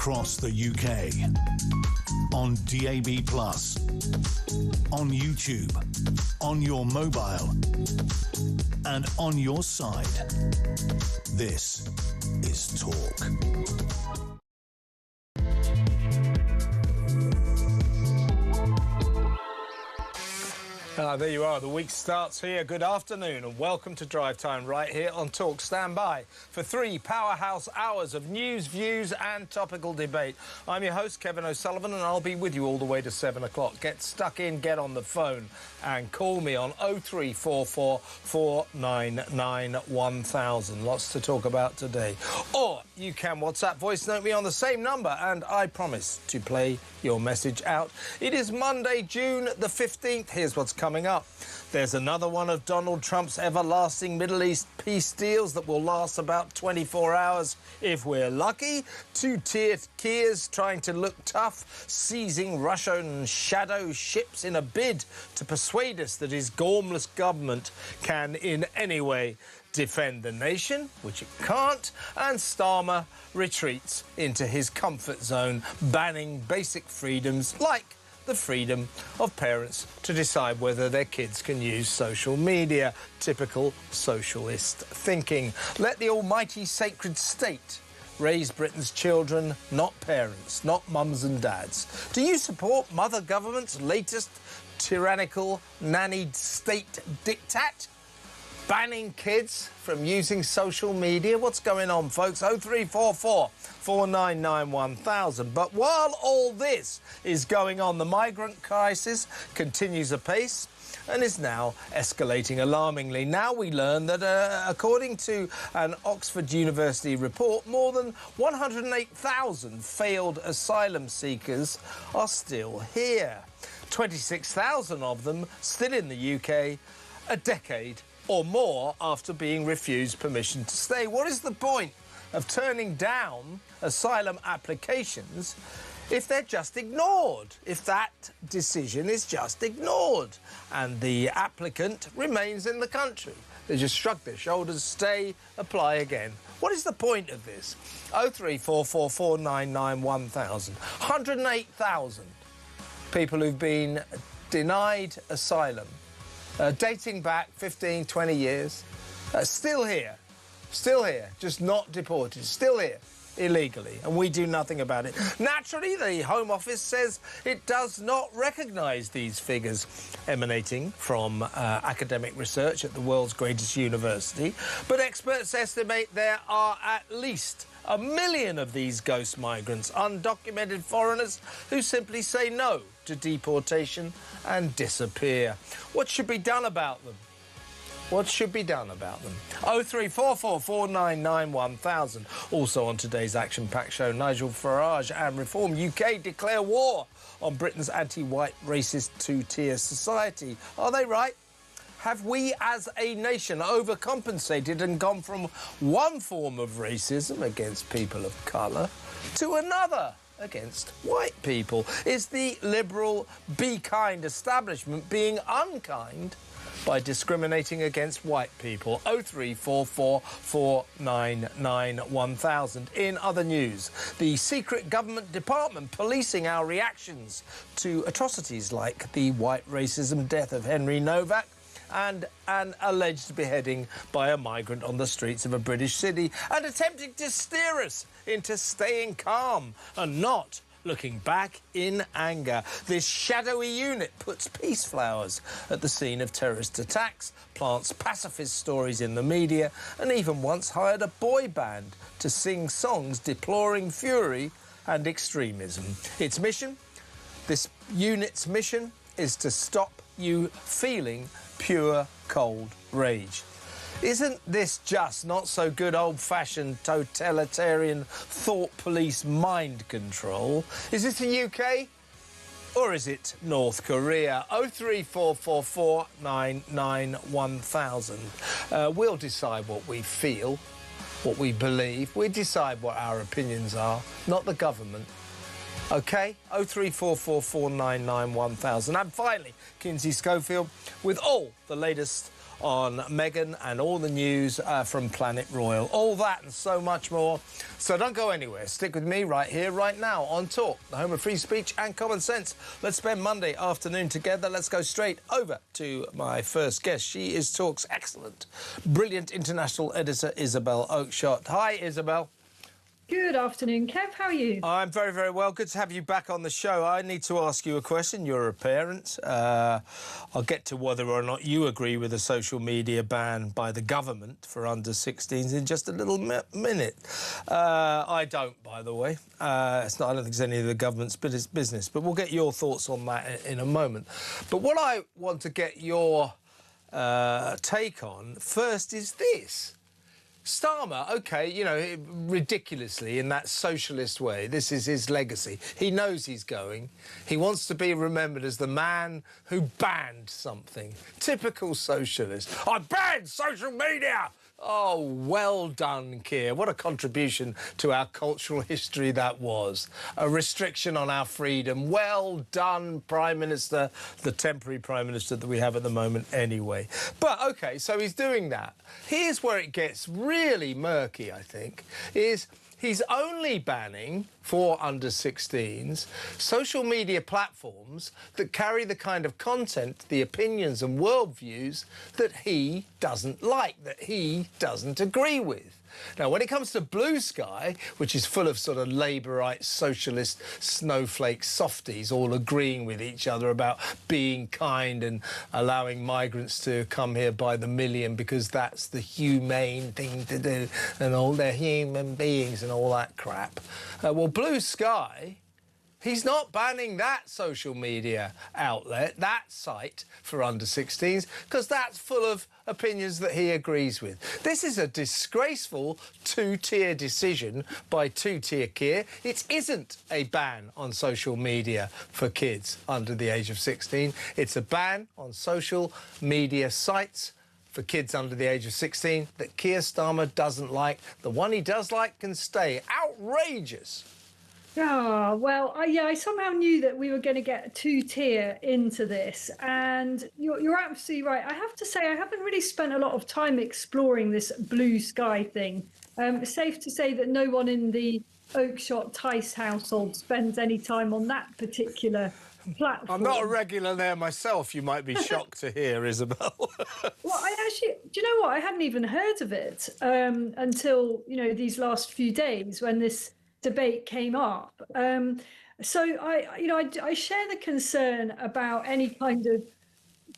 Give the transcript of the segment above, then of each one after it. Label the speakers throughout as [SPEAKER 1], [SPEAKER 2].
[SPEAKER 1] across the UK, on DAB+, on YouTube, on your mobile, and on your side. This is Talk.
[SPEAKER 2] There you are. The week starts here. Good afternoon and welcome to Drive Time right here on Talk. Stand by for 3 powerhouse hours of news, views and topical debate. I'm your host, Kevin O'Sullivan, and I'll be with you all the way to 7 o'clock. Get stuck in, get on the phone and call me on 0344 499 1000. Lots to talk about today. Or you can WhatsApp voice note me on the same number and I promise to play your message out. It is Monday, June the 15th. Here's what's coming up. There's another one of Donald Trump's everlasting Middle East peace deals that will last about 24 hours if we're lucky. 2-tier Kias trying to look tough, seizing Russian shadow ships in a bid to persuade us that his gormless government can in any way defend the nation, which it can't, and Starmer retreats into his comfort zone, banning basic freedoms like the freedom of parents to decide whether their kids can use social media. Typical socialist thinking. Let the almighty sacred state raise Britain's children, not parents, not mums and dads. Do you support mother government's latest tyrannical nannied state diktat? Banning kids from using social media? What's going on, folks? 0344 499 1000. But while all this is going on, the migrant crisis continues apace and is now escalating alarmingly. Now we learn that, according to an Oxford University report, more than 108,000 failed asylum seekers are still here. 26,000 of them still in the UK, a decade or more after being refused permission to stay. What is the point of turning down asylum applications if they're just ignored, if that decision is just ignored and the applicant remains in the country? They just shrug their shoulders, stay, apply again. What is the point of this? 0344 499 1000. 108,000 people who've been denied asylum, dating back 15, 20 years, still here, just not deported, still here illegally, and we do nothing about it. Naturally, the Home Office says it does not recognise these figures emanating from academic research at the world's greatest university, but experts estimate there are at least 1 million of these ghost migrants, undocumented foreigners who simply say no to deportation and disappear. What should be done about them? What should be done about them? 0344 499 1000. Also on today's action-packed show, Nigel Farage and Reform UK declare war on Britain's anti-white racist 2-tier society. Are they right? Have we as a nation overcompensated and gone from one form of racism against people of colour to another against white people? Is the liberal be kind establishment being unkind by discriminating against white people? 0344 499 1000. In other news, the secret government department policing our reactions to atrocities like the white racism death of Henry Novak and an alleged beheading by a migrant on the streets of a British city, and attempting to steer us into staying calm and not looking back in anger. This shadowy unit puts peace flowers at the scene of terrorist attacks, plants pacifist stories in the media, and even once hired a boy band to sing songs deploring fury and extremism. Its mission? This unit's mission is to stop you feeling pure cold rage. Isn't this just not so good old-fashioned totalitarian thought police mind control? Is it the UK or is it North Korea? 0344 499 1000. We'll decide what we feel, what we believe. We decide what our opinions are, not the government. OK? 0344 499 1000. And finally, Kinsey Schofield with all the latest on Meghan and all the news from Planet Royal. All that and so much more. So don't go anywhere. Stick with me right here, right now on Talk, the home of free speech and common sense. Let's spend Monday afternoon together. Let's go straight over to my first guest. She is Talk's excellent, brilliant international editor, Isabel Oakeshott. Hi, Isabel.
[SPEAKER 3] Good afternoon, Kev. How are you?
[SPEAKER 2] I'm very, very well. Good to have you back on the show. I need to ask you a question. You're a parent. I'll get to whether or not you agree with a social media ban by the government for under 16s in just a little minute. I don't, by the way. I don't think it's any of the government's business, but we'll get your thoughts on that in a moment. But what I want to get your take on first is this. Starmer, OK, you know, ridiculously in that socialist way. This is his legacy. He knows he's going. He wants to be remembered as the man who banned something. Typical socialist. I banned social media! Oh, well done, Keir. What a contribution to our cultural history that was. A restriction on our freedom. Well done, Prime Minister, the temporary Prime Minister that we have at the moment anyway. But, OK, so he's doing that. Here's where it gets really murky, I think, is he's only banning for under 16s social media platforms that carry the kind of content, the opinions and worldviews that he doesn't like, that he doesn't agree with. Now, when it comes to Blue Sky, which is full of sort of Labourite, socialist, snowflake softies all agreeing with each other about being kind and allowing migrants to come here by the million because that's the humane thing to do and all they're human beings and all that crap. Well, Blue Sky, he's not banning that social media outlet, that site for under 16s, because that's full of opinions that he agrees with. This is a disgraceful two-tier decision by two-tier Keir. It isn't a ban on social media for kids under the age of 16. It's a ban on social media sites for kids under the age of 16 that Keir Starmer doesn't like. The one he does like can stay. Outrageous.
[SPEAKER 3] Oh, well, I somehow knew that we were going to get a two-tier into this, and you're absolutely right. I have to say I haven't really spent a lot of time exploring this Blue Sky thing. It's safe to say that no one in the Oakeshott Tice household spends any time on that particular platform.
[SPEAKER 2] I'm not a regular there myself, you might be shocked to hear, Isabel.
[SPEAKER 3] Well, do you know what? I hadn't even heard of it until, these last few days when this debate came up. So I share the concern about any kind of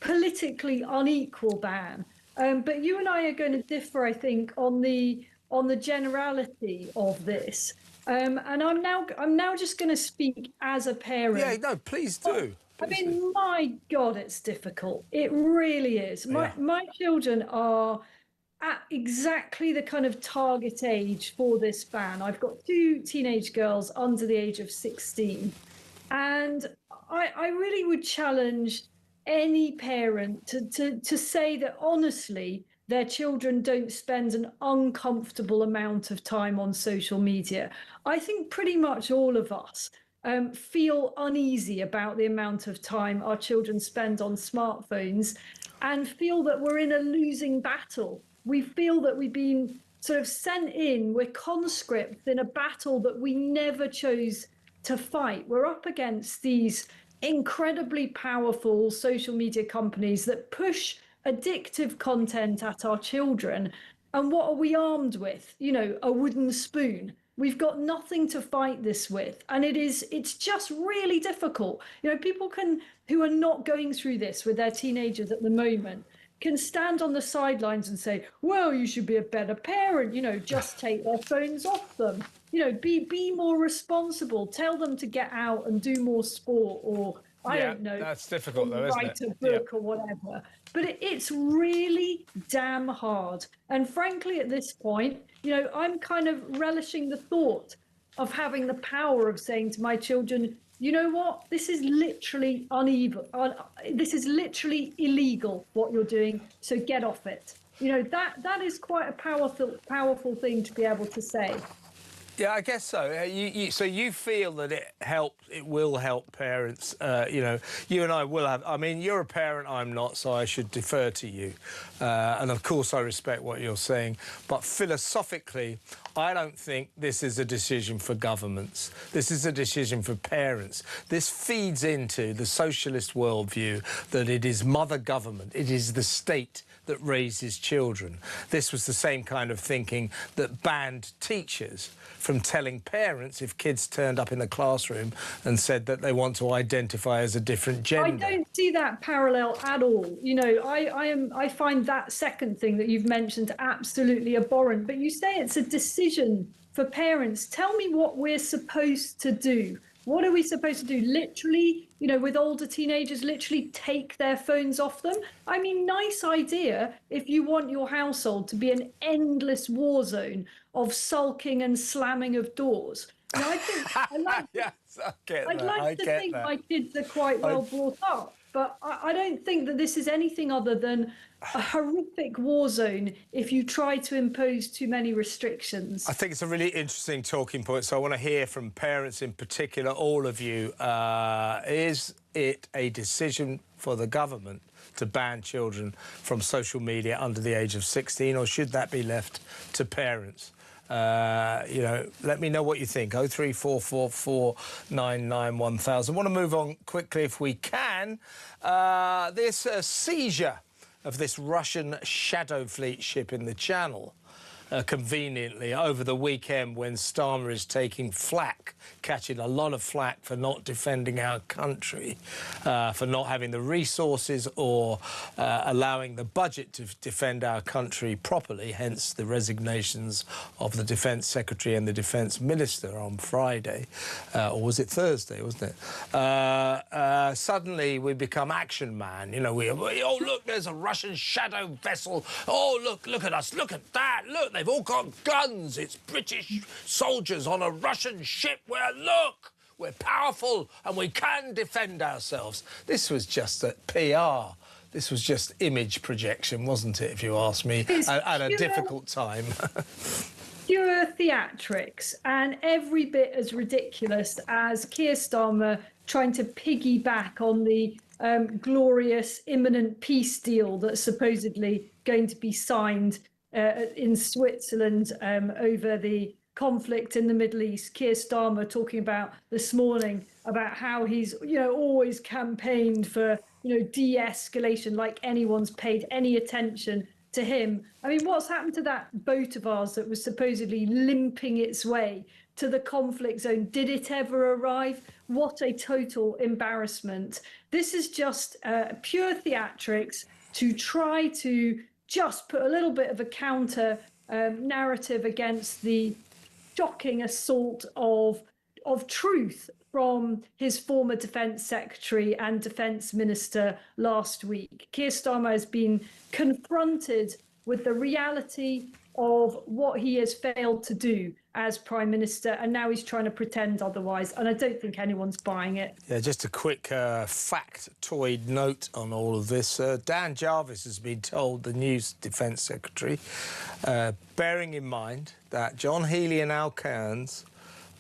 [SPEAKER 3] politically unequal ban. But you and I are going to differ, I think, on the generality of this. And I'm now just going to speak as a parent.
[SPEAKER 2] Yeah, no, please do.
[SPEAKER 3] My God, it's difficult. It really is. My children are at exactly the kind of target age for this ban. I've got two teenage girls under the age of 16. And I really would challenge any parent to say that, honestly, their children don't spend an uncomfortable amount of time on social media. I think pretty much all of us feel uneasy about the amount of time our children spend on smartphones and feel that we're in a losing battle. We feel that we've been sort of sent in, we're conscripts in a battle that we never chose to fight. We're up against these incredibly powerful social media companies that push addictive content at our children. And what are we armed with? A wooden spoon. We've got nothing to fight this with. And it's just really difficult. People who are not going through this with their teenagers at the moment can stand on the sidelines and say, well, you should be a better parent, just take their phones off them, be more responsible, tell them to get out and do more sport, or I don't know,
[SPEAKER 2] that's difficult though, isn't
[SPEAKER 3] write a book or whatever. But it's really damn hard. And frankly, at this point, I'm kind of relishing the thought of having the power of saying to my children, you know what? This is literally this is literally illegal what you're doing. So get off it. That is quite a powerful thing to be able to say.
[SPEAKER 2] Yeah, I guess so. So you feel that it will help parents. You know, you and I will have. I mean, you're a parent, I'm not, so I should defer to you. And of course, I respect what you're saying. But philosophically, I don't think this is a decision for governments. This is a decision for parents. This feeds into the socialist worldview that it is mother government, it is the state that raises children. This was the same kind of thinking that banned teachers from telling parents if kids turned up in the classroom and said that they want to identify as a different gender.
[SPEAKER 3] I don't see that parallel at all. You know, I find that second thing that you've mentioned absolutely abhorrent. But you say it's a decision for parents. Tell me what we're supposed to do. What are we supposed to do? Literally, you know, with older teenagers, literally take their phones off them? I mean, nice idea if you want your household to be an endless war zone of sulking and slamming of doors. You know, I'd like to think my kids are quite well brought up, but I don't think that this is anything other than a horrific war zone if you try to impose too many restrictions.
[SPEAKER 2] I think it's a really interesting talking point, so I want to hear from parents in particular, all of you. Is it a decision for the government to ban children from social media under the age of 16, or should that be left to parents? You know, let me know what you think. 03444991000. I want to move on quickly if we can. This seizure of this Russian shadow fleet ship in the Channel, conveniently over the weekend when Starmer is taking flack, catching a lot of flack for not defending our country, for not having the resources or allowing the budget to defend our country properly, hence the resignations of the Defence Secretary and the Defence Minister on Friday, or was it Thursday, wasn't it? Suddenly we become action man, you know, oh, look, there's a Russian shadow vessel, oh, look at us, look at that, look, they've all got guns. It's British soldiers on a Russian ship where, look, we're powerful and we can defend ourselves. This was just a PR. This was just image projection, wasn't it, if you ask me, at a difficult time.
[SPEAKER 3] Pure theatrics, and every bit as ridiculous as Keir Starmer trying to piggyback on the glorious imminent peace deal that's supposedly going to be signed in Switzerland over the conflict in the Middle East. Keir Starmer talking about this morning about how he's, you know, always campaigned for, you know, de-escalation, like anyone's paid any attention to him. I mean, what's happened to that boat of ours that was supposedly limping its way to the conflict zone? Did it ever arrive? What a total embarrassment. This is just pure theatrics to try to just put a little bit of a counter narrative against the shocking assault of truth from his former Defence Secretary and Defence Minister last week. Keir Starmer has been confronted with the reality of what he has failed to do as Prime Minister, and now he's trying to pretend otherwise, and I don't think anyone's buying it.
[SPEAKER 2] Yeah, just a quick factoid note on all of this. Dan Jarvis has been told, the new Defence Secretary, bearing in mind that John Healey and Al Cairns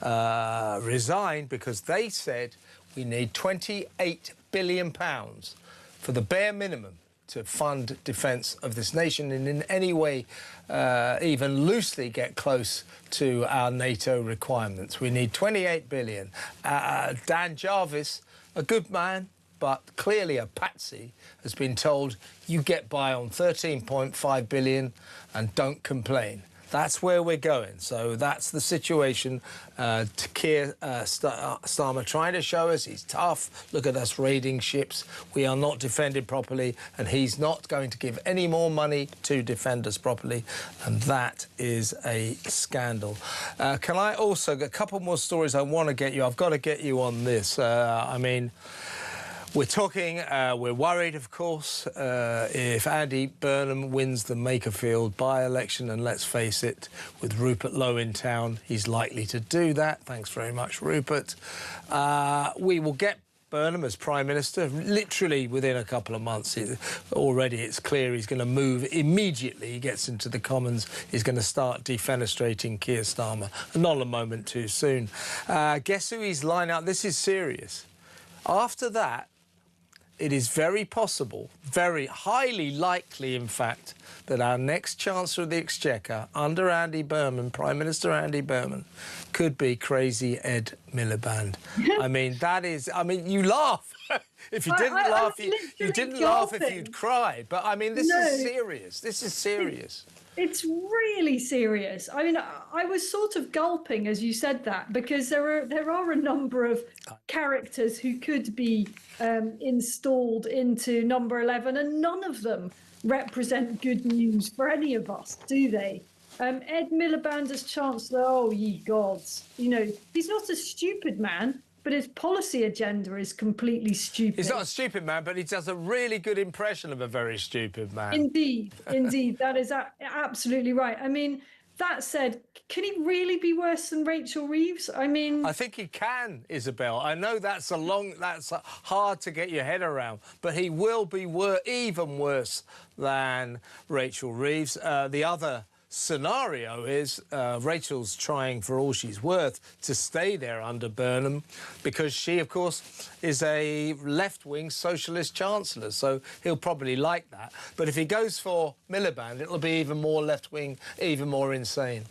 [SPEAKER 2] resigned because they said we need £28 billion for the bare minimum to fund defence of this nation and in any way even loosely get close to our NATO requirements. We need 28 billion. Dan Jarvis, a good man, but clearly a patsy, has been told you get by on 13.5 billion and don't complain. That's where we're going. So that's the situation. Keir Starmer trying to show us he's tough. Look at us raiding ships. We are not defended properly, and he's not going to give any more money to defend us properly. And that is a scandal. Can I also get a couple more stories I want to get you? I've got to get you on this. I mean, we're talking, we're worried, of course, if Andy Burnham wins the Makerfield by-election, and let's face it, with Rupert Lowe in town, he's likely to do that. Thanks very much, Rupert. We will get Burnham as Prime Minister. Literally within a couple of months, already it's clear he's going to move immediately. He gets into the Commons. He's going to start defenestrating Keir Starmer. Not a moment too soon. Guess who he's lining up? This is serious. After that, it is very possible, very highly likely, in fact, that our next Chancellor of the Exchequer, under Andy Burnham, Prime Minister Andy Burnham, could be crazy Ed Miliband. I mean, that is... I mean, you laugh. If you didn't laugh, you didn't laugh if you'd cry. But, I mean, this is serious. This is serious.
[SPEAKER 3] It's really serious. I mean, I was sort of gulping as you said that, because there are a number of characters who could be installed into number 11, and none of them represent good news for any of us, do they? Ed Miliband as Chancellor, oh ye gods. You know, he's not a stupid man, but his policy agenda is completely stupid.
[SPEAKER 2] He's not a stupid man, but he does a really good impression of a very stupid man.
[SPEAKER 3] Indeed, indeed. That is absolutely right. I mean, that said, can he really be worse than Rachel Reeves? I mean... I
[SPEAKER 2] think he can, Isabel. I know that's hard to get your head around, but he will be even worse than Rachel Reeves. The other scenario is Rachel's trying for all she's worth to stay there under Burnham, because she, of course, is a left-wing socialist chancellor, so he'll probably like that. But if he goes for Miliband, it'll be even more left-wing, even more insane.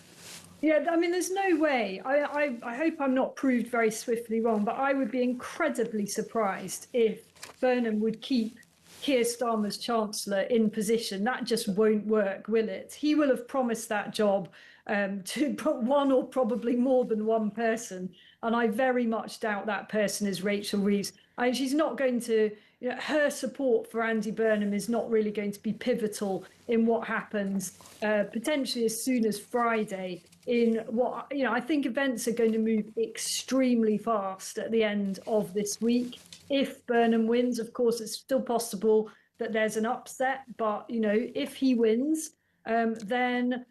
[SPEAKER 3] Yeah, I mean, there's no way. I hope I'm not proved very swiftly wrong, but I would be incredibly surprised if Burnham would keep Keir Starmer's Chancellor in position. That just won't work, will it? He will have promised that job to one or probably more than one person, and I very much doubt that person is Rachel Reeves. I mean, she's not going to... You know, her support for Andy Burnham is not really going to be pivotal in what happens potentially as soon as Friday. In what, you know, I think events are going to move extremely fast at the end of this week. If Burnham wins, of course, it's still possible that there's an upset. But, you know, if he wins, then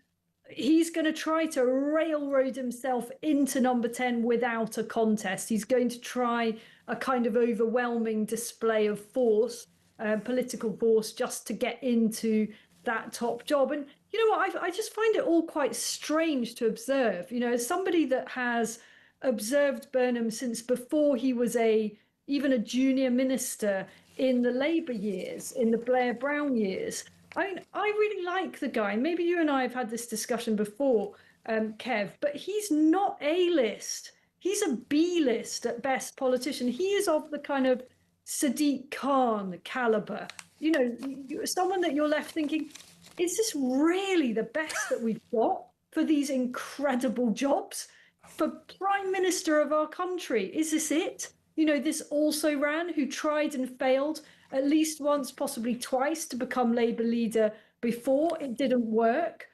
[SPEAKER 3] he's going to try to railroad himself into number 10 without a contest. He's going to try a kind of overwhelming display of force, political force, just to get into that top job. And you know what? I just find it all quite strange to observe. You know, as somebody that has observed Burnham since before he was even a junior minister in the Labour years, in the Blair Brown years. I mean, I really like the guy. Maybe you and I have had this discussion before, Kev, but he's not A-list. He's a B-list at best politician. He is of the kind of Sadiq Khan caliber. You know, someone that you're left thinking, is this really the best that we've got for these incredible jobs? For Prime Minister of our country, is this it? You know, this also ran who tried and failed at least once, possibly twice, to become Labour leader before. It didn't work.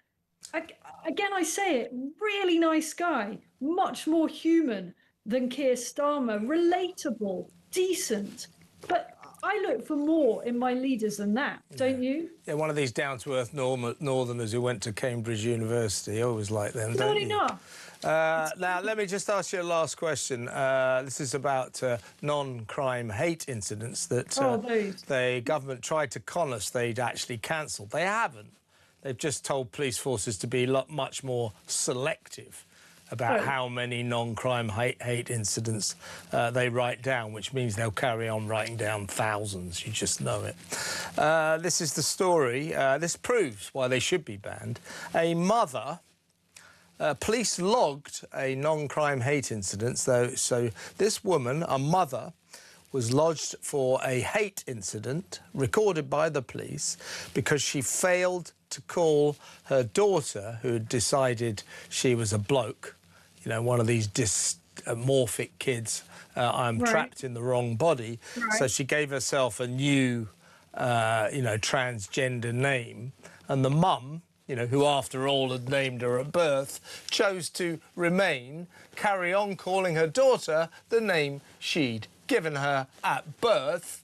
[SPEAKER 3] Again, I say it, really nice guy, much more human than Keir Starmer, relatable, decent. But I look for more in my leaders than that, don't you?
[SPEAKER 2] Yeah, one of these down-to-earth northerners who went to Cambridge University. I always like them, don't you?
[SPEAKER 3] Not enough.
[SPEAKER 2] Now, let me just ask you a last question. This is about non-crime hate incidents that the government tried to con us they'd actually cancelled. They haven't. They've just told police forces to be much more selective about how many non-crime hate incidents they write down, which means they'll carry on writing down thousands. You just know it. This is the story. This proves why they should be banned. A mother... police logged a non-crime hate incident. So this woman, a mother, was lodged for a hate incident recorded by the police because she failed to call her daughter, who had decided she was a bloke, you know, one of these dysmorphic kids, I'm trapped in the wrong body. So she gave herself a new, you know, transgender name. And the mum, you know, who after all had named her at birth, chose to carry on calling her daughter the name she'd given her at birth.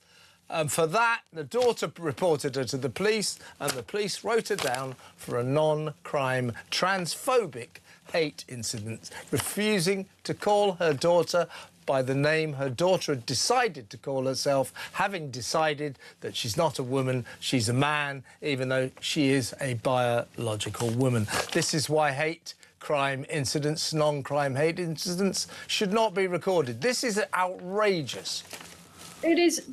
[SPEAKER 2] And for that, the daughter reported her to the police, and the police wrote her down for a non-crime transphobic hate incident, refusing to call her daughter by the name her daughter had decided to call herself, having decided that she's not a woman, she's a man, even though she is a biological woman. This is why hate crime incidents, non-crime hate incidents, should not be recorded. This is outrageous.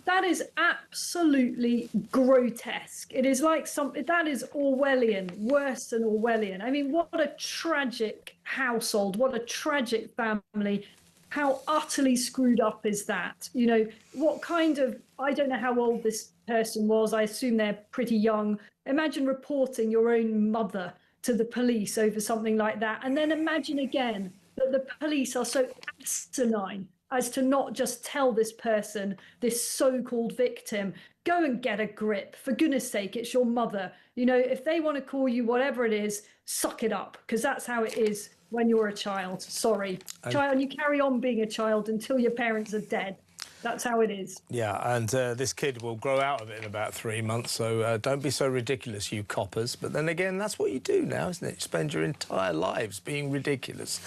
[SPEAKER 3] That is absolutely grotesque. It is like that is Orwellian, worse than Orwellian. I mean, what a tragic household, what a tragic family. How utterly screwed up is that? You know, what kind of, I don't know how old this person was. I assume they're pretty young. Imagine reporting your own mother to the police over something like that. And then imagine again that the police are so asinine as to not just tell this person, this so-called victim, go and get a grip. For goodness sake, it's your mother. You know, if they want to call you whatever it is, suck it up, because that's how it is when you're a child. Sorry. Child, you carry on being a child until your parents are dead. That's how it is.
[SPEAKER 2] Yeah, and this kid will grow out of it in about 3 months, so don't be so ridiculous, you coppers. But then again, that's what you do now, isn't it? You spend your entire lives being ridiculous.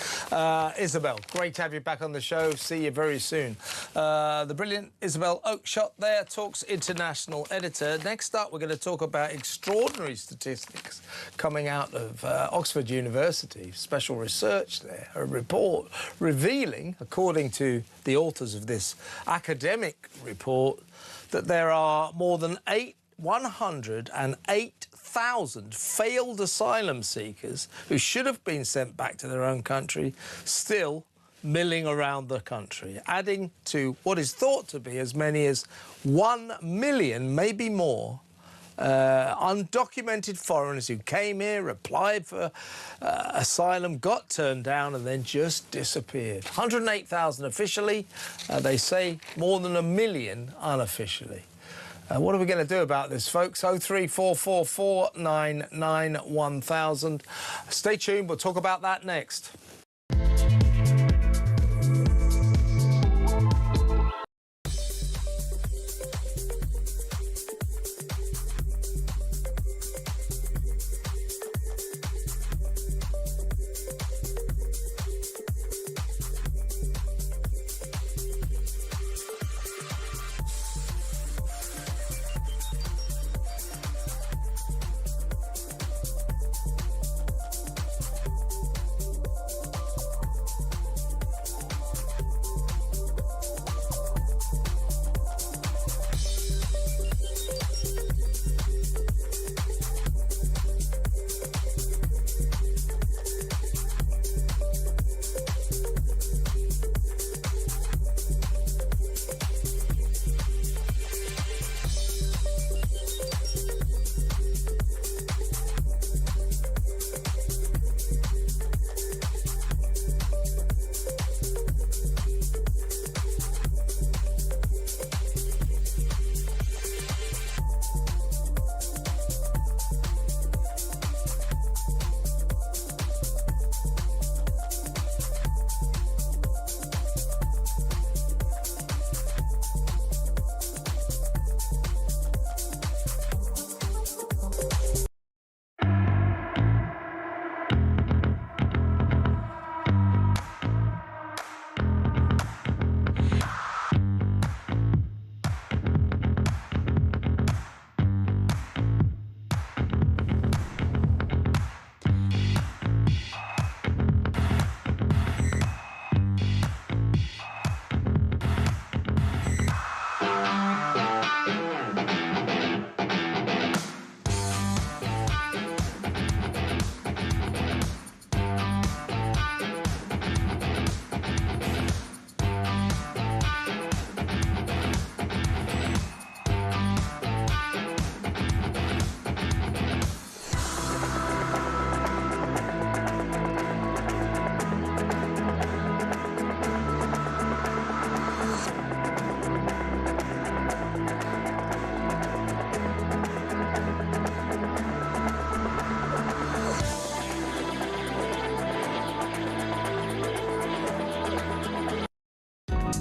[SPEAKER 2] Isabel, great to have you back on the show. See you very soon. The brilliant Isabel Oakeshott there, Talks International editor. Next up, we're going to talk about extraordinary statistics coming out of Oxford University. Special research there, a report revealing, according to the authors of this academic report, that there are more than 108,000 failed asylum seekers who should have been sent back to their own country still milling around the country, adding to what is thought to be as many as 1 million, maybe more, undocumented foreigners who came here, applied for asylum, got turned down and then just disappeared. 108,000 officially, they say more than 1 million unofficially. What are we going to do about this, folks? 03444991000. Stay tuned, we'll talk about that next.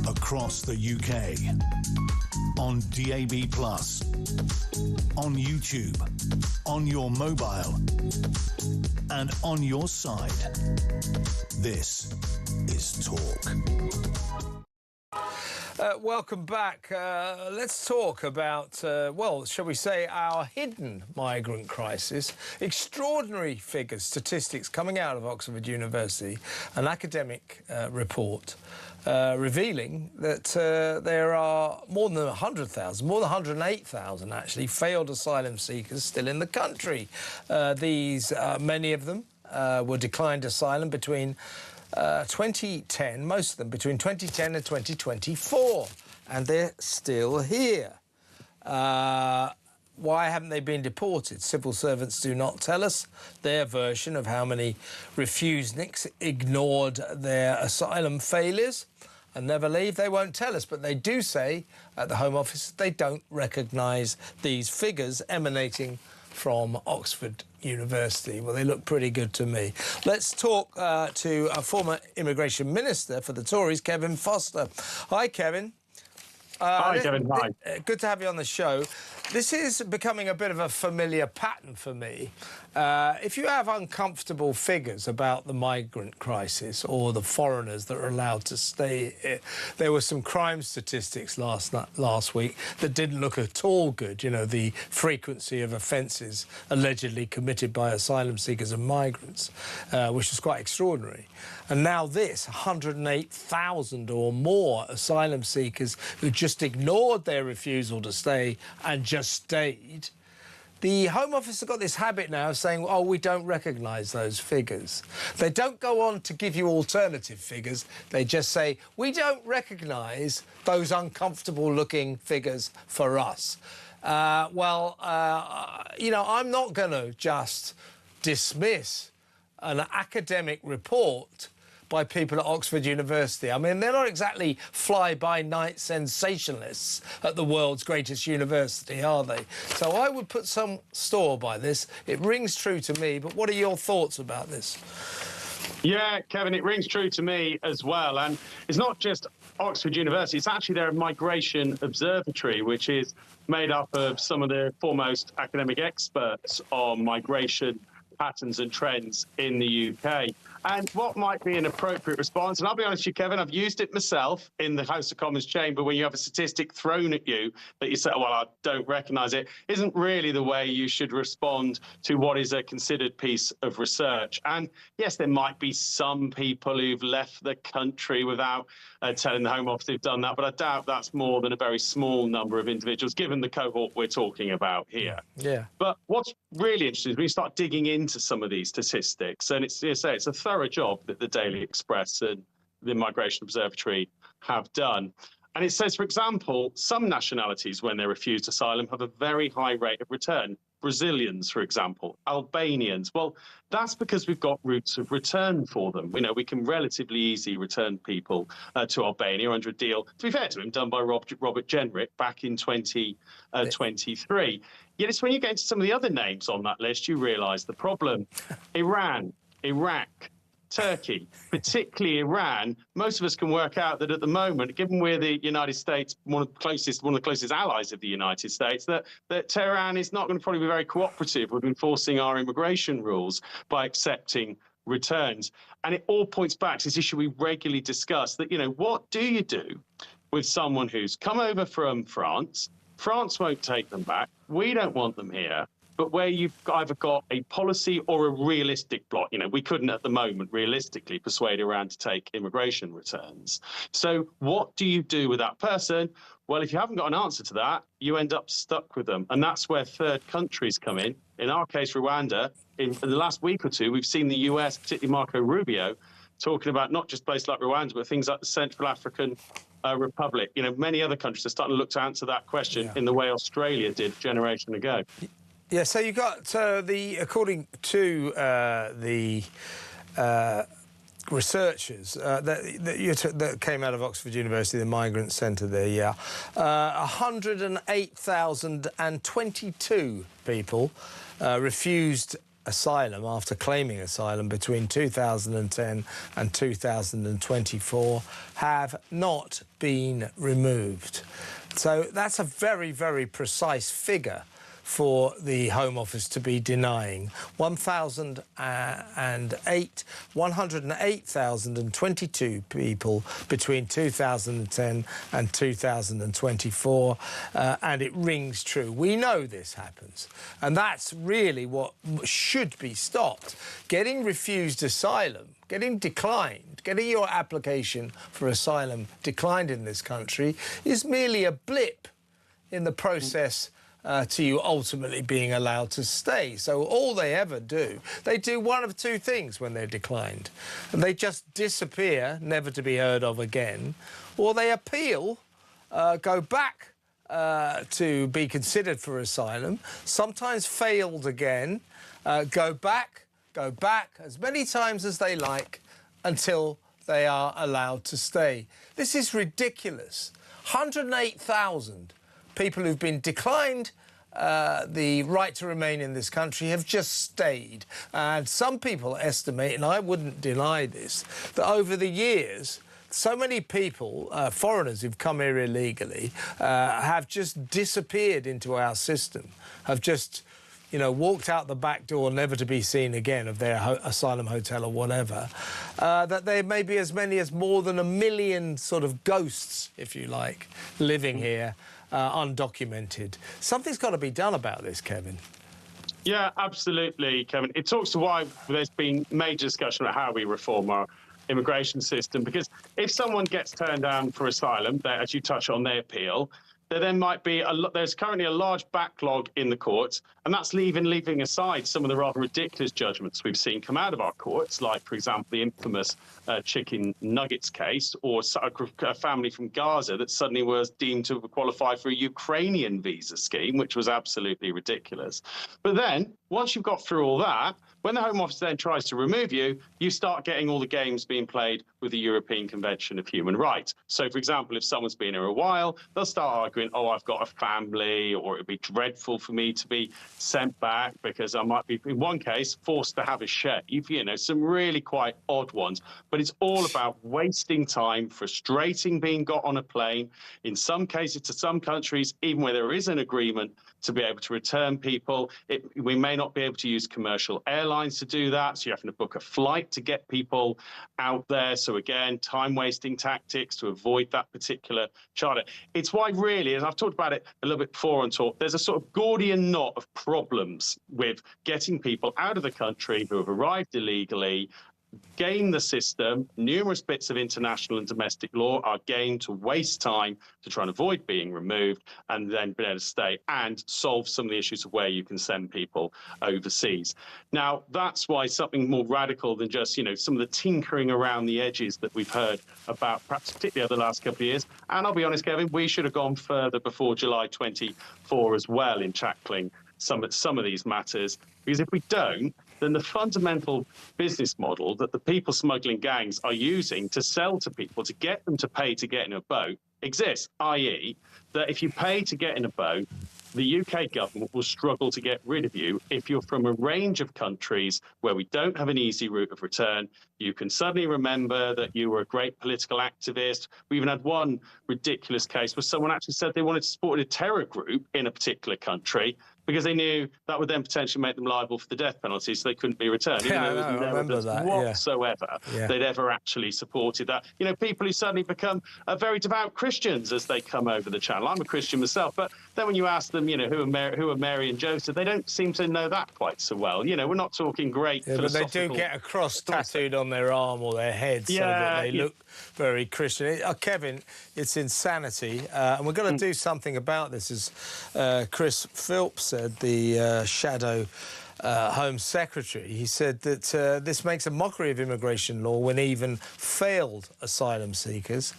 [SPEAKER 1] Across the UK, on DAB+, on YouTube, on your mobile, and on your side. This is Talk.
[SPEAKER 2] Welcome back. Let's talk about, well, shall we say, our hidden migrant crisis. Extraordinary figures, statistics coming out of Oxford University, an academic report revealing that there are more than 100,000, more than 108,000 actually, failed asylum seekers still in the country. Many of them were declined asylum between 2010, most of them between 2010 and 2024, and they're still here. Why haven't they been deported? Civil servants do not tell us their version of how many refuseniks ignored their asylum failures and never leave. They won't tell us, but they do say at the Home Office they don't recognise these figures emanating from Oxford University. Well, they look pretty good to me. Let's talk to a former immigration minister for the Tories, Kevin Foster. Hi, Kevin.
[SPEAKER 4] Hi, Kevin. Hi.
[SPEAKER 2] Good to have you on the show. This is becoming a bit of a familiar pattern for me. If you have uncomfortable figures about the migrant crisis or the foreigners that are allowed to stay, there were some crime statistics last week that didn't look at all good. You know, the frequency of offences allegedly committed by asylum seekers and migrants, which was quite extraordinary. And now this, 108,000 or more asylum seekers who just ignored their refusal to stay and just stayed. The Home Office have got this habit now of saying, oh, we don't recognise those figures. They don't go on to give you alternative figures. They just say, we don't recognise those uncomfortable-looking figures for us. You know, I'm not going to just dismiss an academic report by people at Oxford University. I mean, they're not exactly fly-by-night sensationalists at the world's greatest university, are they? So I would put some store by this. It rings true to me, but what are your thoughts about this?
[SPEAKER 4] Yeah, Kevin, it rings true to me as well. And it's not just Oxford University, it's actually their Migration Observatory, which is made up of some of the foremost academic experts on migration patterns and trends in the UK. And what might be an appropriate response, and I'll be honest with you, Kevin, I've used it myself in the House of Commons chamber when you have a statistic thrown at you that you say, oh, well, I don't recognise it, isn't really the way you should respond to what is a considered piece of research. And yes, there might be some people who've left the country without telling the Home Office they've done that, but I doubt that's more than a very small number of individuals, given the cohort we're talking about here.
[SPEAKER 2] Yeah.
[SPEAKER 4] But what's really interesting is when you start digging into some of these statistics, and it's a thorough job that the Daily Express and the Migration Observatory have done. And it says, for example, some nationalities, when they're refused asylum, have a very high rate of return. Brazilians, for example, Albanians. Well, that's because we've got routes of return for them. You know, we can relatively easily return people to Albania under a deal, to be fair to him, done by Robert Jenrick back in 2023. Yet it's when you get into some of the other names on that list, you realise the problem. Iran, Iraq, Turkey, particularly Iran, most of us can work out that at the moment, given we're the United States, one of the closest allies of the United States, that Tehran is not going to probably be very cooperative with enforcing our immigration rules by accepting returns. And it all points back to this issue we regularly discuss, that, you know, what do you do with someone who's come over from France? France won't take them back. We don't want them here. But where you've either got a policy or a realistic block, you know, we couldn't at the moment realistically persuade Iran to take immigration returns. So what do you do with that person? Well, if you haven't got an answer to that, you end up stuck with them. And that's where third countries come in. In our case, Rwanda, in the last week or two, we've seen the US, particularly Marco Rubio, talking about not just places like Rwanda, but things like the Central African Republic. You know, many other countries are starting to look to answer that question in the way Australia did a generation ago.
[SPEAKER 2] Yeah, so you got according to the researchers that came out of Oxford University, the Migrant Centre there, 108,022 people refused asylum after claiming asylum between 2010 and 2024 have not been removed. So that's a very, very precise figure for the Home Office to be denying. 108,022 people between 2010 and 2024, and it rings true. We know this happens, and that's really what should be stopped. Getting refused asylum, getting declined, getting your application for asylum declined in this country is merely a blip in the process to you ultimately being allowed to stay. So all they ever do, they do one of two things when they're declined. And they just disappear, never to be heard of again, or they appeal, go back to be considered for asylum, sometimes failed again, go back as many times as they like until they are allowed to stay. This is ridiculous. 108,000 people who've been declined the right to remain in this country have just stayed. And some people estimate, and I wouldn't deny this, that over the years, so many people, foreigners who've come here illegally, have just disappeared into our system, have just, you know, walked out the back door, never to be seen again of their asylum hotel or whatever, that there may be as many as more than 1 million sort of ghosts, if you like, living here, undocumented. Something's got to be done about this, Kevin.
[SPEAKER 4] Yeah, absolutely, Kevin. It talks to why there's been major discussion about how we reform our immigration system, because if someone gets turned down for asylum, as you touch on, they appeal. There then might be there's currently a large backlog in the courts, and that's leaving aside some of the rather ridiculous judgments we've seen come out of our courts, like, for example, the infamous chicken nuggets case, or a family from Gaza that suddenly was deemed to qualify for a Ukrainian visa scheme, which was absolutely ridiculous. But then, once you've got through all that, when the Home Office then tries to remove you, you start getting all the games being played with the European Convention of Human Rights. So, for example, if someone's been here a while, they'll start arguing, oh, I've got a family, or it'd be dreadful for me to be sent back because I might be, in one case, forced to have a shave, you know, some really quite odd ones. But it's all about wasting time, frustrating being got on a plane, in some cases to some countries, even where there is an agreement to be able to return people. We may not be able to use commercial airlines to do that, so you're having to book a flight to get people out there. So again, time-wasting tactics to avoid that particular charter. It's why really, and I've talked about it a little bit before on Talk, there's a sort of Gordian knot of problems with getting people out of the country who have arrived illegally, game the system. Numerous bits of international and domestic law are gained to waste time to try and avoid being removed, and then be able to stay and solve some of the issues of where you can send people overseas. Now, that's why something more radical than just, you know, some of the tinkering around the edges that we've heard about, perhaps particularly over the last couple of years. And I'll be honest, Kevin, we should have gone further before July 24 as well in tackling some of these matters, because if we don't, then the fundamental business model that the people smuggling gangs are using to sell to people, to get them to pay to get in a boat, exists, i.e. that if you pay to get in a boat, the UK government will struggle to get rid of you if you're from a range of countries where we don't have an easy route of return. You can suddenly remember that you were a great political activist. We even had one ridiculous case where someone actually said they wanted to support a terror group in a particular country because they knew that would then potentially make them liable for the death penalty, so they couldn't be returned. Even though there was no evidence whatsoever they'd ever actually supported that. You know, people who suddenly become very devout Christians as they come over the channel. I'm a Christian myself, but then when you ask them, you know, who are Mary and Joseph, they don't seem to know that quite so well. You know, we're not talking great philosophical...
[SPEAKER 2] But they do get a cross tattooed on their arm or their head so that they look very Christian. Kevin, it's insanity, and we're going to do something about this, as Chris Philps said, the shadow Home Secretary. He said that this makes a mockery of immigration law when even failed asylum seekers,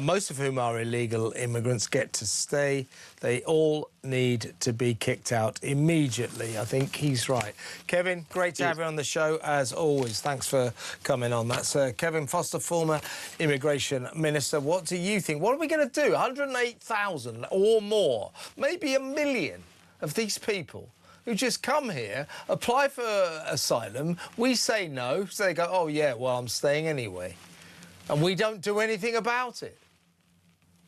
[SPEAKER 2] most of whom are illegal immigrants, get to stay. They all need to be kicked out immediately. I think he's right. Kevin, great to have you on the show, as always. Thanks for coming on. That's Kevin Foster, former Immigration Minister. What do you think? What are we going to do? 108,000 or more, maybe 1 million of these people who just come here, apply for asylum, we say no, so they go, oh, yeah, well, I'm staying anyway. And we don't do anything about it.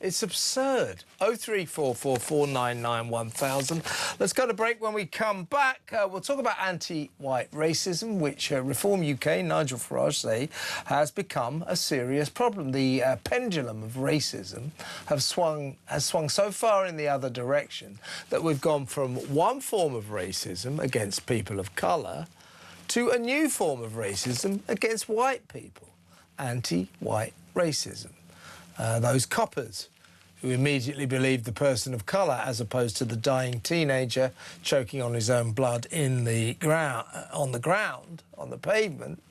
[SPEAKER 2] It's absurd. 03444991000. Let's go to break. When we come back, we'll talk about anti-white racism, which Reform UK, Nigel Farage say, has become a serious problem. The pendulum of racism has swung so far in the other direction that we've gone from one form of racism against people of colour to a new form of racism against white people. Anti-white racism. Those coppers who immediately believed the person of colour as opposed to the dying teenager choking on his own blood in the ground, on the pavement,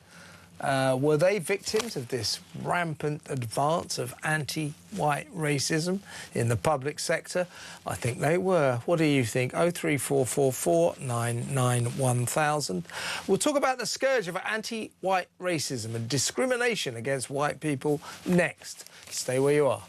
[SPEAKER 2] were they victims of this rampant advance of anti-white racism in the public sector? I think they were. What do you think? 03444991000. We'll talk about the scourge of anti-white racism and discrimination against white people next. Stay where you are.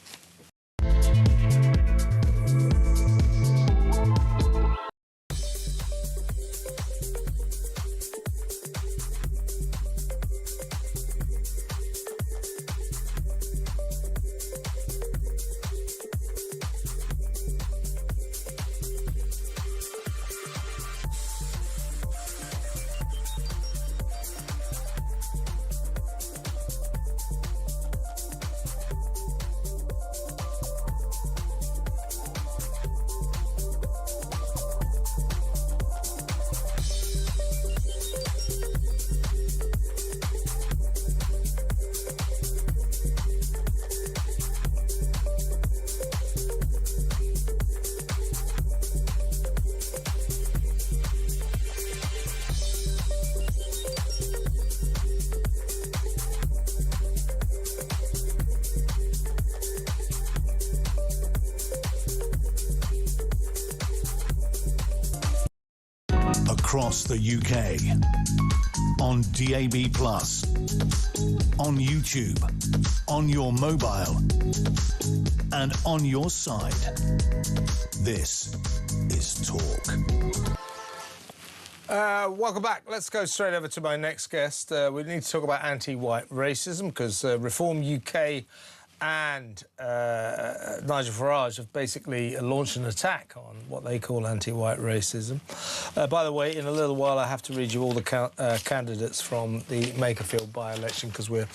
[SPEAKER 1] Across the UK, on DAB+, on YouTube, on your mobile, and on your side. This is Talk.
[SPEAKER 2] Welcome back. Let's go straight over to my next guest. We need to talk about anti-white racism because Reform UK and Nigel Farage have basically launched an attack on what they call anti-white racism. By the way, in a little while I have to read you all the candidates from the Makerfield by-election because we're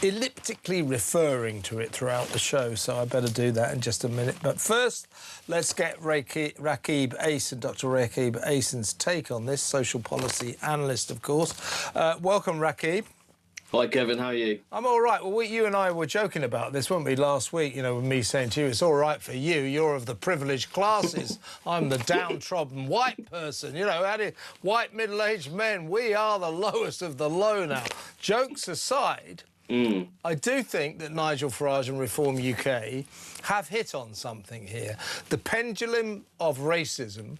[SPEAKER 2] elliptically referring to it throughout the show, so I better do that in just a minute. But first, let's get Rakib Ahsan, Dr. Rakib Ahsan's take on this, social policy analyst, of course. Welcome, Rakib.
[SPEAKER 5] Hi, Kevin. How are you?
[SPEAKER 2] I'm all right. Well, you and I were joking about this, weren't we, last week, you know, with me saying to you, it's all right for you. You're of the privileged classes. I'm the downtrodden white person. You know, white middle-aged men, we are the lowest of the low now. Jokes aside, I do think that Nigel Farage and Reform UK have hit on something here. The pendulum of racism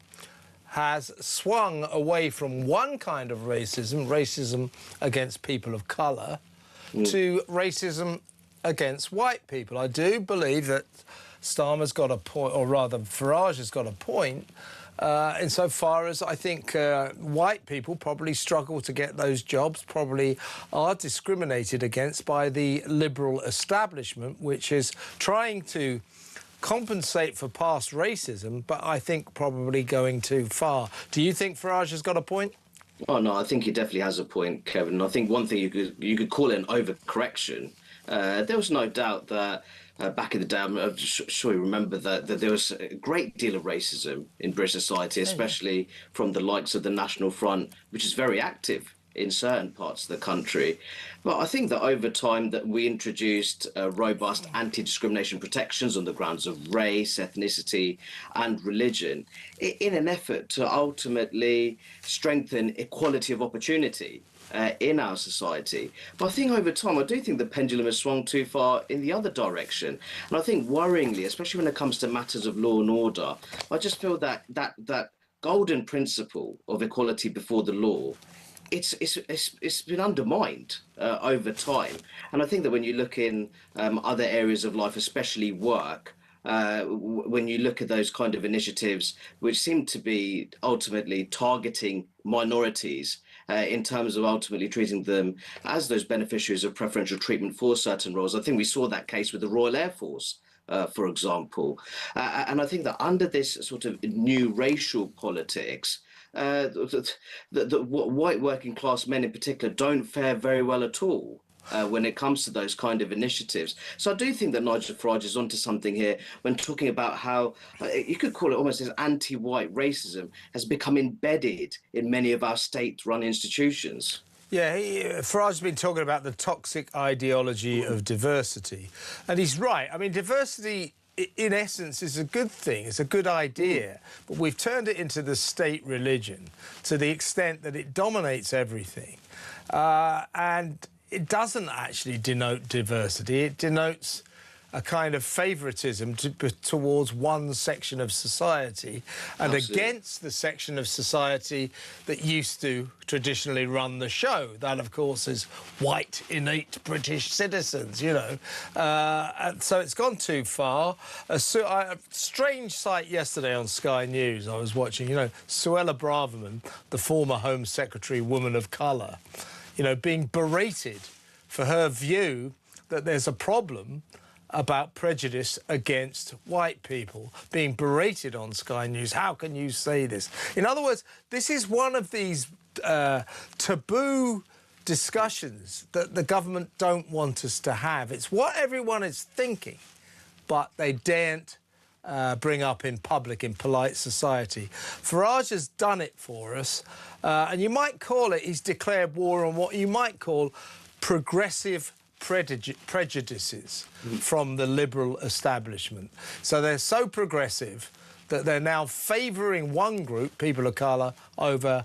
[SPEAKER 2] has swung away from one kind of racism against people of colour, to racism against white people. I do believe that Starmer's got a point, or rather Farage has got a point, insofar as I think white people probably struggle to get those jobs, probably are discriminated against by the liberal establishment, which is trying to compensate for past racism, but I think probably going too far. Do you think Farage has got a point?
[SPEAKER 5] Oh, no, I think he definitely has a point, Kevin. I think one thing you could call it an overcorrection. There was no doubt that back in the day, I'm sure you remember that there was a great deal of racism in British society, especially from the likes of the National Front, which is very active in certain parts of the country. But I think that over time that we introduced robust anti-discrimination protections on the grounds of race, ethnicity and religion in an effort to ultimately strengthen equality of opportunity in our society. But I think over time, I do think the pendulum has swung too far in the other direction. And I think worryingly, especially when it comes to matters of law and order, I just feel that golden principle of equality before the law, it's been undermined over time. And I think that when you look in other areas of life, especially work, when you look at those kind of initiatives which seem to be ultimately targeting minorities in terms of ultimately treating them as those beneficiaries of preferential treatment for certain roles. I think we saw that case with the Royal Air Force for example. And I think that under this sort of new racial politics, the white working class men in particular don't fare very well at all. When it comes to those kind of initiatives. So I do think that Nigel Farage is onto something here when talking about how you could call it almost as anti-white racism has become embedded in many of our state-run institutions.
[SPEAKER 2] Yeah, Farage has been talking about the toxic ideology of diversity. And he's right. I mean, diversity, in essence, is a good thing. It's a good idea. But we've turned it into the state religion to the extent that it dominates everything. And it doesn't actually denote diversity. It denotes a kind of favoritism towards one section of society and against the section of society that used to traditionally run the show. That, of course, is white, innate British citizens, you know. And so it's gone too far. A strange sight yesterday on Sky News I was watching, you know, Suella Braverman, the former Home Secretary, woman of colour, you know, being berated for her view that there's a problem about prejudice against white people, being berated on Sky News. How can you say this? In other words, this is one of these taboo discussions that the government don't want us to have. It's what everyone is thinking, but they daren't bring up in public, in polite society. Farage has done it for us, and you might call it, he's declared war on what you might call progressive prejudices from the liberal establishment. So they're so progressive that they're now favouring one group, people of colour, over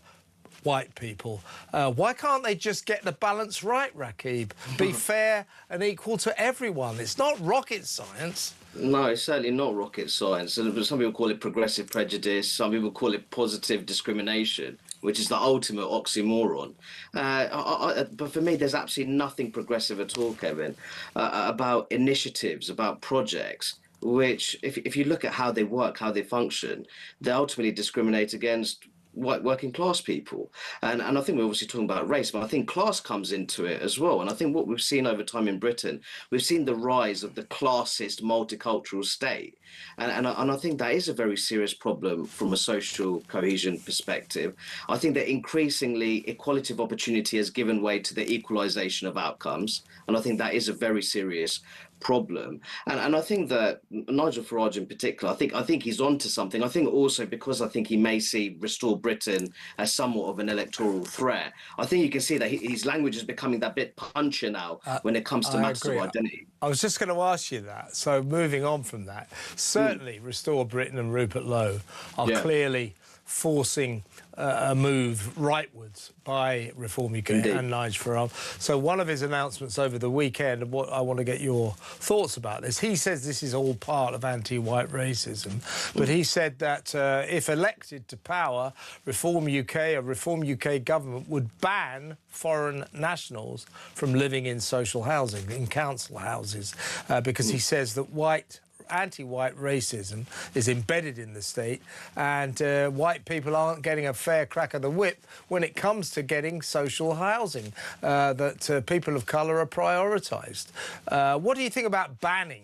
[SPEAKER 2] white people. Why can't they just get the balance right, Rakib? Be fair and equal to everyone. It's not rocket science.
[SPEAKER 5] No, it's certainly not rocket science. Some people call it progressive prejudice. Some people call it positive discrimination, which is the ultimate oxymoron. But for me, there's absolutely nothing progressive at all, Kevin, about initiatives, about projects, which, if you look at how they work, how they function, they ultimately discriminate against white working class people. And I think we're obviously talking about race, but I think class comes into it as well. And I think what we've seen over time in Britain, we've seen the rise of the classist multicultural state. And I think that is a very serious problem from a social cohesion perspective. I think that increasingly equality of opportunity has given way to the equalisation of outcomes. And I think that is a very serious problem. And I think that Nigel Farage in particular, I think he's onto something. I think also because I think he may see Restore Britain as somewhat of an electoral threat. I think you can see that his language is becoming that bit punchier now when it comes to matters of identity.
[SPEAKER 2] I was just going to ask you that. So moving on from that, certainly Restore Britain and Rupert Lowe are clearly forcing a move rightwards by Reform UK and Nigel Farage. So one of his announcements over the weekend, and what I want to get your thoughts about this, he says this is all part of anti-white racism, but he said that if elected to power, Reform UK, a Reform UK government would ban foreign nationals from living in social housing, in council houses, because he says that anti-white racism is embedded in the state, and white people aren't getting a fair crack of the whip when it comes to getting social housing, that people of colour are prioritised. What do you think about banning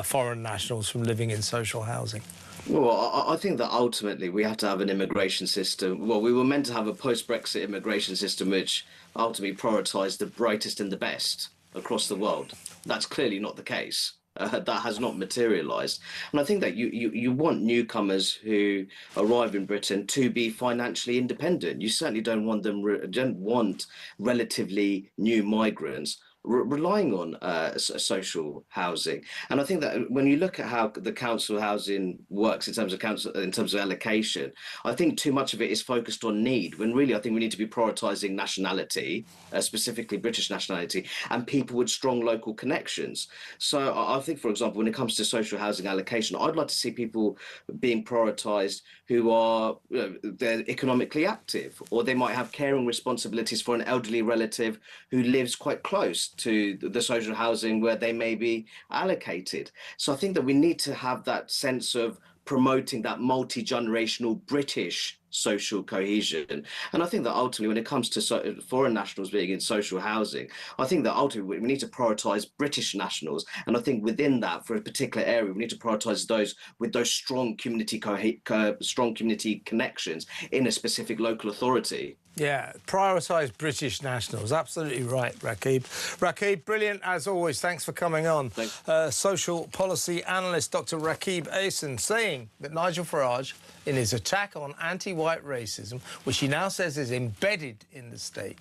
[SPEAKER 2] foreign nationals from living in social housing?
[SPEAKER 5] Well, I think that ultimately we have to have an immigration system. Well, we were meant to have a post-Brexit immigration system which ultimately prioritised the brightest and the best across the world. That's clearly not the case. That has not materialised. And I think that you want newcomers who arrive in Britain to be financially independent. You certainly don't want relatively new migrants relying on social housing. And I think that when you look at how the council housing works in terms of allocation, I think too much of it is focused on need, when really I think we need to be prioritising nationality, specifically British nationality, and people with strong local connections. So I think, for example, when it comes to social housing allocation, I'd like to see people being prioritised who are they're economically active, or they might have caring responsibilities for an elderly relative who lives quite close to the social housing where they may be allocated. So I think that we need to have that sense of promoting that multi-generational British social cohesion. And I think that ultimately, when it comes to foreign nationals being in social housing, I think that ultimately we need to prioritise British nationals. And I think within that, for a particular area, we need to prioritise those with those strong community connections in a specific local authority.
[SPEAKER 2] Yeah, prioritise British nationals. Absolutely right, Rakib. Rakib, brilliant as always. Thanks for coming on. Social policy analyst Dr. Rakib Ahsan saying that Nigel Farage, in his attack on anti-white racism, which he now says is embedded in the state,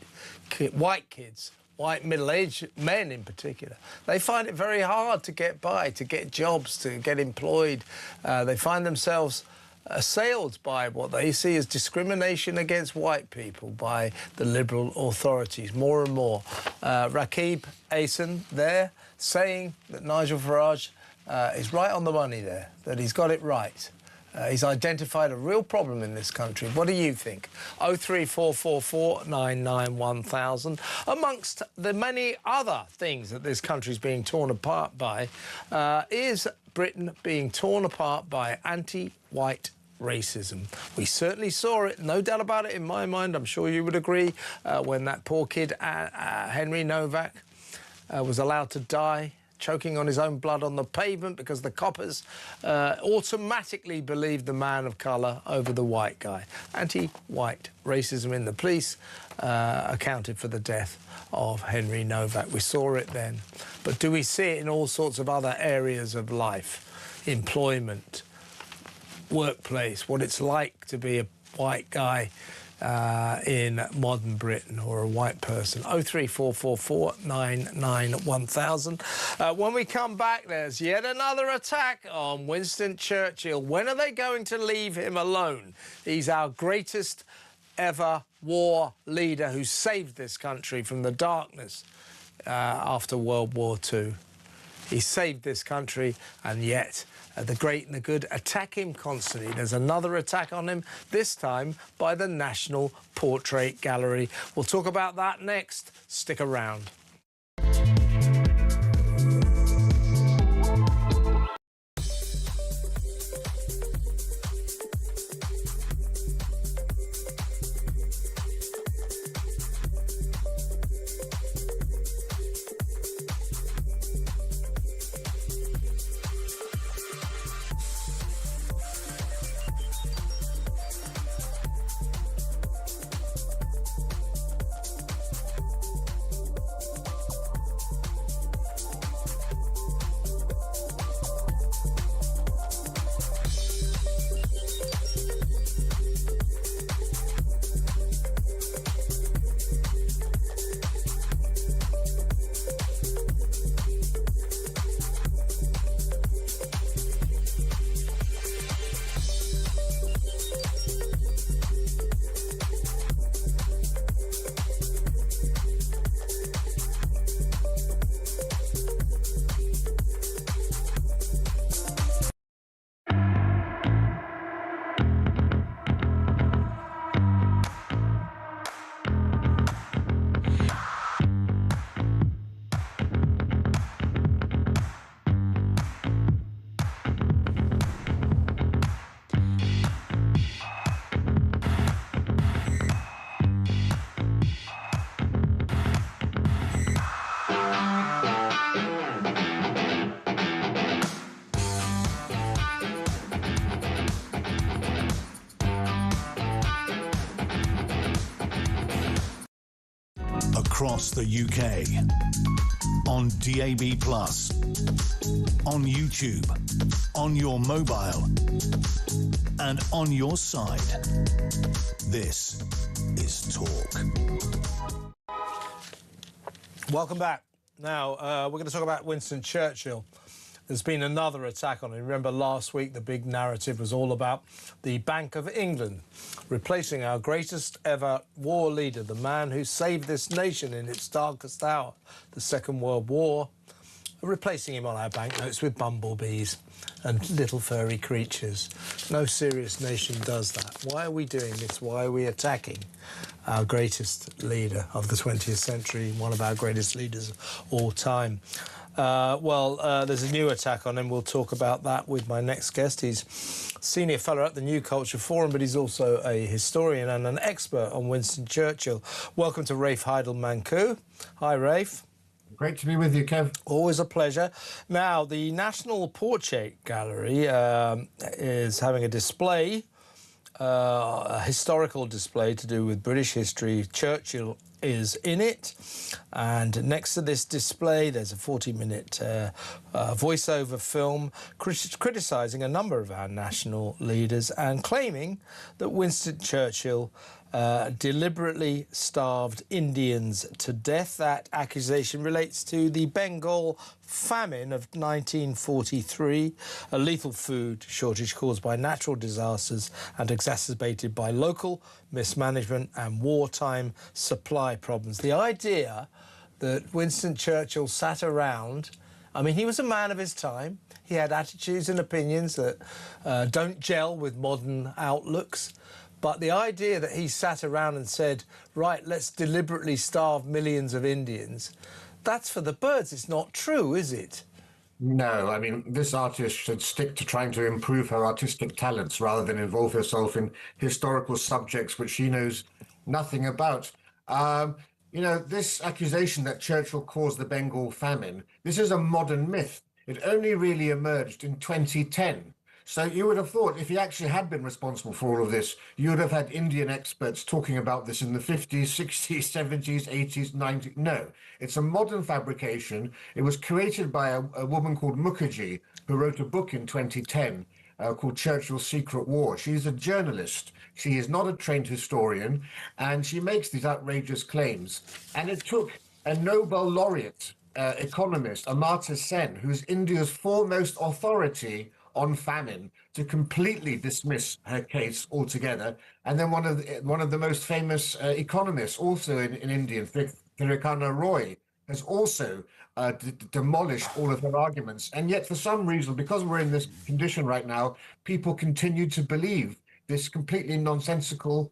[SPEAKER 2] white kids, white middle-aged men in particular, they find it very hard to get by, to get jobs, to get employed. They find themselves assailed by what they see as discrimination against white people by the Liberal authorities more and more. Rakib Ahsan there saying that Nigel Farage is right on the money there, that he's got it right. He's identified a real problem in this country. What do you think? 03444 991,000. Amongst the many other things that this country's being torn apart by, is Britain being torn apart by anti-white racism. We certainly saw it, no doubt about it in my mind, I'm sure you would agree, when that poor kid, Henry Novak, was allowed to die choking on his own blood on the pavement because the coppers automatically believed the man of colour over the white guy. Anti-white racism in the police accounted for the death of Henry Novak. We saw it then. But do we see it in all sorts of other areas of life? Employment, workplace, what it's like to be a white guy in modern Britain, or a white person. 03444 991,000. When we come back, there's yet another attack on Winston Churchill. When are they going to leave him alone? He's our greatest ever war leader who saved this country from the darkness after World War II. He saved this country, and yet the great and the good attack him constantly. There's another attack on him, this time by the National Portrait Gallery. We'll talk about that next. Stick around.
[SPEAKER 1] Across the UK, on DAB+, on YouTube, on your mobile, and on your side. This is Talk.
[SPEAKER 2] Welcome back. Now, we're going to talk about Winston Churchill. There's been another attack on him. Remember last week the big narrative was all about the Bank of England replacing our greatest ever war leader, the man who saved this nation in its darkest hour, the Second World War, replacing him on our banknotes with bumblebees and little furry creatures. No serious nation does that. Why are we doing this? Why are we attacking our greatest leader of the 20th century, one of our greatest leaders of all time? There's a new attack on him. We'll talk about that with my next guest. He's senior fellow at the New Culture Forum, but he's also a historian and an expert on Winston Churchill. Welcome to Rafe Heidel-Mankoo. Hi, Rafe.
[SPEAKER 6] Great to be with you, Kev.
[SPEAKER 2] Always a pleasure. Now, the National Portrait Gallery is having a display, a historical display to do with British history. Churchill is in it, and next to this display there's a 40-minute voiceover film criticising a number of our national leaders and claiming that Winston Churchill deliberately starved Indians to death. That accusation relates to the Bengal famine of 1943, a lethal food shortage caused by natural disasters and exacerbated by local mismanagement and wartime supply problems. The idea that Winston Churchill sat around, I mean, he was a man of his time. He had attitudes and opinions that don't gel with modern outlooks. But the idea that he sat around and said, right, let's deliberately starve millions of Indians, that's for the birds. It's not true, is it?
[SPEAKER 6] No, I mean, this artist should stick to trying to improve her artistic talents rather than involve herself in historical subjects which she knows nothing about. You know, this accusation that Churchill caused the Bengal famine, this is a modern myth. It only really emerged in 2010. So you would have thought if he actually had been responsible for all of this, you would have had Indian experts talking about this in the 50s, 60s, 70s, 80s, 90s. No, it's a modern fabrication. It was created by a woman called Mukherjee, who wrote a book in 2010 called Churchill's Secret War. She's a journalist. She is not a trained historian, and she makes these outrageous claims. And it took a Nobel laureate economist, Amartya Sen, who's India's foremost authority on famine, to completely dismiss her case altogether. And then one of the most famous economists also in India, Thirukana Roy, has also demolished all of her arguments. And yet, for some reason, because we're in this condition right now, people continue to believe this completely nonsensical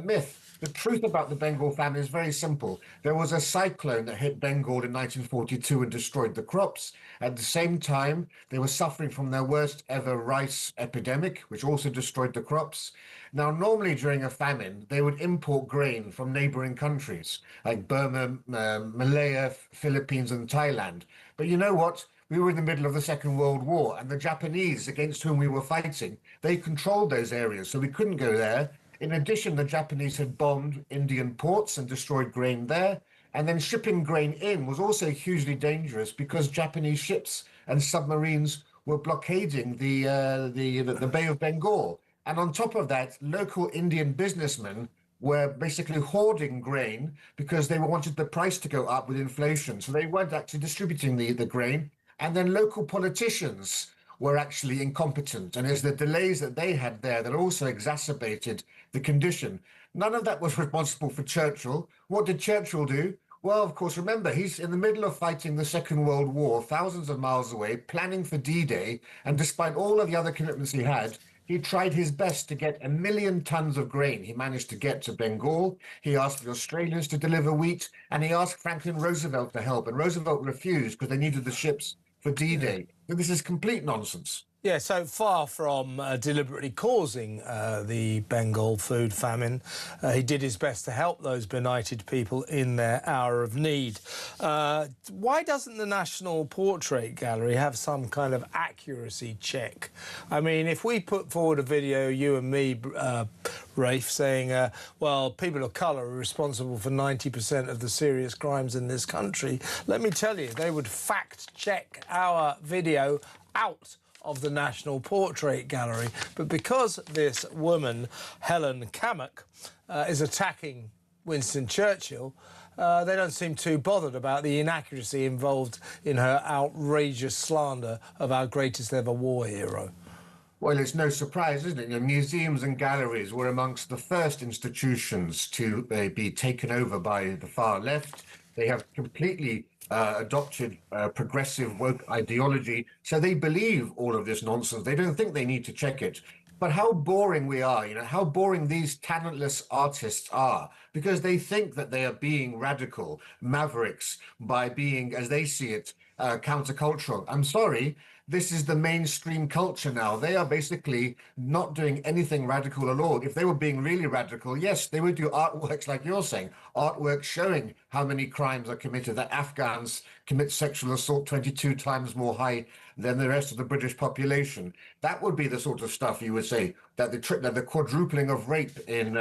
[SPEAKER 6] myth. The truth about the Bengal famine is very simple. There was a cyclone that hit Bengal in 1942 and destroyed the crops. At the same time, they were suffering from their worst ever rice epidemic, which also destroyed the crops. Now, normally during a famine, they would import grain from neighboring countries like Burma, Malaya, Philippines, and Thailand. But you know what? We were in the middle of the Second World War, and the Japanese, against whom we were fighting, they controlled those areas, so we couldn't go there. In addition, the Japanese had bombed Indian ports and destroyed grain there. And then shipping grain in was also hugely dangerous because Japanese ships and submarines were blockading the Bay of Bengal. And on top of that, local Indian businessmen were basically hoarding grain because they wanted the price to go up with inflation. So they weren't actually distributing the grain. And then local politicians were actually incompetent. And it's the delays that they had there that also exacerbated the condition. None of that was responsible for Churchill. What did Churchill do? Well, of course, remember, he's in the middle of fighting the Second World War, thousands of miles away, planning for D-Day. And despite all of the other commitments he had, he tried his best to get 1 million tons of grain. He managed to get to Bengal. He asked the Australians to deliver wheat, and he asked Franklin Roosevelt to help. And Roosevelt refused because they needed the ships for D-Day. So this is complete nonsense.
[SPEAKER 2] Yeah, so far from deliberately causing the Bengal food famine, he did his best to help those benighted people in their hour of need. Why doesn't the National Portrait Gallery have some kind of accuracy check? I mean, if we put forward a video, you and me, Rafe, saying, well, people of colour are responsible for 90% of the serious crimes in this country, let me tell you, they would fact-check our video out of the National Portrait Gallery. But because this woman, Helen Kamak, is attacking Winston Churchill, they don't seem too bothered about the inaccuracy involved in her outrageous slander of our greatest ever war hero.
[SPEAKER 6] Well, it's no surprise, isn't it? You know, museums and galleries were amongst the first institutions to be taken over by the far left. They have completely adopted progressive woke ideology, so they believe all of this nonsense. They don't think they need to check it. but how boring we are, how boring these talentless artists are, because they think that they are being radical mavericks by being, as they see it, countercultural. I'm sorry, this is the mainstream culture now. They are basically not doing anything radical at all. If they were being really radical, yes, they would do artworks like you're saying, artwork showing how many crimes are committed, that Afghans commit sexual assault 22 times more high than the rest of the British population. That would be the sort of stuff you would say, that the quadrupling of rape in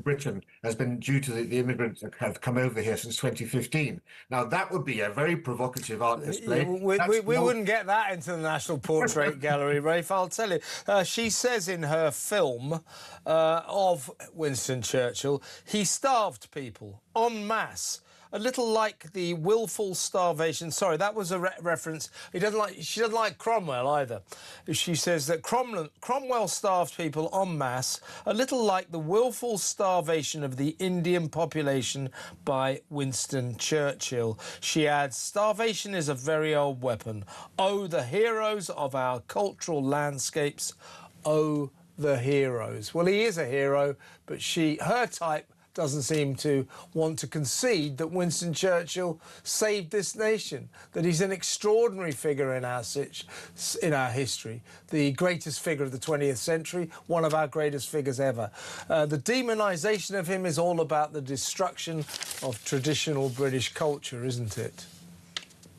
[SPEAKER 6] Britain has been due to the immigrants that have come over here since 2015. Now, that would be a very provocative art display.
[SPEAKER 2] We wouldn't get that into the National Portrait Gallery, Rafe, I'll tell you. She says in her film of Winston Churchill, he starved people en masse. A little like the willful starvation. Sorry, that was a reference. She doesn't like Cromwell either. She says that Cromwell starved people en masse, a little like the willful starvation of the Indian population by Winston Churchill. She adds, starvation is a very old weapon. Oh, the heroes of our cultural landscapes. Oh, the heroes. Well, he is a hero, but her type doesn't seem to want to concede that Winston Churchill saved this nation, that he's an extraordinary figure in our history, the greatest figure of the 20th century, one of our greatest figures ever. The demonisation of him is all about the destruction of traditional British culture, isn't it?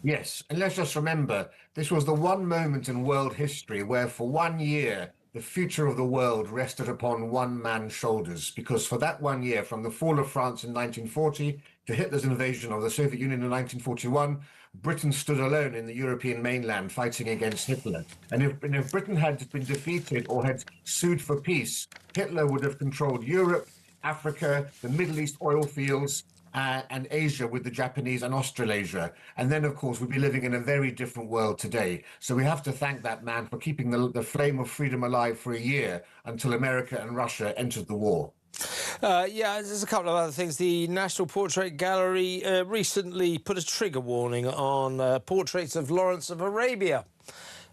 [SPEAKER 6] Yes, and let's just remember, this was the one moment in world history where for 1 year the future of the world rested upon one man's shoulders, because for that 1 year, from the fall of France in 1940 to Hitler's invasion of the Soviet Union in 1941, Britain stood alone in the European mainland fighting against Hitler. And if Britain had been defeated or had sued for peace, Hitler would have controlled Europe, Africa, the Middle East oil fields, and Asia with the Japanese and Australasia. And then, of course, we'd be living in a very different world today. So we have to thank that man for keeping the flame of freedom alive for a year until America and Russia entered the war.
[SPEAKER 2] Yeah, there's a couple of other things. The National Portrait Gallery recently put a trigger warning on portraits of Lawrence of Arabia.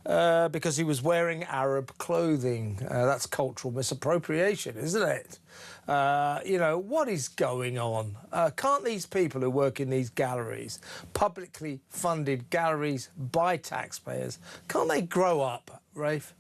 [SPEAKER 2] Because he was wearing Arab clothing. That's cultural misappropriation, isn't it? What is going on? Can't these people who work in these galleries, publicly funded galleries by taxpayers, can't they grow up, Rafe?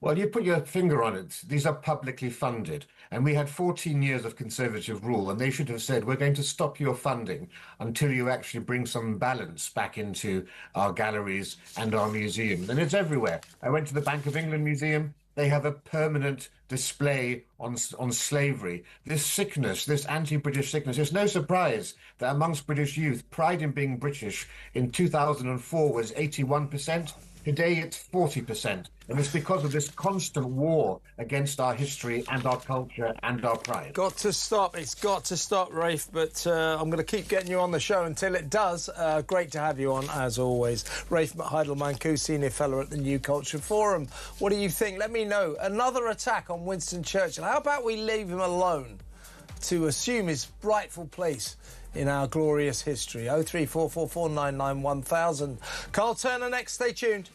[SPEAKER 6] Well, you put your finger on it. These are publicly funded. And we had 14 years of Conservative rule, and they should have said, we're going to stop your funding until you actually bring some balance back into our galleries and our museums. And it's everywhere. I went to the Bank of England Museum. They have a permanent display on slavery. This sickness, this anti-British sickness, it's no surprise that amongst British youth, pride in being British in 2004 was 81%. Today, it's 40%. And it's because of this constant war against our history and our culture and our pride.
[SPEAKER 2] Got to stop. It's got to stop, Rafe. But I'm going to keep getting you on the show until it does. Great to have you on, as always. Rafe Heidelmann-Koo, Senior Fellow at the New Culture Forum. What do you think? Let me know. Another attack on Winston Churchill. How about we leave him alone to assume his rightful place in our glorious history? 03444991000. Carl Turner next. Stay tuned.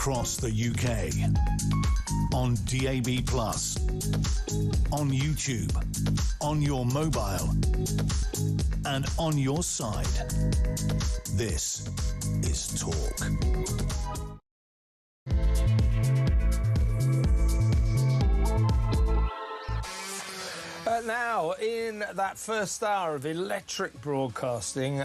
[SPEAKER 1] across the UK. On DAB+, on YouTube, on your mobile, and on your side. This is Talk.
[SPEAKER 2] Now, in that first hour of electric broadcasting,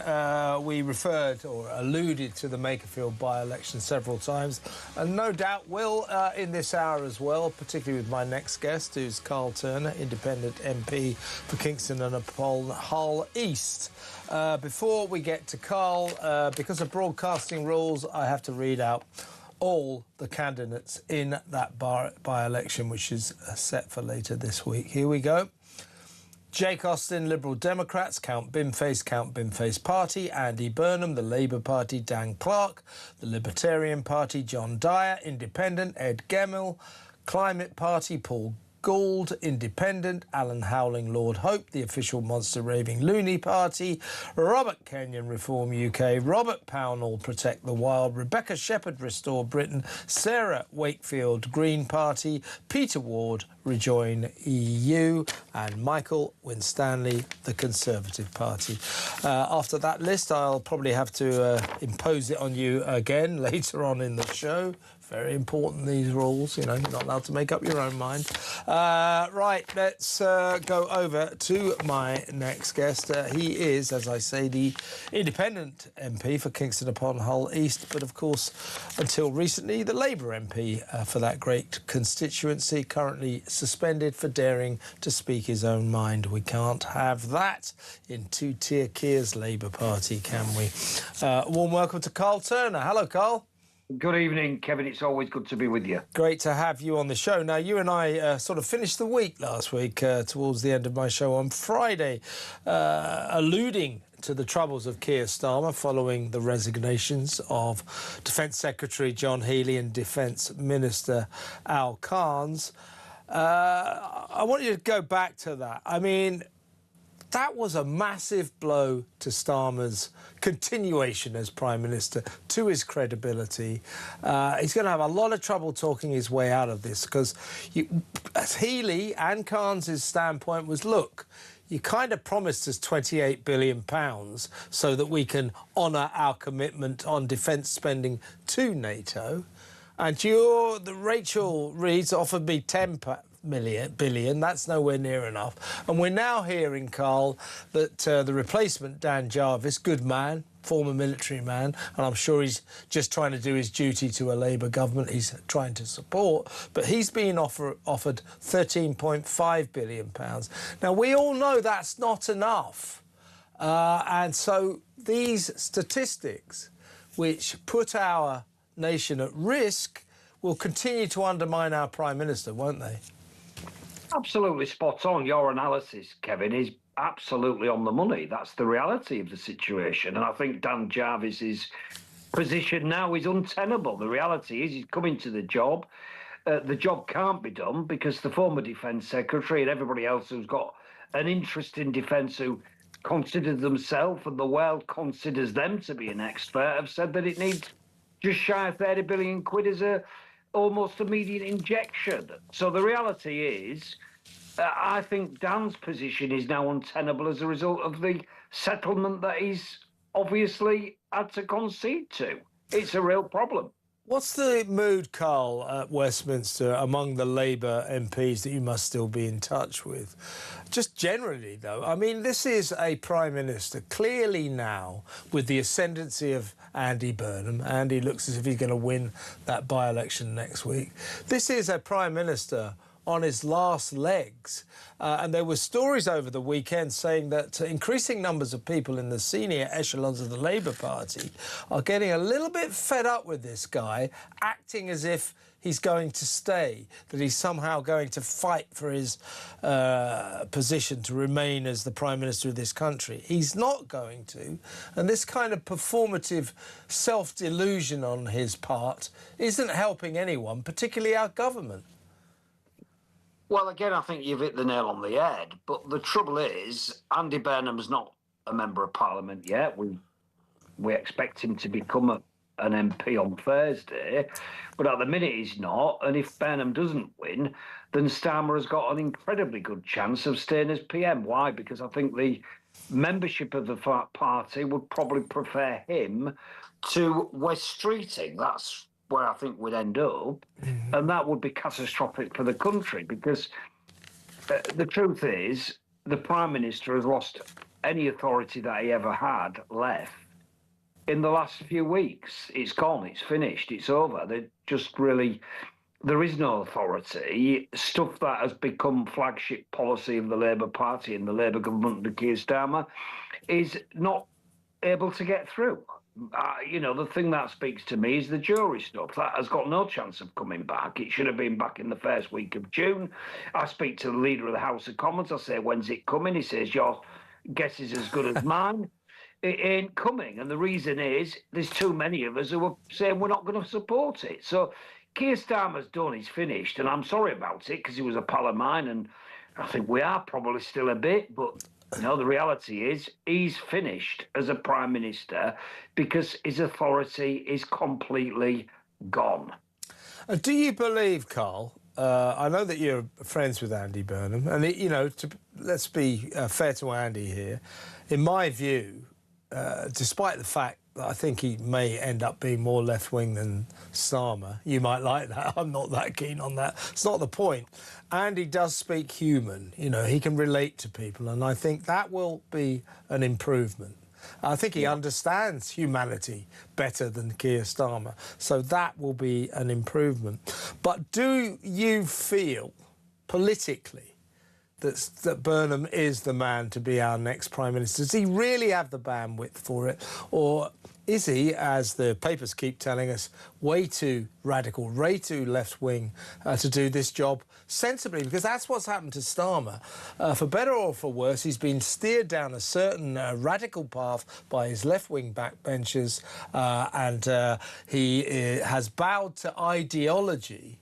[SPEAKER 2] we referred or alluded to the Makerfield by-election several times, and no doubt will in this hour as well, particularly with my next guest, who's Carl Turner, Independent MP for Kingston and upon Hull East. Before we get to Carl, because of broadcasting rules, I have to read out all the candidates in that by-election, which is set for later this week. Here we go. Jake Austin, Liberal Democrats, Count Bimface Party, Andy Burnham, the Labour Party, Dan Clark, the Libertarian Party, John Dyer, Independent, Ed Gemmell, Climate Party, Paul Gould, Independent, Alan Howling, Lord Hope, the official monster raving loony party, Robert Kenyon, Reform UK, Robert Pownall, Protect the Wild, Rebecca Shepherd, Restore Britain, Sarah Wakefield, Green Party, Peter Ward, Rejoin EU, and Michael Winstanley, the Conservative Party. After that list, I'll probably have to impose it on you again later on in the show. Very important, these rules, you know, you're not allowed to make up your own mind. Right, let's go over to my next guest. He is, as I say, the Independent MP for Kingston upon Hull East, but of course, until recently, the Labour MP for that great constituency, currently suspended for daring to speak his own mind. We can't have that in two-tier Keir's Labour Party, can we? Warm welcome to Carl Turner. Hello, Carl.
[SPEAKER 7] Good evening, Kevin. It's always good to be with you.
[SPEAKER 2] Great to have you on the show. Now, you and I sort of finished the week last week towards the end of my show on Friday, alluding to the troubles of Keir Starmer following the resignations of Defence Secretary John Healey and Defence Minister Al Carnes. I want you to go back to that. I mean, that was a massive blow to Starmer's continuation as Prime Minister, to his credibility. He's going to have a lot of trouble talking his way out of this because Healey and Carnes' standpoint was, look, you kind of promised us £28 billion so that we can honour our commitment on defence spending to NATO. And Rachel Reed's offered me £10 billion. That's nowhere near enough. And we're now hearing, Carl, that the replacement, Dan Jarvis, good man, former military man, and I'm sure he's just trying to do his duty to a Labour government he's trying to support, but he's been offered £13.5 billion. Now, we all know that's not enough. And so these statistics, which put our nation at risk, will continue to undermine our Prime Minister, won't they?
[SPEAKER 7] Absolutely spot on. Your analysis, Kevin, is absolutely on the money. That's the reality of the situation. And I think Dan Jarvis's position now is untenable. The reality is he's coming to the job. The job can't be done because the former Defence Secretary and everybody else who's got an interest in defence, who consider themselves and the world considers them to be an expert, have said that it needs just shy of 30 billion quid as almost immediate injection. So the reality is, I think Dan's position is now untenable as a result of the settlement that he's obviously had to concede to. It's a real problem.
[SPEAKER 2] What's the mood, Carl, at Westminster among the Labour MPs that you must still be in touch with? Just generally, though, I mean, this is a Prime Minister clearly now with the ascendancy of Andy Burnham. Andy looks as if he's going to win that by-election next week. This is a Prime Minister on his last legs. And there were stories over the weekend saying that increasing numbers of people in the senior echelons of the Labour Party are getting a little bit fed up with this guy, acting as if he's going to stay, that he's somehow going to fight for his position to remain as the Prime Minister of this country. He's not going to. And this kind of performative self-delusion on his part isn't helping anyone, particularly our government.
[SPEAKER 7] Well, again, I think you've hit the nail on the head. But the trouble is, Andy Burnham's not a Member of Parliament yet. We expect him to become an MP on Thursday, but at the minute he's not. And if Burnham doesn't win, then Starmer has got an incredibly good chance of staying as PM. Why? Because I think the membership of the party would probably prefer him to West Streeting. That's where I think we'd end up. And that would be catastrophic for the country, because the truth is the Prime Minister has lost any authority that he ever had left in the last few weeks. It's gone, it's finished, it's over. There is no authority. Stuff that has become flagship policy of the Labour Party and the Labour government under Keir Starmer is not able to get through. The thing that speaks to me is the jury stuff. That has got no chance of coming back. It should have been back in the first week of June. I speak to the Leader of the House of Commons. I say, when's it coming? He says, your guess is as good as mine. It ain't coming. And the reason is there's too many of us who are saying we're not going to support it. So Keir Starmer's done, he's finished. And I'm sorry about it, because he was a pal of mine. And I think we are probably still a bit, but the reality is he's finished as a Prime Minister because his authority is completely gone.
[SPEAKER 2] Do you believe, Carl, I know that you're friends with Andy Burnham, and, let's be fair to Andy here. In my view, despite the fact that I think he may end up being more left-wing than Starmer, you might like that, I'm not that keen on that, it's not the point. Andy does speak human, he can relate to people, and I think that will be an improvement. I think he understands humanity better than Keir Starmer, so that will be an improvement. But do you feel politically that Burnham is the man to be our next Prime Minister? Does he really have the bandwidth for it? Or is he, as the papers keep telling us, way too radical, way too left-wing to do this job sensibly? Because that's what's happened to Starmer. For better or for worse, he's been steered down a certain radical path by his left-wing backbenchers, and he has bowed to ideology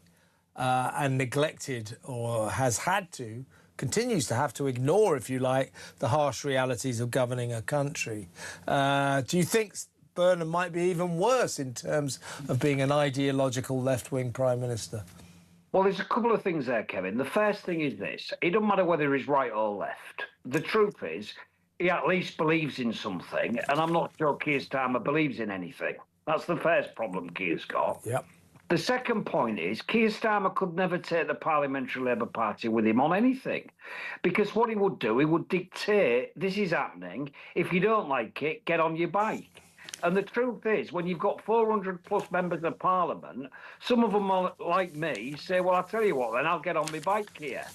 [SPEAKER 2] and neglected, or has had to, continues to have to ignore, if you like, the harsh realities of governing a country. Do you think Burnham might be even worse in terms of being an ideological left-wing Prime Minister?
[SPEAKER 7] Well, there's a couple of things there, Kevin. The first thing is this. It doesn't matter whether he's right or left. The truth is, he at least believes in something, and I'm not sure Keir Starmer believes in anything. That's the first problem Keir's got.
[SPEAKER 2] Yep.
[SPEAKER 7] The second point is Keir Starmer could never take the Parliamentary Labour Party with him on anything, because what he would do, he would dictate, this is happening, if you don't like it, get on your bike. And the truth is, when you've got 400 plus members of Parliament, some of them are like me, say, well, I'll tell you what, then I'll get on my bike here.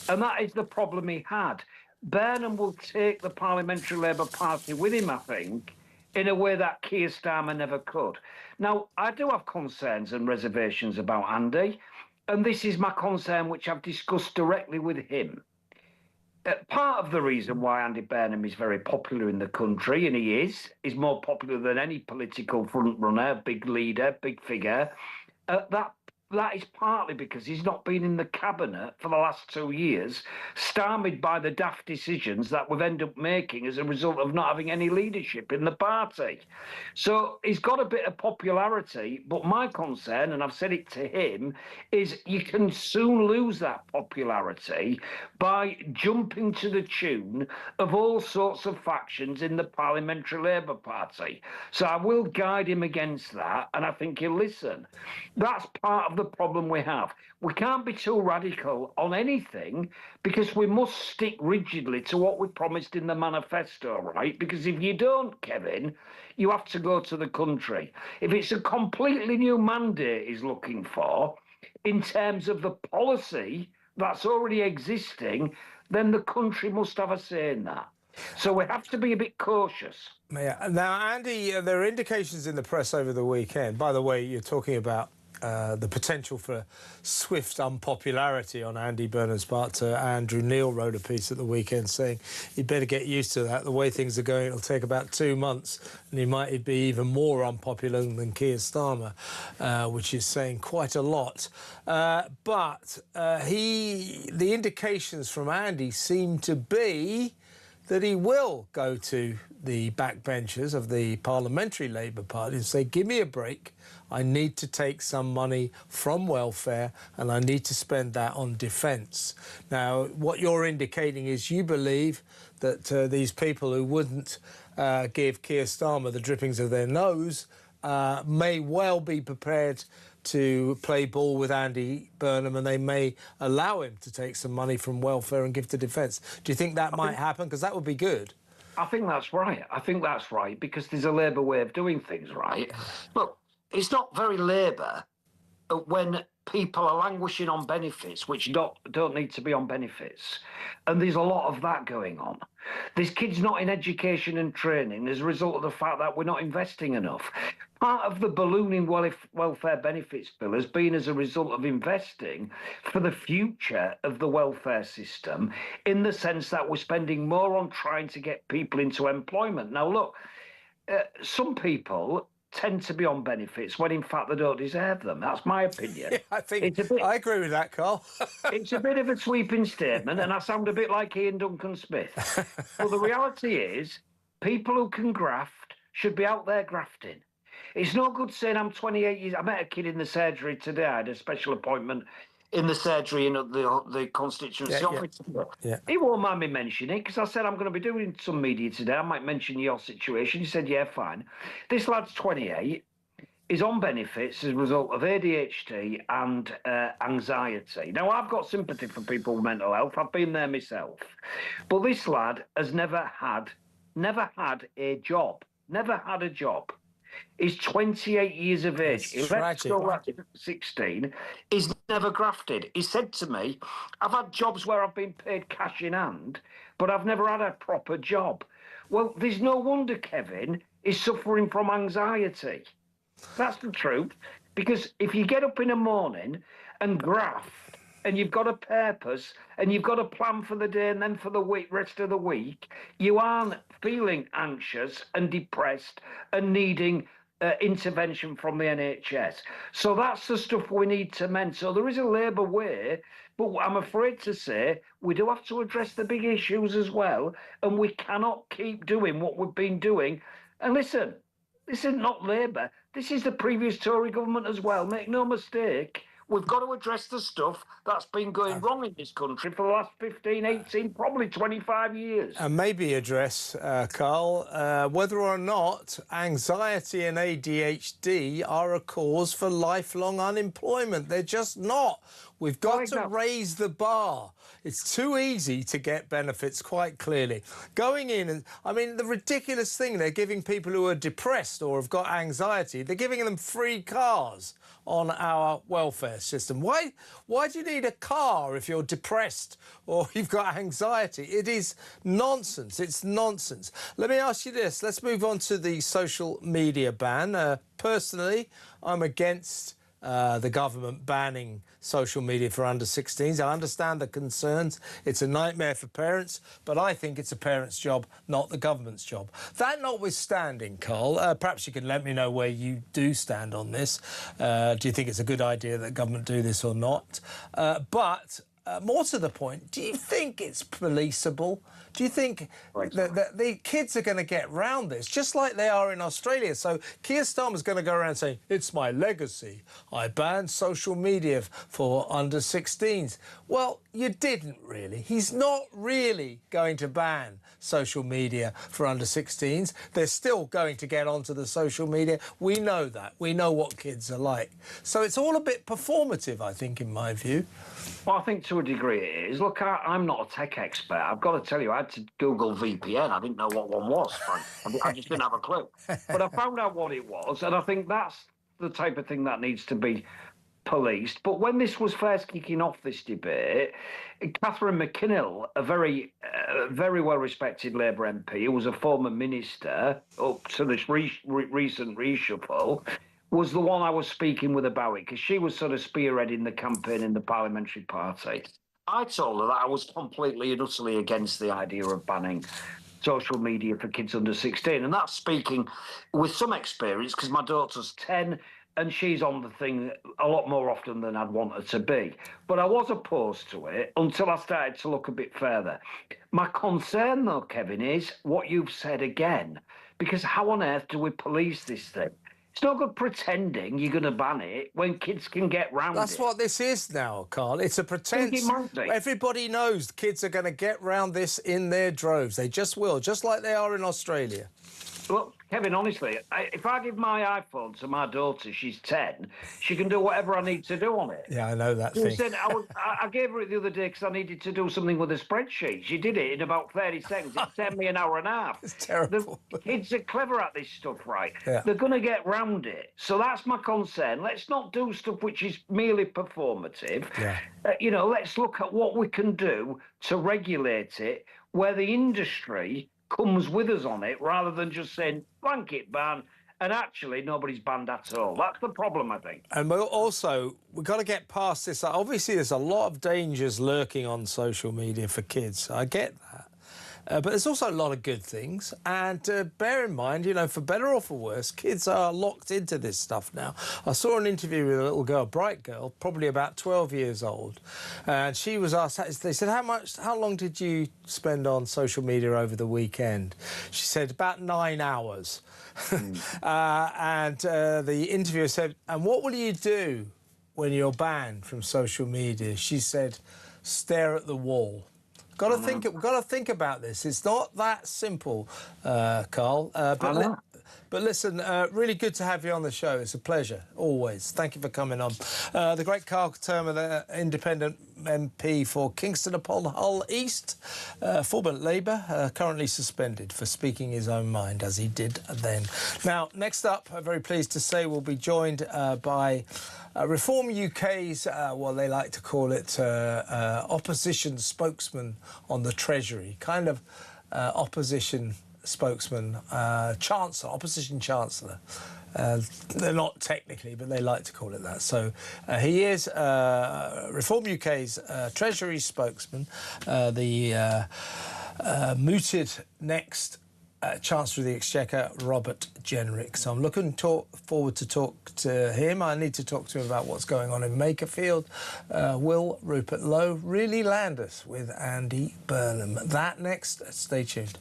[SPEAKER 7] And that is the problem he had. Burnham will take the Parliamentary Labour Party with him, I think, in a way that Keir Starmer never could. Now, I do have concerns and reservations about Andy, and this is my concern, which I've discussed directly with him. Part of the reason why Andy Burnham is very popular in the country, and he is more popular than any political front-runner, big leader, big figure, that is partly because he's not been in the cabinet for the last 2 years, stymied by the daft decisions that we've ended up making as a result of not having any leadership in the party. So he's got a bit of popularity, but my concern, and I've said it to him, is you can soon lose that popularity by jumping to the tune of all sorts of factions in the Parliamentary Labour Party. So I will guide him against that, and I think he'll listen. That's part of the problem we have. We can't be too radical on anything, because we must stick rigidly to what we promised in the manifesto, right? Because if you don't, Kevin, you have to go to the country. If it's a completely new mandate he's looking for, in terms of the policy that's already existing, then the country must have a say in that. So we have to be a bit cautious.
[SPEAKER 2] Yeah. Now, Andy, there are indications in the press over the weekend. By the way, you're talking about the potential for swift unpopularity on Andy Burnham's part. Andrew Neil wrote a piece at the weekend saying he'd better get used to that. The way things are going, it'll take about 2 months, and he might be even more unpopular than Keir Starmer, which is saying quite a lot. But the indications from Andy seem to be that he will go to the backbenchers of the Parliamentary Labour Party and say, give me a break. I need to take some money from welfare and I need to spend that on defence. Now, what you're indicating is you believe that these people who wouldn't give Keir Starmer the drippings of their nose may well be prepared to play ball with Andy Burnham, and they may allow him to take some money from welfare and give to defence. Do you think that might happen? Because that would be good.
[SPEAKER 7] I think that's right. I think that's right, because there's a Labour way of doing things, right? Look, it's not very Labour when people are languishing on benefits which don't need to be on benefits. And there's a lot of that going on. There's kids not in education and training as a result of the fact that we're not investing enough. Part of the ballooning welfare benefits bill has been as a result of investing for the future of the welfare system, in the sense that we're spending more on trying to get people into employment. Now, look, some people tend to be on benefits when in fact they don't deserve them. That's my opinion.
[SPEAKER 2] Yeah, I agree with that, Carl.
[SPEAKER 7] It's a bit of a sweeping statement, and I sound a bit like Ian Duncan Smith. But the reality is, people who can graft should be out there grafting. It's no good saying I'm 28 years. I met a kid in the surgery today. I had a special appointment in the surgery in the constituency office. Yeah. He won't mind me mentioning it, because I said I'm going to be doing some media today. I might mention your situation. He said, yeah, fine. This lad's 28. He's on benefits as a result of ADHD and anxiety. Now, I've got sympathy for people with mental health. I've been there myself. But this lad has never had a job. Never had a job. He's 28 years of age. He left school at 16. He's never grafted. He said to me, I've had jobs where I've been paid cash in hand, but I've never had a proper job. Well, there's no wonder Kevin is suffering from anxiety. That's the truth. Because if you get up in the morning and graft, and you've got a purpose, and you've got a plan for the day and then for the rest of the week, you aren't feeling anxious and depressed and needing intervention from the NHS. So that's the stuff we need to mend. So there is a Labour way, but I'm afraid to say we do have to address the big issues as well, and we cannot keep doing what we've been doing. And listen, this is not Labour. This is the previous Tory government as well. Make no mistake. We've got to address the stuff that's been going wrong in this country for the last 15, 18, probably 25 years.
[SPEAKER 2] And maybe address, Carl, whether or not anxiety and ADHD are a cause for lifelong unemployment. They're just not. We've got to raise the bar. It's too easy to get benefits, quite clearly. Going in and, I mean, the ridiculous thing, they're giving people who are depressed or have got anxiety, they're giving them free cars on our welfare system. Why do you need a car if you're depressed or you've got anxiety? It is nonsense. It's nonsense. Let me ask you this. Let's move on to the social media ban. Personally, I'm against the government banning social media for under 16s. I understand the concerns. It's a nightmare for parents, but I think it's a parent's job, not the government's job. That notwithstanding, Carl, perhaps you can let me know where you do stand on this. Do you think it's a good idea that government do this or not? But more to the point, do you think it's policeable? Do you think that the kids are going to get round this, just like they are in Australia? So Keir Starmer's going to go around saying, it's my legacy. I banned social media for under 16s. Well, you didn't really. He's not really going to ban social media for under 16s. They're still going to get onto the social media. We know that. We know what kids are like. So it's all a bit performative, I think, in my view.
[SPEAKER 7] Well, I think to a degree it is. Look, I'm not a tech expert. I've got to tell you, I had to Google VPN. I didn't know what one was, Frank. I just didn't have a clue. But I found out what it was, and I think that's the type of thing that needs to be policed. But when this was first kicking off, this debate, Catherine McKinnell, a very well-respected Labour MP, who was a former minister up to this recent reshuffle, was the one I was speaking with about it, because she was sort of spearheading the campaign in the parliamentary party. I told her that I was completely and utterly against the idea of banning social media for kids under 16. And that's speaking with some experience, because my daughter's 10 and she's on the thing a lot more often than I'd want her to be. But I was opposed to it until I started to look a bit further. My concern, though, Kevin, is what you've said again, because how on earth do we police this thing? It's no good pretending you're going to ban it when kids can get round it.
[SPEAKER 2] That's what this is now, Carl. It's a pretense. Everybody knows kids are going to get round this in their droves. They just will, just like they are in Australia.
[SPEAKER 7] Look, Kevin, honestly, if I give my iPhone to my daughter, she's 10, she can do whatever I need to do on it.
[SPEAKER 2] Yeah, I know that thing.
[SPEAKER 7] Said, I gave her it the other day because I needed to do something with a spreadsheet. She did it in about 30 seconds. It took me an hour and a half.
[SPEAKER 2] It's terrible.
[SPEAKER 7] The kids are clever at this stuff, right?
[SPEAKER 2] Yeah.
[SPEAKER 7] They're going to get round it. So that's my concern. Let's not do stuff which is merely performative.
[SPEAKER 2] Yeah.
[SPEAKER 7] Let's look at what we can do to regulate it where the industry comes with us on it rather than just saying blanket ban and actually nobody's banned at all. That's the problem, I think.
[SPEAKER 2] And we've got to get past this. Obviously, there's a lot of dangers lurking on social media for kids. I get that. But there's also a lot of good things. And bear in mind, for better or for worse, kids are locked into this stuff now. I saw an interview with a little girl, bright girl, probably about 12 years old. And she was asked, they said, how long did you spend on social media over the weekend? She said, about 9 hours. And the interviewer said, and what will you do when you're banned from social media? She said, stare at the wall. Got to think about this. It's not that simple, Carl. But listen, really good to have you on the show. It's a pleasure, always. Thank you for coming on. The great Carl Turner, the independent MP for Kingston upon Hull East, former Labour, currently suspended for speaking his own mind, as he did then. Now, next up, I'm very pleased to say we'll be joined by Reform UK's, they like to call it opposition spokesman on the Treasury, kind of opposition spokesman, opposition chancellor. They're not technically, but they like to call it that. So he is Reform UK's Treasury spokesman, the mooted next Chancellor of the Exchequer, Robert Jenrick. So I'm looking forward to talk to him. I need to talk to him about what's going on in Makerfield. Will Rupert Lowe really land us with Andy Burnham? That next. Stay tuned.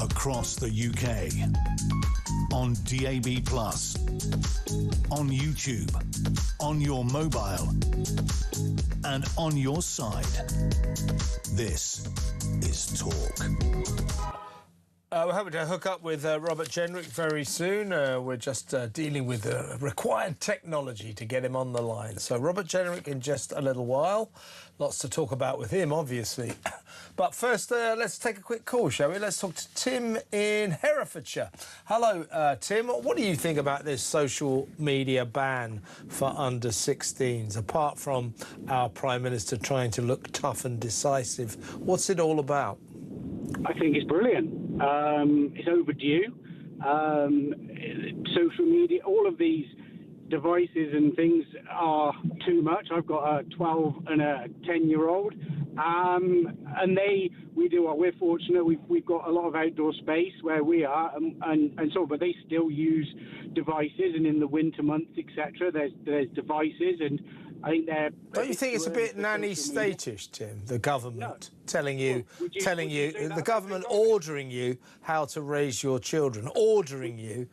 [SPEAKER 1] Across the UK, on DAB+, on YouTube, on your mobile, and on your side. This is Talk.
[SPEAKER 2] We're hoping to hook up with Robert Jenrick very soon. We're just dealing with the required technology to get him on the line. So Robert Jenrick in just a little while. Lots to talk about with him, obviously. But first, let's take a quick call, shall we? Let's talk to Tim in Herefordshire. Hello, Tim. What do you think about this social media ban for under 16s? Apart from our Prime Minister trying to look tough and decisive, what's it all about?
[SPEAKER 8] I think it's brilliant. It's overdue. Social media, all of these devices and things are too much. I've got a 12 and a 10-year-old, and we're fortunate. We've got a lot of outdoor space where we are, but they still use devices, and in the winter months, etc., there's devices, and I think they're.
[SPEAKER 2] Don't you think it's a bit nanny statish, Tim? The government telling you, the government ordering you how to raise your children, ordering you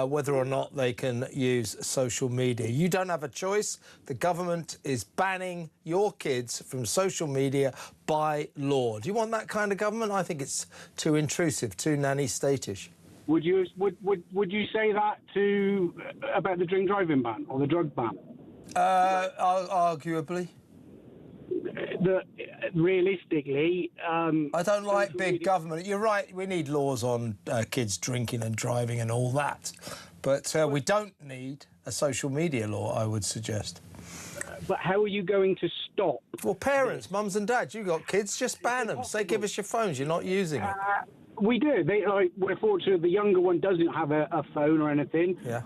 [SPEAKER 2] whether or not they can use social media. You don't have a choice. The government is banning your kids from social media by law. Do you want that kind of government? I think it's too intrusive, too nanny statish.
[SPEAKER 8] Would you say that about the drink driving ban or the drug ban?
[SPEAKER 2] Arguably.
[SPEAKER 8] Realistically,
[SPEAKER 2] I don't like big government. You're right. We need laws on kids drinking and driving and all that, but we don't need a social media law, I would suggest.
[SPEAKER 8] But how are you going to stop?
[SPEAKER 2] Well, parents, mums and dads, you got kids, just ban them. Say, give us your phones. You're not using it.
[SPEAKER 8] We do. We're fortunate the younger one doesn't have a phone or anything.
[SPEAKER 2] Yeah.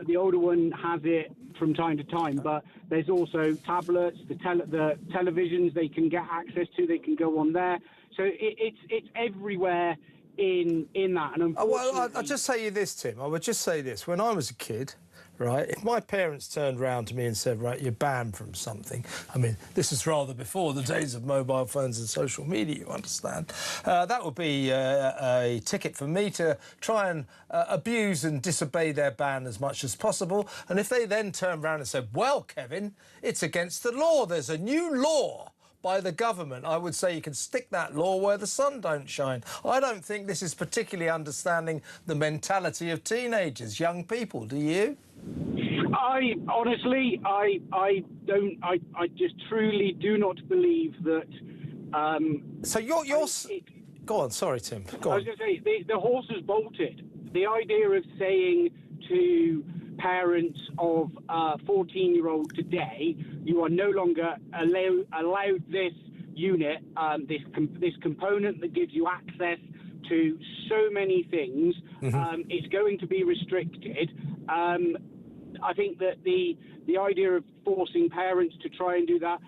[SPEAKER 8] The older one has it from time to time, but there's also tablets, the televisions they can get access to. They can go on there. So it's everywhere in that. And
[SPEAKER 2] well, I'll just say you this, Tim. I would just say this. When I was a kid, right, if my parents turned round to me and said, right, you're banned from something, I mean, this is rather before the days of mobile phones and social media, you understand, that would be a ticket for me to try and abuse and disobey their ban as much as possible. And if they then turned round and said, well, Kevin, it's against the law, there's a new law by the government, I would say you can stick that law where the sun don't shine. I don't think this is particularly understanding the mentality of teenagers, young people. Do you?
[SPEAKER 8] I honestly, I don't. I just truly do not believe that.
[SPEAKER 2] So you're. Go on. Sorry, Tim. Go on.
[SPEAKER 8] I was going to say the horse has bolted. The idea of saying to parents of a 14-year-old today, you are no longer allowed this unit, this component that gives you access to so many things. Mm-hmm. It's going to be restricted. I think that the idea of forcing parents to try and do that,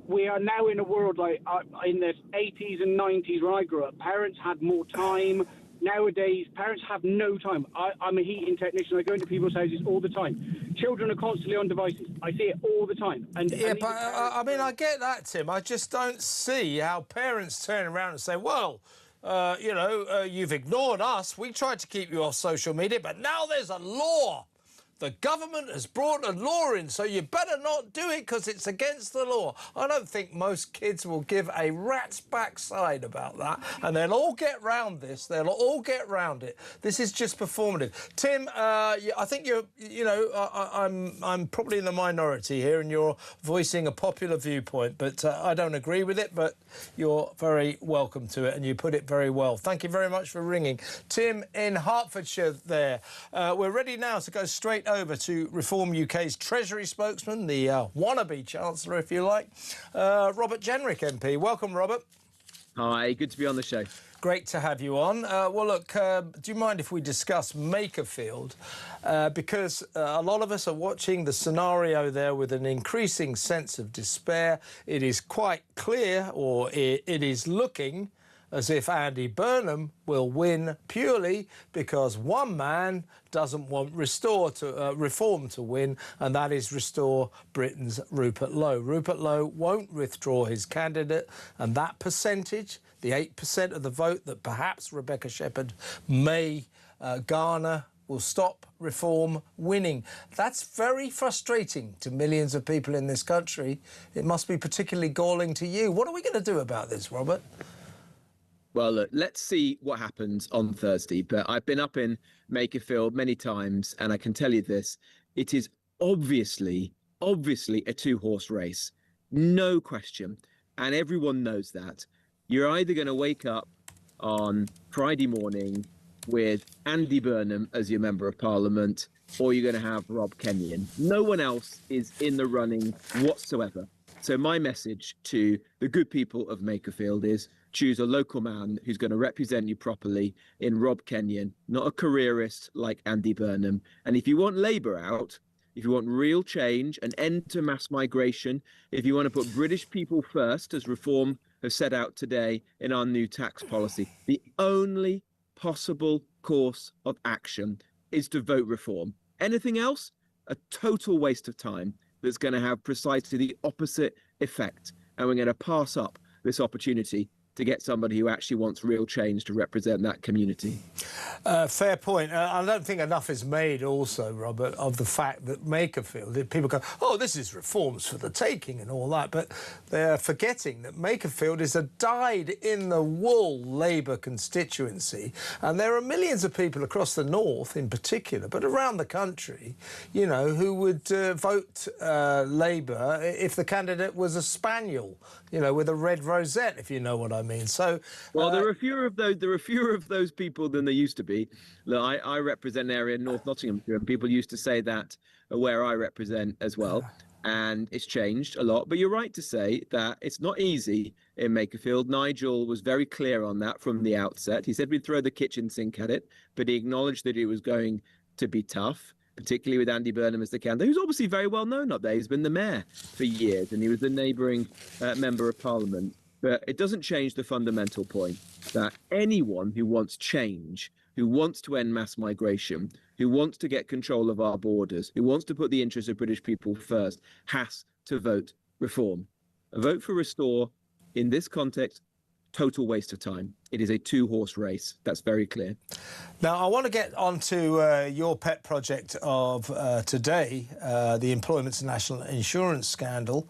[SPEAKER 8] we are now in a world like in the 80s and 90s when I grew up, parents had more time. Nowadays, parents have no time. I'm a heating technician. I go into people's houses all the time. Children are constantly on devices. I see it all the time.
[SPEAKER 2] I get that, Tim. I just don't see how parents turn around and say, well, you've ignored us. We tried to keep you off social media, but now there's a law. The government has brought a law in, so you better not do it because it's against the law. I don't think most kids will give a rat's backside about that, and they'll all get round this. They'll all get round it. This is just performative. Tim, I think I'm probably in the minority here, and you're voicing a popular viewpoint, but I don't agree with it, but you're very welcome to it, and you put it very well. Thank you very much for ringing. Tim in Hertfordshire there. We're ready now to go straight over to Reform UK's Treasury spokesman, the wannabe Chancellor, if you like, Robert Jenrick MP. Welcome, Robert.
[SPEAKER 9] Hi, good to be on the show.
[SPEAKER 2] Great to have you on. Well, look, do you mind if we discuss Makerfield? Because a lot of us are watching the scenario there with an increasing sense of despair. It is quite clear, or it is looking as if Andy Burnham will win purely because one man doesn't want Reform to win, and that is Restore Britain's Rupert Lowe. Rupert Lowe won't withdraw his candidate, and that percentage, the 8% of the vote that perhaps Rebecca Shepherd may garner, will stop Reform winning. That's very frustrating to millions of people in this country. It must be particularly galling to you. What are we going to do about this, Robert?
[SPEAKER 9] Well, look, let's see what happens on Thursday. But I've been up in Makerfield many times, and I can tell you this: it is obviously a two-horse race, no question, and everyone knows that. You're either going to wake up on Friday morning with Andy Burnham as your Member of Parliament, or you're going to have Rob Kenyon. No one else is in the running whatsoever. So my message to the good people of Makerfield is choose a local man who's going to represent you properly in Rob Kenyon, not a careerist like Andy Burnham. And if you want Labour out, if you want real change, an end to mass migration, if you want to put British people first, as Reform have set out today in our new tax policy, the only possible course of action is to vote Reform. Anything else, a total waste of time that's going to have precisely the opposite effect. And we're going to pass up this opportunity to get somebody who actually wants real change to represent that community.
[SPEAKER 2] Fair point. I don't think enough is made also, Robert, of the fact that Makerfield, people go, oh, this is reforms for the taking and all that, but they're forgetting that Makerfield is a dyed-in-the-wool Labour constituency, and there are millions of people across the north in particular, but around the country, you know, who would vote Labour if the candidate was a spaniel, you know, with a red rosette, if you know what I mean. So,
[SPEAKER 9] well, there are fewer of those. There are fewer of those people than there used to be. Look, I represent an area in North Nottinghamshire, and people used to say that where I represent as well, and it's changed a lot. But you're right to say that it's not easy in Makerfield. Nigel was very clear on that from the outset. He said we'd throw the kitchen sink at it, but he acknowledged that it was going to be tough, particularly with Andy Burnham as the candidate, who's obviously very well known up there. He's been the mayor for years, and he was the neighbouring Member of Parliament. But it doesn't change the fundamental point that anyone who wants change, who wants to end mass migration, who wants to get control of our borders, who wants to put the interests of British people first, has to vote Reform. A vote for Restore, in this context, total waste of time. It is a two-horse race. That's very clear.
[SPEAKER 2] Now, I want to get on to your pet project of today, the Employment's National Insurance scandal,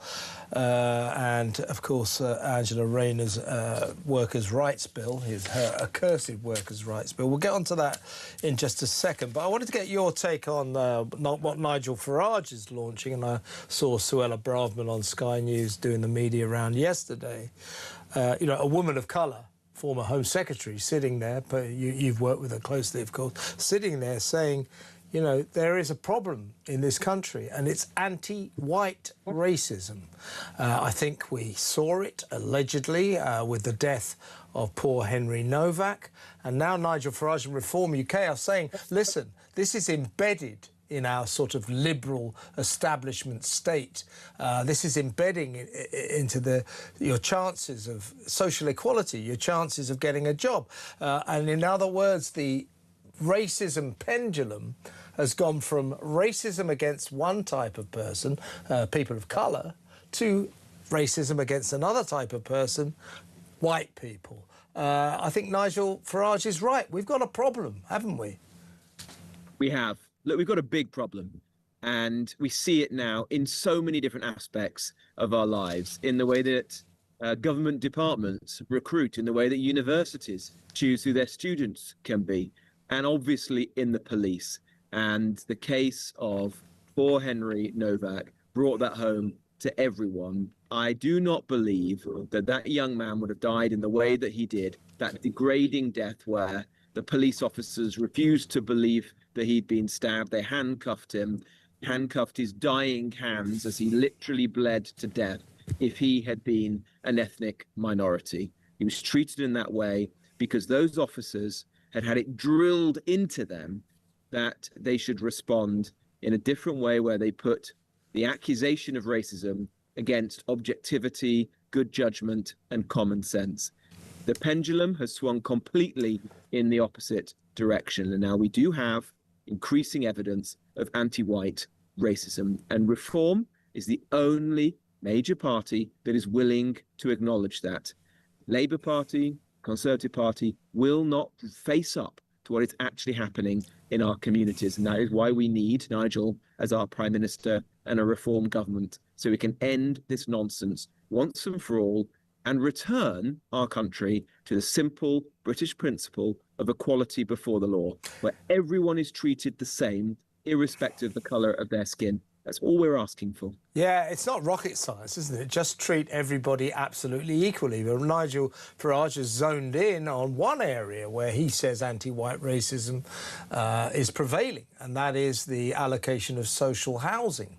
[SPEAKER 2] and, of course, Angela Rayner's Workers' Rights Bill, her accursed Workers' Rights Bill. We'll get on to that in just a second, but I wanted to get your take on what Nigel Farage is launching, and I saw Suella Braverman on Sky News doing the media round yesterday. You know, a woman of colour, former Home Secretary, sitting there, but you've worked with her closely, of course, sitting there saying, you know, there is a problem in this country and it's anti-white racism. I think we saw it, allegedly, with the death of poor Henry Novak. And now Nigel Farage and Reform UK are saying, listen, this is embedded in our sort of liberal establishment state. This is embedding into your chances of social equality, your chances of getting a job. And in other words, the racism pendulum has gone from racism against one type of person, people of colour, to racism against another type of person, white people. I think Nigel Farage is right. We've got a problem, haven't we?
[SPEAKER 9] We have. Look, we've got a big problem, and we see it now in so many different aspects of our lives, in the way that government departments recruit, in the way that universities choose who their students can be, and obviously in the police. And the case of poor Henry Novak brought that home to everyone. I do not believe that that young man would have died in the way that he did, that degrading death where the police officers refused to believe that he'd been stabbed. They handcuffed him, handcuffed his dying hands as he literally bled to death if he had been an ethnic minority. He was treated in that way because those officers had had it drilled into them that they should respond in a different way, where they put the accusation of racism against objectivity, good judgment, and common sense. The pendulum has swung completely in the opposite direction, and now we do have increasing evidence of anti-white racism, and Reform is the only major party that is willing to acknowledge that. Labour Party, Conservative Party will not face up to what is actually happening in our communities, and that is why we need Nigel as our Prime Minister and a Reform government, so we can end this nonsense once and for all, and return our country to the simple British principle of equality before the law, where everyone is treated the same, irrespective of the colour of their skin. That's all we're asking for.
[SPEAKER 2] Yeah, it's not rocket science, isn't it? Just treat everybody absolutely equally. But Nigel Farage has zoned in on one area where he says anti-white racism is prevailing, and that is the allocation of social housing.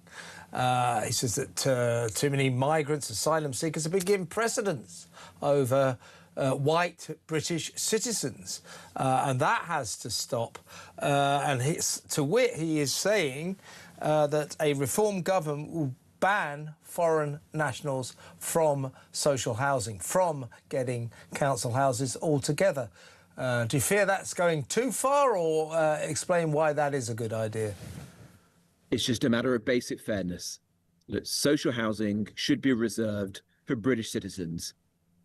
[SPEAKER 2] He says that too many migrants, asylum seekers have been given precedence over white British citizens, and that has to stop. And to wit, he is saying that a reform government will ban foreign nationals from social housing, from getting council houses altogether. Do you fear that's going too far, or explain why that is a good idea?
[SPEAKER 9] It's just a matter of basic fairness. Look, social housing should be reserved for British citizens.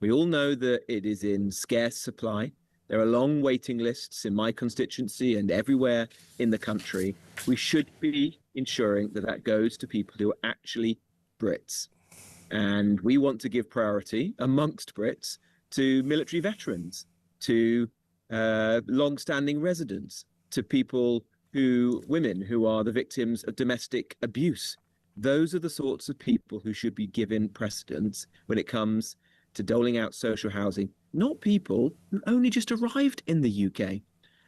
[SPEAKER 9] We all know that it is in scarce supply. There are long waiting lists in my constituency and everywhere in the country. We should be ensuring that that goes to people who are actually Brits. And we want to give priority amongst Brits to military veterans, to long-standing residents, to women who are the victims of domestic abuse. Those are the sorts of people who should be given precedence when it comes to doling out social housing, not people who only just arrived in the UK.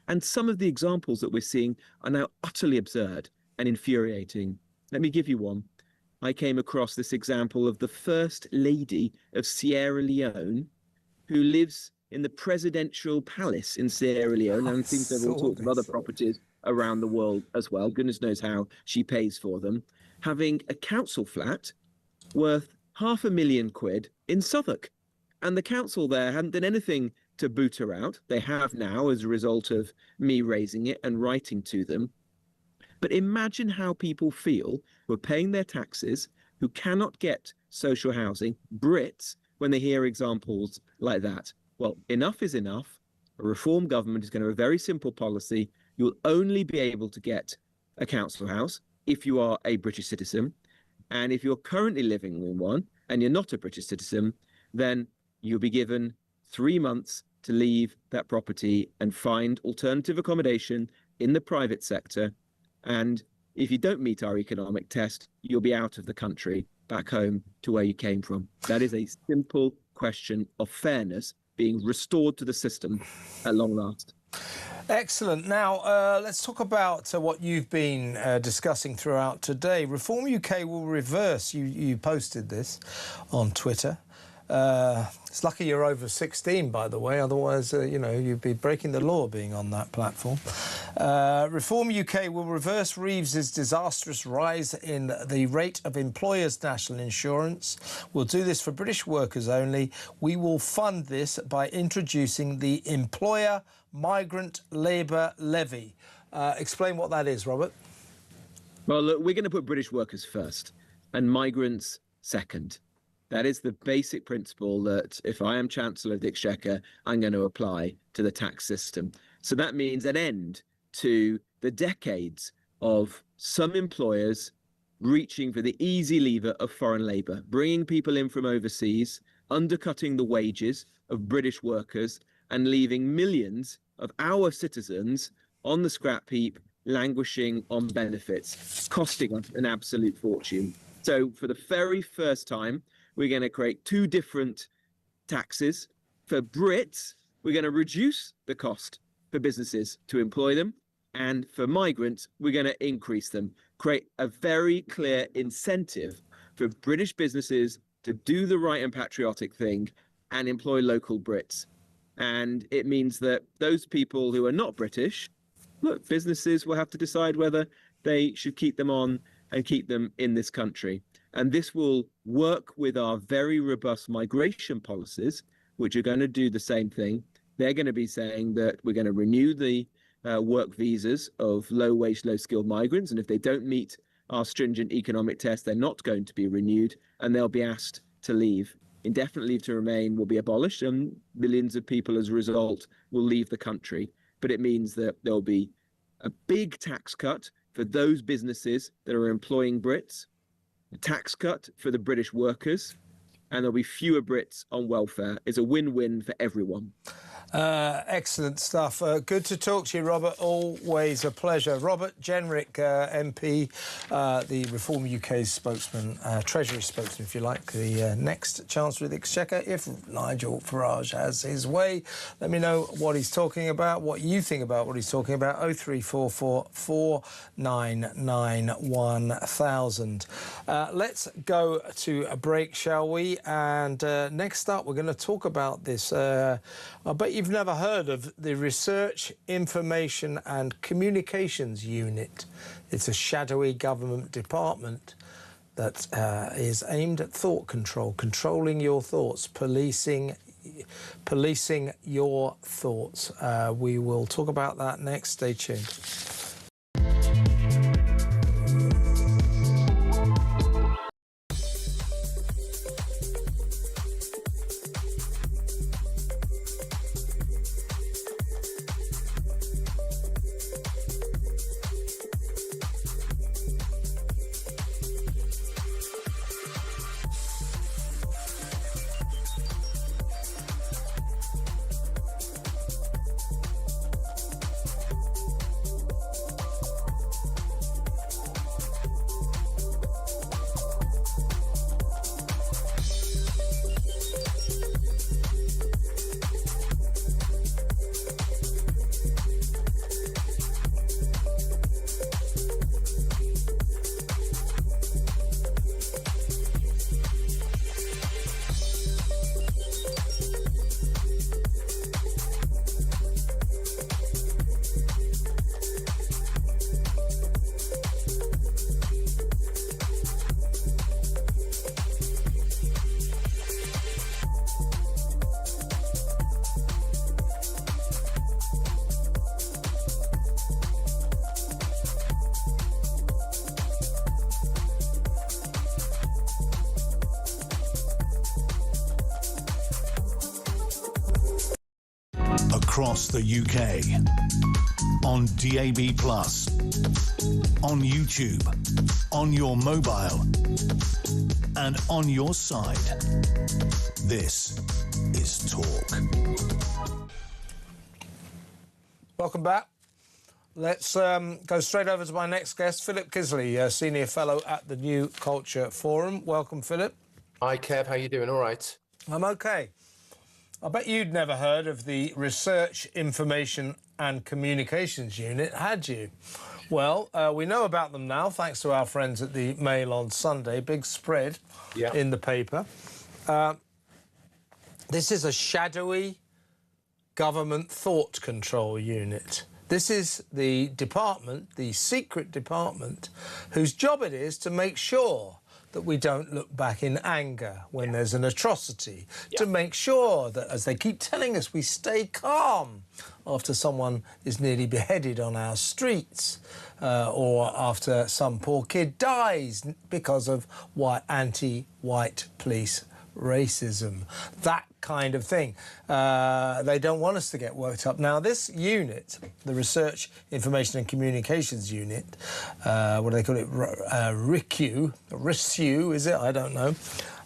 [SPEAKER 9] And some of the examples that we're seeing are now utterly absurd and infuriating. Let me give you one. I came across this example of the First Lady of Sierra Leone, who lives in the presidential palace in Sierra Leone, and seems to have all sorts of other properties around the world as well. Goodness knows how she pays for them. Having a council flat worth £500,000 in Southwark. And the council there hadn't done anything to boot her out. They have now, as a result of me raising it and writing to them. But imagine how people feel who are paying their taxes, who cannot get social housing, Brits, when they hear examples like that. Well, enough is enough. A reform government is going to have a very simple policy. You'll only be able to get a council house if you are a British citizen. And if you're currently living in one and you're not a British citizen, then you'll be given 3 months to leave that property and find alternative accommodation in the private sector. And if you don't meet our economic test, you'll be out of the country, back home to where you came from. That is a simple question of fairness being restored to the system at long last.
[SPEAKER 2] Excellent. Now, let's talk about what you've been discussing throughout today. Reform UK will reverse, you posted this on Twitter. It's lucky you're over 16, by the way, otherwise, you'd be breaking the law being on that platform. Reform UK will reverse Reeves's disastrous rise in the rate of employers' national insurance. We'll do this for British workers only. We will fund this by introducing the Employer Migrant Labour Levy. Explain what that is, Robert.
[SPEAKER 9] Well, look, we're going to put British workers first and migrants second. That is the basic principle that if I am Chancellor of the Exchequer, I'm going to apply to the tax system. So that means an end to the decades of some employers reaching for the easy lever of foreign labour, bringing people in from overseas, undercutting the wages of British workers and leaving millions of our citizens on the scrap heap, languishing on benefits, costing us an absolute fortune. So for the very first time, we're going to create two different taxes. For Brits, we're going to reduce the cost for businesses to employ them. And for migrants, we're going to increase them, create a very clear incentive for British businesses to do the right and patriotic thing and employ local Brits. And it means that those people who are not British, look, businesses will have to decide whether they should keep them on and keep them in this country. And this will work with our very robust migration policies, which are going to do the same thing. They're going to be saying that we're going to renew the work visas of low-wage, low-skilled migrants. And if they don't meet our stringent economic test, they're not going to be renewed and they'll be asked to leave. Indefinite leave to remain will be abolished and millions of people as a result will leave the country. But it means that there'll be a big tax cut for those businesses that are employing Brits, a tax cut for the British workers, and there'll be fewer Brits on welfare. It's a win-win for everyone.
[SPEAKER 2] Excellent stuff. Good to talk to you, Robert. Always a pleasure. Robert Jenrick, MP, the Reform UK spokesman, Treasury spokesman, if you like, the next Chancellor of the Exchequer, if Nigel Farage has his way. Let me know what he's talking about, what you think about what he's talking about. 0344 499 1000. Let's go to a break, shall we? And next up, we're going to talk about this. I bet you've never heard of the Research, Information and Communications Unit. It's a shadowy government department that is aimed at thought control, controlling your thoughts, policing your thoughts. We will talk about that next. Stay tuned.
[SPEAKER 1] Across the UK, on DAB+, on YouTube, on your mobile, and on your side. This is Talk.
[SPEAKER 2] Welcome back. Let's go straight over to my next guest, Philip Kisley, Senior Fellow at the New Culture Forum. Welcome, Philip.
[SPEAKER 10] Hi, Kev. How you doing? All right.
[SPEAKER 2] I'm OK. I bet you'd never heard of the Research, Information and Communications Unit, had you? Well, we know about them now, thanks to our friends at the Mail on Sunday. Big spread in the paper. This is a shadowy government thought control unit. This is the department, the secret department, whose job it is to make sure that we don't look back in anger when there's an atrocity, to make sure that, as they keep telling us, we stay calm after someone is nearly beheaded on our streets, or after some poor kid dies because of anti-white police racism, that kind of thing. They don't want us to get worked up. Now, this unit, the Research, Information and Communications Unit, what do they call it? RICU, is it? I don't know.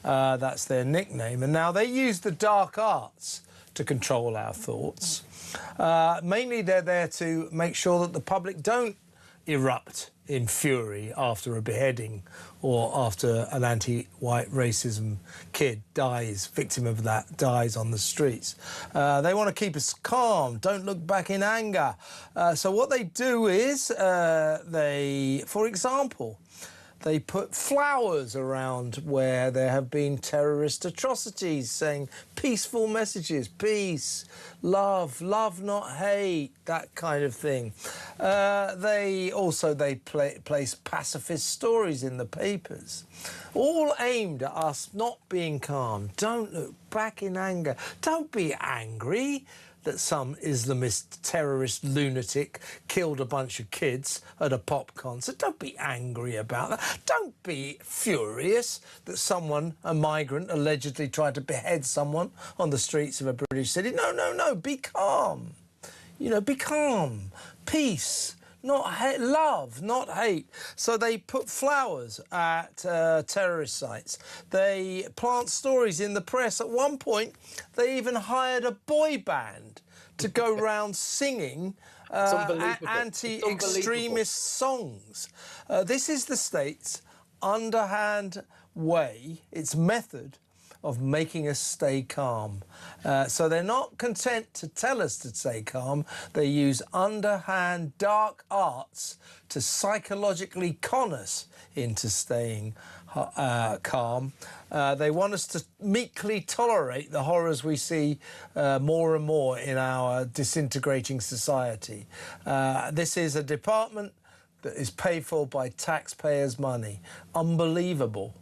[SPEAKER 2] That's their nickname. And now they use the dark arts to control our thoughts. Mainly, they're there to make sure that the public don't erupt in fury after a beheading or after an anti-white racism kid dies, victim of that, dies on the streets. They want to keep us calm, don't look back in anger. So what they do is for example, they put flowers around where there have been terrorist atrocities, saying peaceful messages, peace, love, love not hate, that kind of thing. They place pacifist stories in the papers, all aimed at us not being calm. Don't look back in anger. Don't be angry that some Islamist terrorist lunatic killed a bunch of kids at a pop concert. Don't be angry about that. Don't be furious that a migrant, allegedly tried to behead someone on the streets of a British city. No, no, no, be calm. You know, be calm. Peace. not hate, love, not hate. So they put flowers at terrorist sites. They plant stories in the press. At one point, they even hired a boy band to go round singing anti-extremist songs. This is the state's underhand way, its method of making us stay calm. So they're not content to tell us to stay calm. They use underhand dark arts to psychologically con us into staying calm. They want us to meekly tolerate the horrors we see more and more in our disintegrating society. This is a department that is paid for by taxpayers' money. Unbelievable.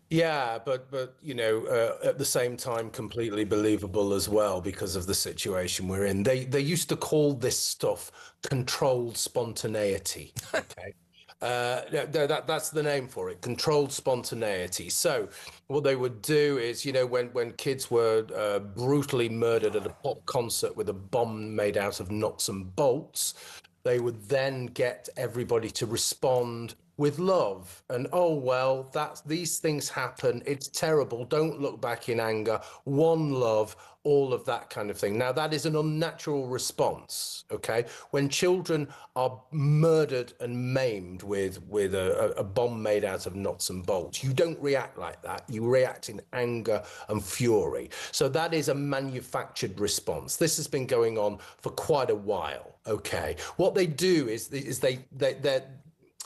[SPEAKER 10] Yeah, but at the same time, completely believable as well because of the situation we're in. They used to call this stuff controlled spontaneity. Okay. That's the name for it, controlled spontaneity. So what they would do is, when kids were brutally murdered at a pop concert with a bomb made out of nuts and bolts, they would then get everybody to respond with love and, oh, well, these things happen. It's terrible. Don't look back in anger. One love, all of that kind of thing. Now, that is an unnatural response, okay? When children are murdered and maimed with a bomb made out of nuts and bolts, you don't react like that. You react in anger and fury. So that is a manufactured response. This has been going on for quite a while, okay? What they do is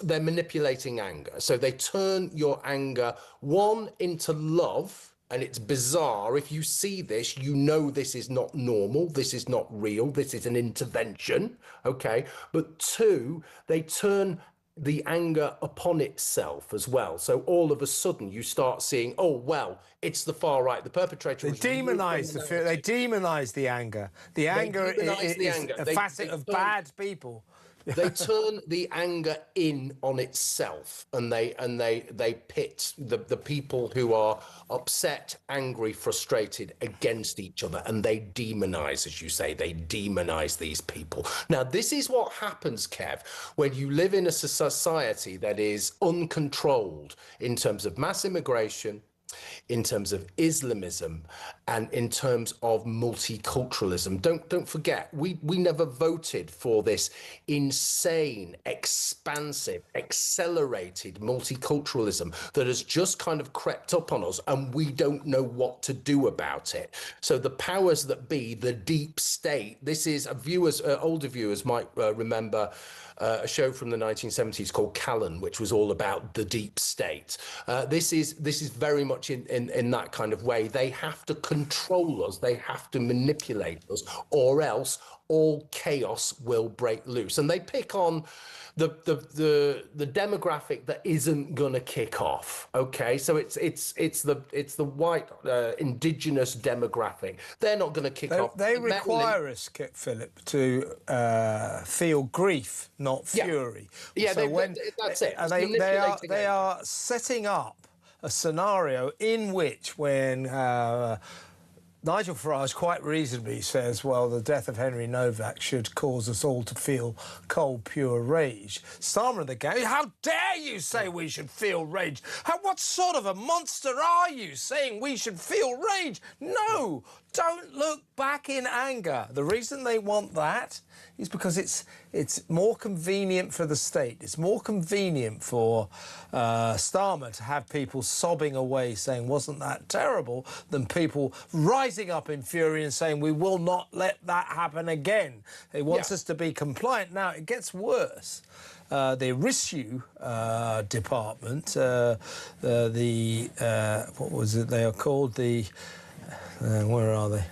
[SPEAKER 10] they're manipulating anger. So they turn your anger, one, into love, and it's bizarre. If you see this, you know this is not normal, this is not real, this is an intervention, okay? But two, they turn the anger upon itself as well. So all of a sudden you start seeing, oh, well, it's the far right, the perpetrator.
[SPEAKER 2] They demonise the fear, they demonise the anger. The anger is a facet of bad people.
[SPEAKER 10] They turn the anger in on itself, and they pit the people who are upset, angry, frustrated against each other, and they demonize, as you say, they demonize these people. Now, this is what happens, Kev, when you live in a society that is uncontrolled in terms of mass immigration, in terms of Islamism, and in terms of multiculturalism. Don't forget, we never voted for this insane, expansive, accelerated multiculturalism that has just kind of crept up on us, and we don't know what to do about it. So the powers that be, the deep state, this is older viewers might remember a show from the 1970s called Callan, which was all about the deep state. This is very much in that kind of way. They have to control us, they have to manipulate us, or else all chaos will break loose. And they pick on the demographic that isn't going to kick off. Okay, so it's the white indigenous demographic. They're not going to kick off.
[SPEAKER 2] They require us, Philip, to feel grief, not fury.
[SPEAKER 10] Yeah,
[SPEAKER 2] so
[SPEAKER 10] that's it.
[SPEAKER 2] They are setting up a scenario in which, when Nigel Farage quite reasonably says, well, the death of Henry Novak should cause us all to feel cold, pure rage. Starmer of the gang, how dare you say we should feel rage? What sort of a monster are you saying we should feel rage? No, don't look back in anger. The reason they want that is because it's more convenient for the state. It's more convenient for Starmer to have people sobbing away saying, wasn't that terrible, than people rising up in fury and saying, we will not let that happen again. He wants us to be compliant. Now, it gets worse. The RISU department, what was it they are called? Where are they?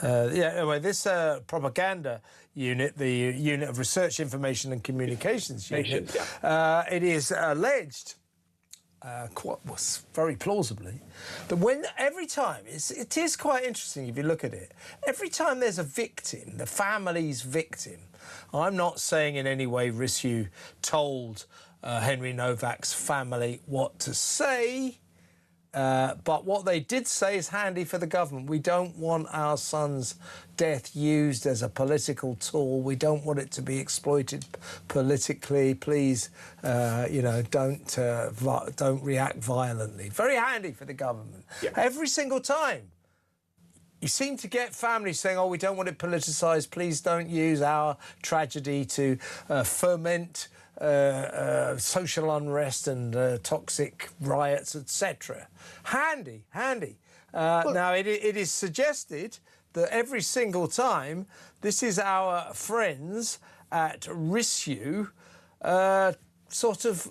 [SPEAKER 2] Anyway, this propaganda unit, the Unit of Research, Information and Communications Unit, it is alleged, very plausibly, that every time, it is quite interesting if you look at it, every time there's a victim, the family's victim, I'm not saying in any way RISU told Henry Novak's family what to say, But what they did say is handy for the government. We don't want our son's death used as a political tool. We don't want it to be exploited politically. Please, don't react violently. Very handy for the government. Yeah. Every single time. You seem to get families saying, oh, we don't want it politicised. Please don't use our tragedy to foment social unrest and toxic riots, etc. Handy. Now, it is suggested that every single time this is our friends at RISU sort of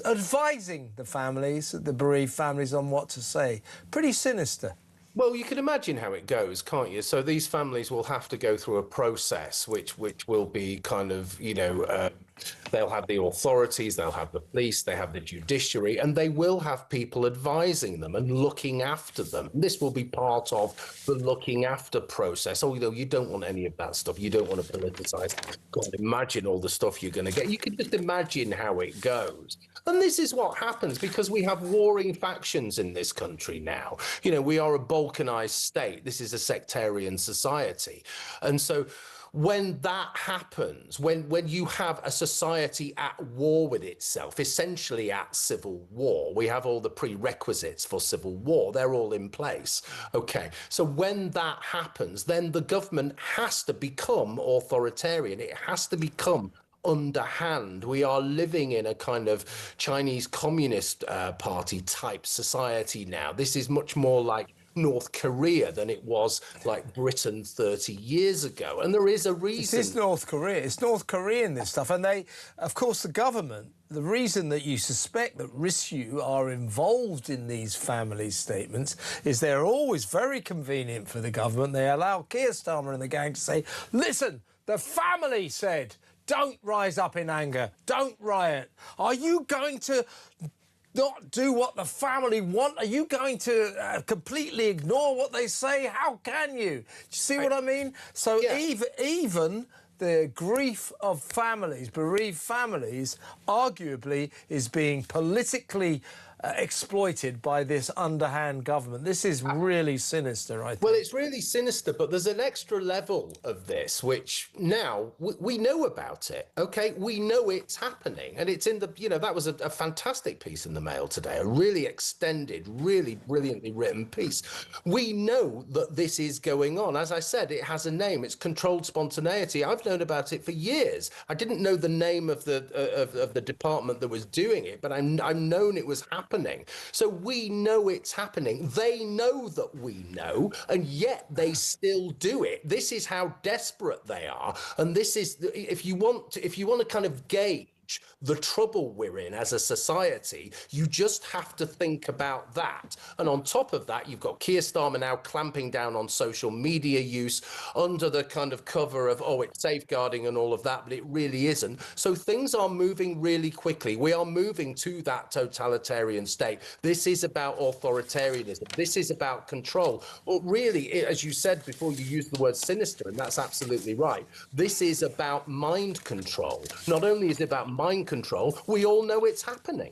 [SPEAKER 2] advising the families, the bereaved families, on what to say. Pretty sinister.
[SPEAKER 10] Well, you can imagine how it goes, can't you? So these families will have to go through a process which will be kind of, they'll have the authorities, they'll have the police, they have the judiciary, and they will have people advising them and looking after them. This will be part of the looking after process. Although you don't want any of that stuff. You don't want to politicize. God, imagine all the stuff you're going to get. You can just imagine how it goes. And this is what happens because we have warring factions in this country now. We are a balkanized state. This is a sectarian society. And so when that happens, when you have a society at war with itself, essentially at civil war, we have all the prerequisites for civil war. They're all in place. Okay, so when that happens, then the government has to become authoritarian. It has to become underhand. We are living in a kind of Chinese Communist Party type society now. This is much more like North Korea than it was like Britain 30 years ago. And there is a reason.
[SPEAKER 2] This is North Korea. It's North Korean, this stuff. And they, of course, the government, the reason that you suspect that RISU are involved in these family statements is they're always very convenient for the government. They allow Keir Starmer and the gang to say, listen, the family said, don't rise up in anger. Don't riot. Are you going to not do what the family want? Are you going to completely ignore what they say? How can you? Do you see what I mean? So yeah. even the grief of families, bereaved families, arguably is being politically exploited by this underhand government. This is really sinister, I think.
[SPEAKER 10] Well, it's really sinister, but there's an extra level of this, which now we know about it, okay? We know it's happening. And it's in the, that was a fantastic piece in the Mail today, a really extended, really brilliantly written piece. We know that this is going on. As I said, it has a name. It's controlled spontaneity. I've known about it for years. I didn't know the name of the department that was doing it, but I've known it was happening. So we know it's happening. They know that we know, and yet they still do it. This is how desperate they are. And this is, if you want to kind of gauge the trouble we're in as a society, you just have to think about that. And on top of that, you've got Keir Starmer now clamping down on social media use under the kind of cover of, oh, it's safeguarding and all of that, but it really isn't. So things are moving really quickly. We are moving to that totalitarian state. This is about authoritarianism. This is about control. Well, really, as you said before, you used the word sinister, and that's absolutely right. This is about mind control. Not only is it about mind control, we all know it's happening.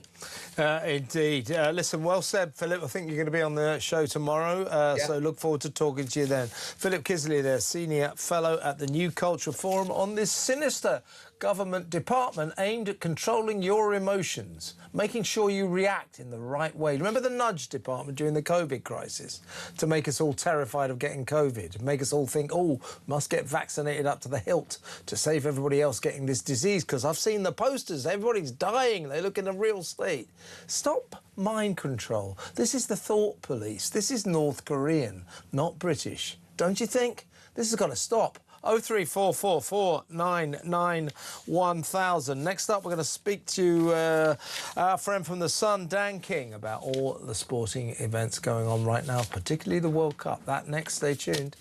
[SPEAKER 2] Indeed. Listen, well said, Philip. I think you're going to be on the show tomorrow, so look forward to talking to you then. Philip Kisley there, Senior Fellow at the New Culture Forum, on this sinister government department aimed at controlling your emotions, making sure you react in the right way. Remember the nudge department during the COVID crisis to make us all terrified of getting COVID, make us all think, oh, must get vaccinated up to the hilt to save everybody else getting this disease, because I've seen the posters, everybody's dying, they look in a real state. Stop mind control. This is the thought police. This is North Korean, not British. Don't you think? This has got to stop. 03444991000. Next up, we're going to speak to our friend from The Sun, Dan King, about all the sporting events going on right now, particularly the World Cup. That next, stay tuned.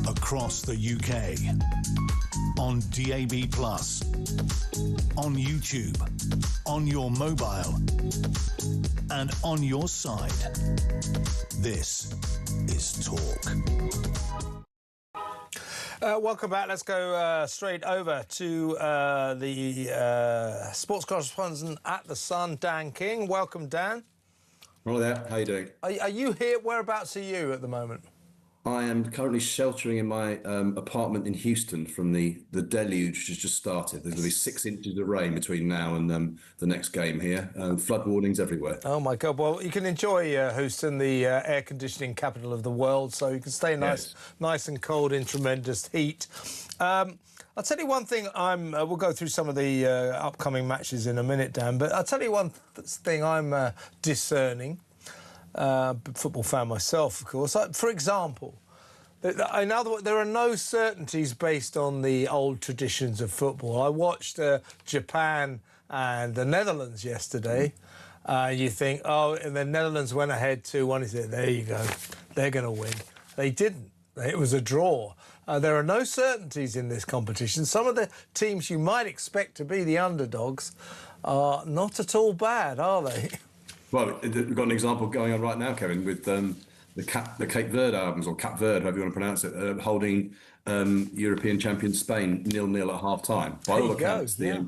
[SPEAKER 1] across the UK, on DAB+, on YouTube, on your mobile, and on your side. This is Talk.
[SPEAKER 2] Welcome back. Let's go straight over to the sports correspondent at The Sun, Dan King. Welcome, Dan.
[SPEAKER 11] Hello there. How are you doing?
[SPEAKER 2] Are you here? Whereabouts are you at the moment?
[SPEAKER 11] I am currently sheltering in my apartment in Houston from the deluge which has just started. There's going to be 6 inches of rain between now and the next game here. Flood warnings everywhere.
[SPEAKER 2] Oh, my God. Well, you can enjoy Houston, the air conditioning capital of the world, so you can stay nice and cold in tremendous heat. I'll tell you one thing. We'll go through some of the upcoming matches in a minute, Dan, but I'll tell you one thing I'm discerning. Football fan myself, of course. For example, in other words, there are no certainties based on the old traditions of football. I watched Japan and the Netherlands yesterday. You think, oh, and the Netherlands went ahead 2-1. You think, there you go, they're going to win. They didn't. It was a draw. There are no certainties in this competition. Some of the teams you might expect to be the underdogs are not at all bad, are they?
[SPEAKER 11] Well, we've got an example going on right now, Kevin, with the Cape Verde Islands, or Cap Verde, however you want to pronounce it, holding European champion Spain 0-0 at half-time. By all accounts, the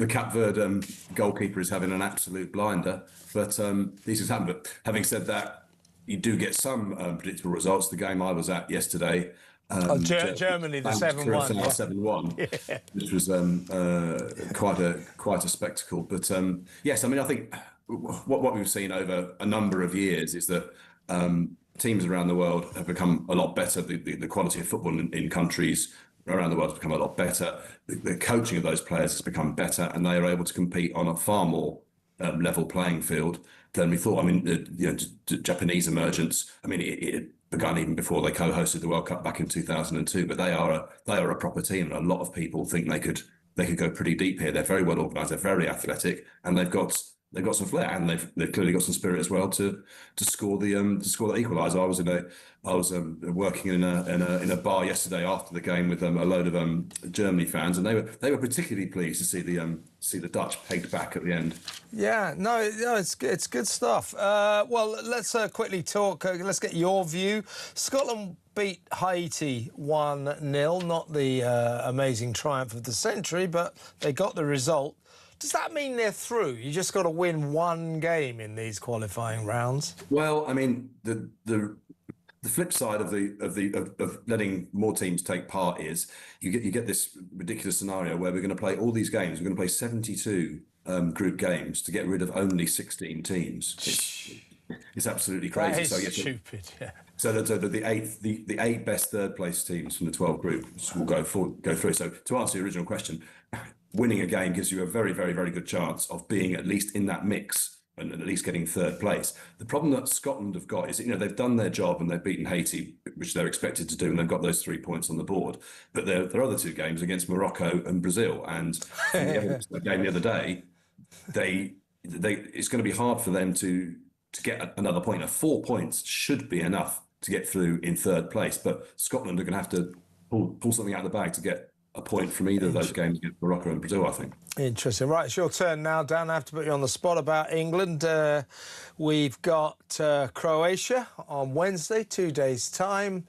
[SPEAKER 11] Cap Verde goalkeeper is having an absolute blinder, but these things happen. But having said that, you do get some predictable results. The game I was at yesterday,
[SPEAKER 2] Germany, the 7-1,
[SPEAKER 11] 7-1, which was quite a spectacle. But yes, I mean, I think what we've seen over a number of years is that teams around the world have become a lot better. The quality of football in countries around the world has become a lot better. The coaching of those players has become better, and they are able to compete on a far more level playing field than we thought. I mean, the Japanese emergence, I mean, it had begun even before they co-hosted the World Cup back in 2002, but they are a proper team, and a lot of people think they could go pretty deep here. They're very well organised, they're very athletic, and they've got some flair, and they've clearly got some spirit as well to score the equaliser. I was working in a bar yesterday after the game with a load of Germany fans, and they were particularly pleased to see the Dutch pegged back at the end. Yeah, no, it's good stuff. Well, let's quickly talk. Let's get your view. Scotland beat Haiti 1-0, not the amazing triumph of the century, but they got the result. Does that mean they're through? You just got to win one game in these qualifying rounds? Well, I mean, the flip side of letting more teams take part is you get this ridiculous scenario where we're going to play all these games. We're going to play 72 group games to get rid of only 16 teams. It's absolutely crazy. That is stupid. Yeah. So the 8 best third place teams from the 12 groups will go through. So to answer your original question, winning a game gives you a very, very, very good chance of being at least in that mix and at least getting third place. The problem that Scotland have got is, they've done their job and they've beaten Haiti, which they're expected to do, and they've got those 3 points on the board. But their other 2 games against Morocco and Brazil, and from the evidence of the game the other day, it's going to be hard for them to get another point. 4 points should be enough to get through in third place, but Scotland are going to have to pull something out of the bag to get a point from either of those games against Morocco and Brazil, I think. Interesting. Right, it's your turn now, Dan. I have to put you on the spot about England. We've got Croatia on Wednesday, 2 days' time.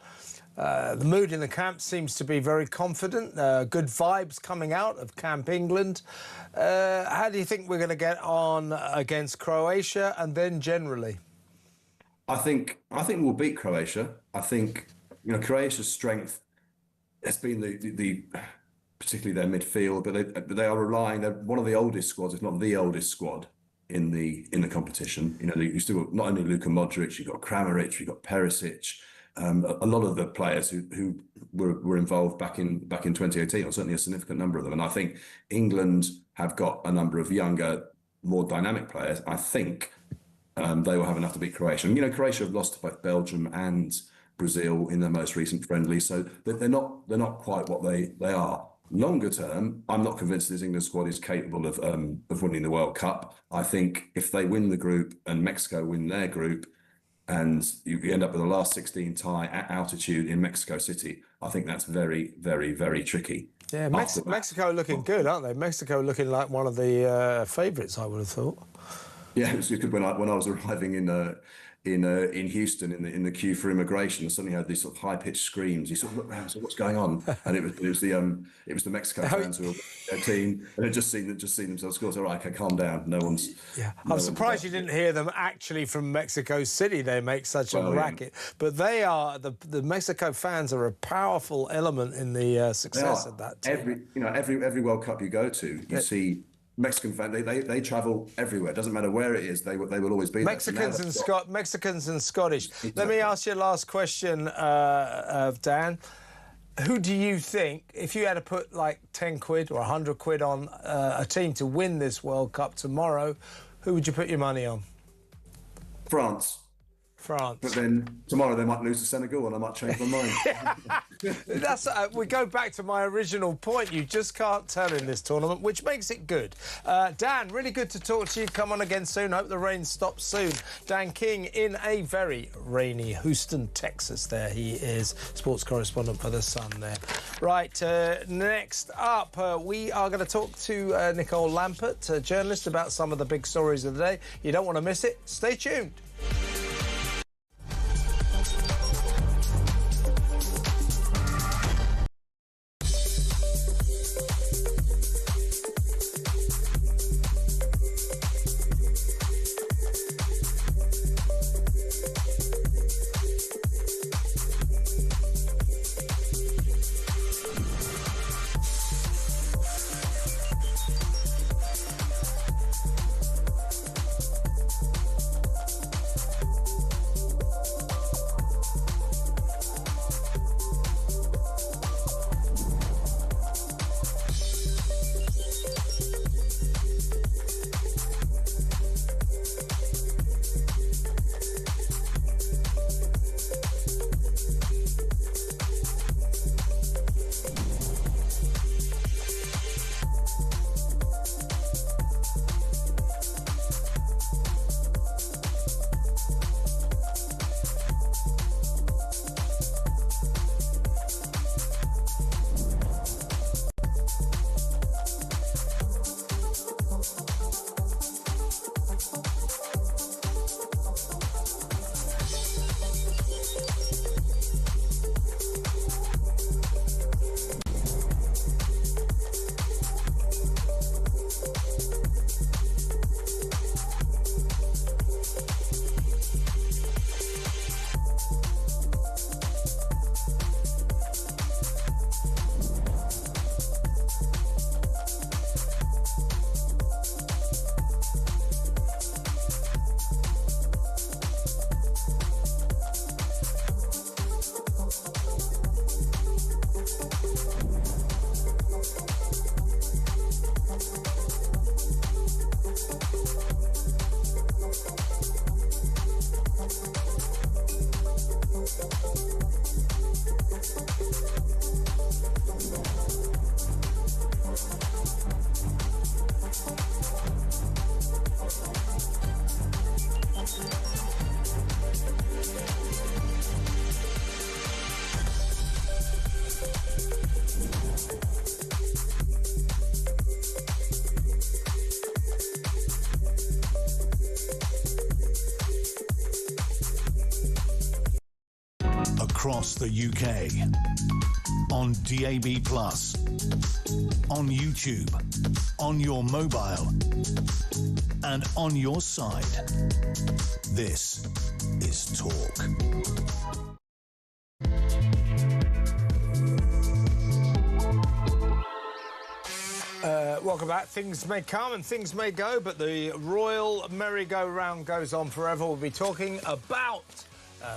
[SPEAKER 11] The mood in the camp seems to be very confident. Good vibes coming out of Camp England. How do you think we're going to get on against Croatia, and then generally? I think we'll beat Croatia. I think Croatia's strength has been the particularly their midfield, but they are relying. They're one of the oldest squads, if not the oldest squad in the competition. You still got not only Luka Modric, you've got Kramaric, you've got Perisic. A lot of the players who were involved back in 2018, or certainly a significant number of them. And I think England have got a number of younger, more dynamic players. I think they will have enough to beat Croatia. And Croatia have lost to both Belgium and Brazil in their most recent friendly, so they're not quite what they are. Longer term, I'm not convinced this England squad is capable of winning the World Cup. I think if they win the group and Mexico win their group, and you end up with a last 16 tie at altitude in Mexico City. I think that's very, very, very tricky.
[SPEAKER 2] Yeah, Mexico looking good, aren't they? Mexico looking like one of the favourites, I would have thought.
[SPEAKER 11] Yeah, it was good when I was arriving in Houston in the queue for immigration. I suddenly had these sort of high pitched screams. You sort of look around, so what's going on? And it was the Mexico fans who were their team and had just seen themselves score. So, right, okay, calm down. No one's.
[SPEAKER 2] Yeah, I'm surprised you didn't hear them actually from Mexico City. They make such a racket, but they are the Mexico fans are a powerful element in the success of that team.
[SPEAKER 11] Every World Cup you go to, you see Mexican fans. They travel everywhere. It doesn't matter where it is. They will always be
[SPEAKER 2] Mexicans
[SPEAKER 11] there.
[SPEAKER 2] Mexicans and Scottish.
[SPEAKER 11] Exactly.
[SPEAKER 2] Let me ask you a last question, Dan. Who do you think, if you had to put like 10 quid or 100 quid on a team to win this World Cup tomorrow, who would you put your money on?
[SPEAKER 11] France. But then tomorrow they might lose to Senegal and I might change my mind.
[SPEAKER 2] That's we go back to my original point. You just can't tell in this tournament, which makes it good. Dan, really good to talk to you. Come on again soon. Hope the rain stops soon. Dan King in a very rainy Houston, Texas. There he is, sports correspondent for The Sun there. Right, next up, we are going to talk to Nicole Lampert, a journalist, about some of the big stories of the day. You don't want to miss it. Stay tuned.
[SPEAKER 1] Across the UK, on DAB+, on YouTube, on your mobile, and on your side. This is Talk.
[SPEAKER 2] Welcome back. Things may come and things may go, but the royal merry-go-round goes on forever. We'll be talking about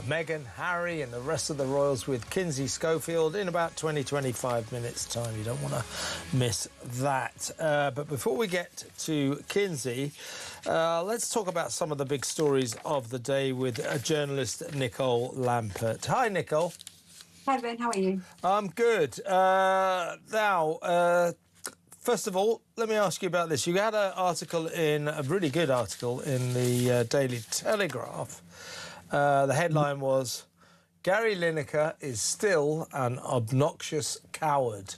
[SPEAKER 2] Meghan, Harry and the rest of the royals with Kinsey Schofield in about 20-25 minutes' time. You don't want to miss that. But before we get to Kinsey, let's talk about some of the big stories of the day with journalist Nicole Lampert. Hi, Nicole.
[SPEAKER 12] Hi, Ben. How are you?
[SPEAKER 2] I'm good. First of all, let me ask you about this. You had a really good article in the Daily Telegraph The headline was, Gary Lineker is still an obnoxious coward.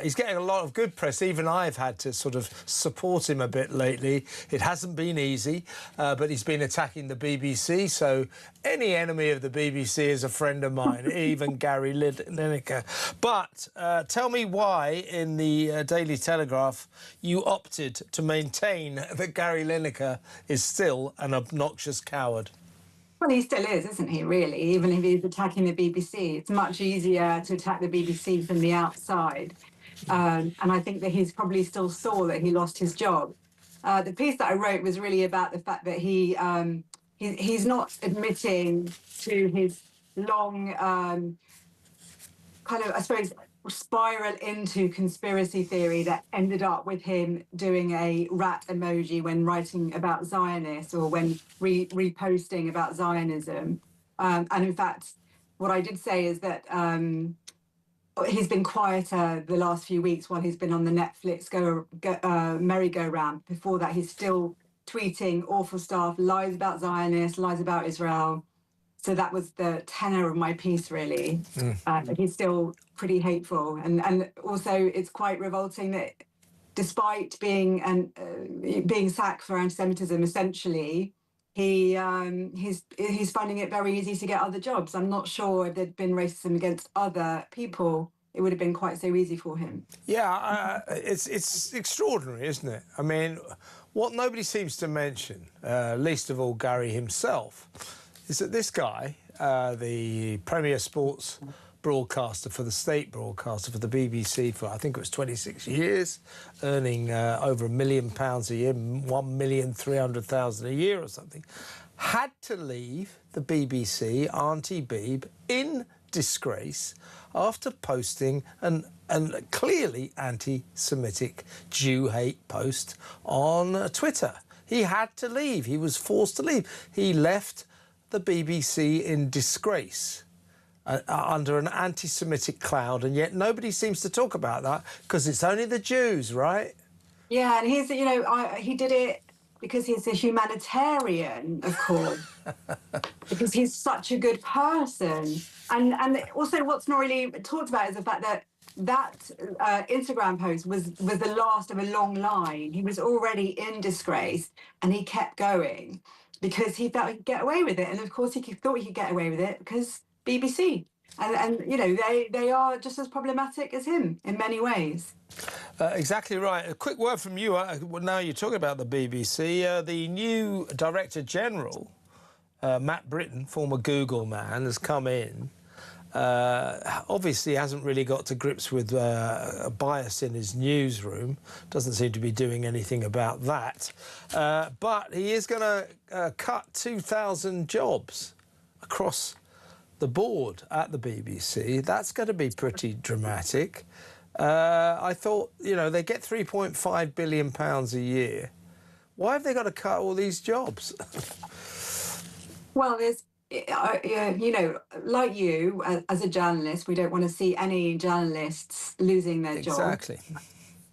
[SPEAKER 2] He's getting a lot of good press. Even I've had to sort of support him a bit lately. It hasn't been easy, but he's been attacking the BBC. So any enemy of the BBC is a friend of mine, even Gary Lineker. But tell me why in the Daily Telegraph you opted to maintain that Gary Lineker is still an obnoxious coward.
[SPEAKER 12] Well, he still is, isn't he, really? Even if he's attacking the BBC. It's much easier to attack the BBC from the outside. And I think that he's probably still sore that he lost his job. The piece that I wrote was really about the fact that he's not admitting to his long kind of, I suppose, spiral into conspiracy theory that ended up with him doing a rat emoji when writing about Zionists or when reposting about Zionism. And in fact, what I did say is that he's been quieter the last few weeks while he's been on the Netflix merry-go-round. Before that, he's still tweeting awful stuff, lies about Zionists, lies about Israel. So that was the tenor of my piece, really. He's still pretty hateful. And also it's quite revolting that despite being being sacked for anti-Semitism, essentially, he's finding it very easy to get other jobs. I'm not sure if there'd been racism against other people, it would have been quite so easy for him.
[SPEAKER 2] Yeah, it's extraordinary, isn't it? I mean, what nobody seems to mention, least of all Gary himself, is that this guy, the premier sports broadcaster for the state broadcaster for the BBC for, I think it was 26 years, earning over £1 million a year, 1,300,000 a year or something, had to leave the BBC, Auntie Beeb, in disgrace after posting an clearly anti-Semitic Jew hate post on Twitter. He had to leave. He was forced to leave. He left the BBC in disgrace under an anti-Semitic cloud, and yet nobody seems to talk about that because it's only the Jews, right?
[SPEAKER 12] Yeah, and he's, he did it because he's a humanitarian, of course, because he's such a good person. And also what's not really talked about is the fact that Instagram post was the last of a long line. He was already in disgrace and he kept going because he felt he could get away with it. And of course he thought he could get away with it because BBC. And they are just as problematic as him in many ways.
[SPEAKER 2] Exactly right. A quick word from you. Now you're talking about the BBC. The new Director General, Matt Britton, former Google man, has come in. Obviously hasn't really got to grips with a bias in his newsroom. Doesn't seem to be doing anything about that. But he is going to cut 2,000 jobs across the board at the BBC. That's going to be pretty dramatic. I thought, they get £3.5 billion a year. Why have they got to cut all these jobs?
[SPEAKER 12] Well, there's, like you, as a journalist, we don't want to see any journalists losing their job.
[SPEAKER 2] Exactly.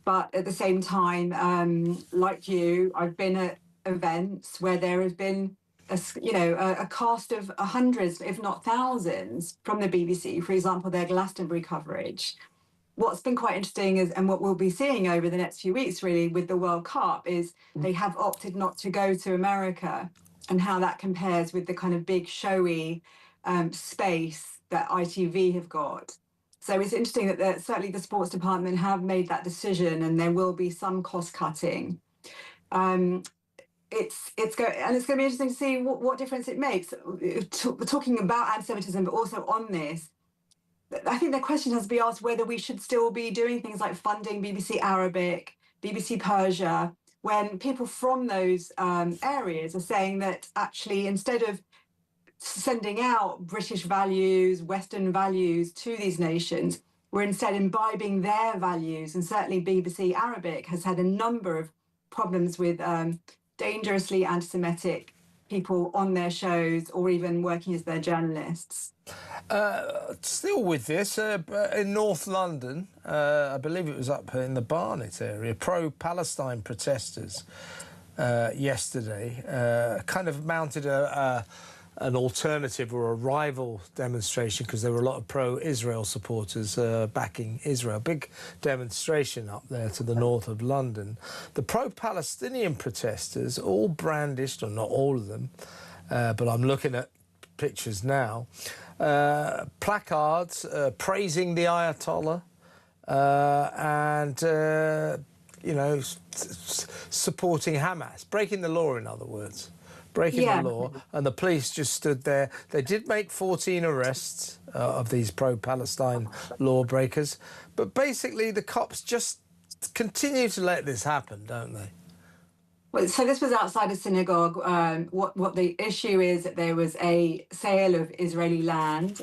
[SPEAKER 12] But at the same time, like you, I've been at events where there has been a cast of hundreds, if not thousands, from the BBC, for example, their Glastonbury coverage. What's been quite interesting is, and what we'll be seeing over the next few weeks, really, with the World Cup, is they have opted not to go to America, and how that compares with the kind of big showy space that ITV have got. So it's interesting that certainly the sports department have made that decision, and there will be some cost cutting. It's going to be interesting to see what difference it makes. Talking about anti-Semitism, but also on this, I think the question has to be asked whether we should still be doing things like funding BBC Arabic, BBC Persia, when people from those areas are saying that actually instead of sending out British values, Western values to these nations, we're instead imbibing their values. And certainly BBC Arabic has had a number of problems with dangerously anti-Semitic people on their shows or even working as their journalists.
[SPEAKER 2] Still with this, in North London, I believe it was up in the Barnet area, pro-Palestine protesters yesterday kind of mounted a an alternative or a rival demonstration, because there were a lot of pro-Israel supporters backing Israel. Big demonstration up there to the north of London. The pro-Palestinian protesters all brandished, or not all of them, but I'm looking at pictures now, placards praising the Ayatollah and, you know, supporting Hamas, breaking the law, in other words. Breaking the law, and the police just stood there. They did make 14 arrests of these pro-Palestine lawbreakers, but basically the cops just continue to let this happen, don't they?
[SPEAKER 12] Well, so this was outside a synagogue. What the issue is that there was a sale of Israeli land.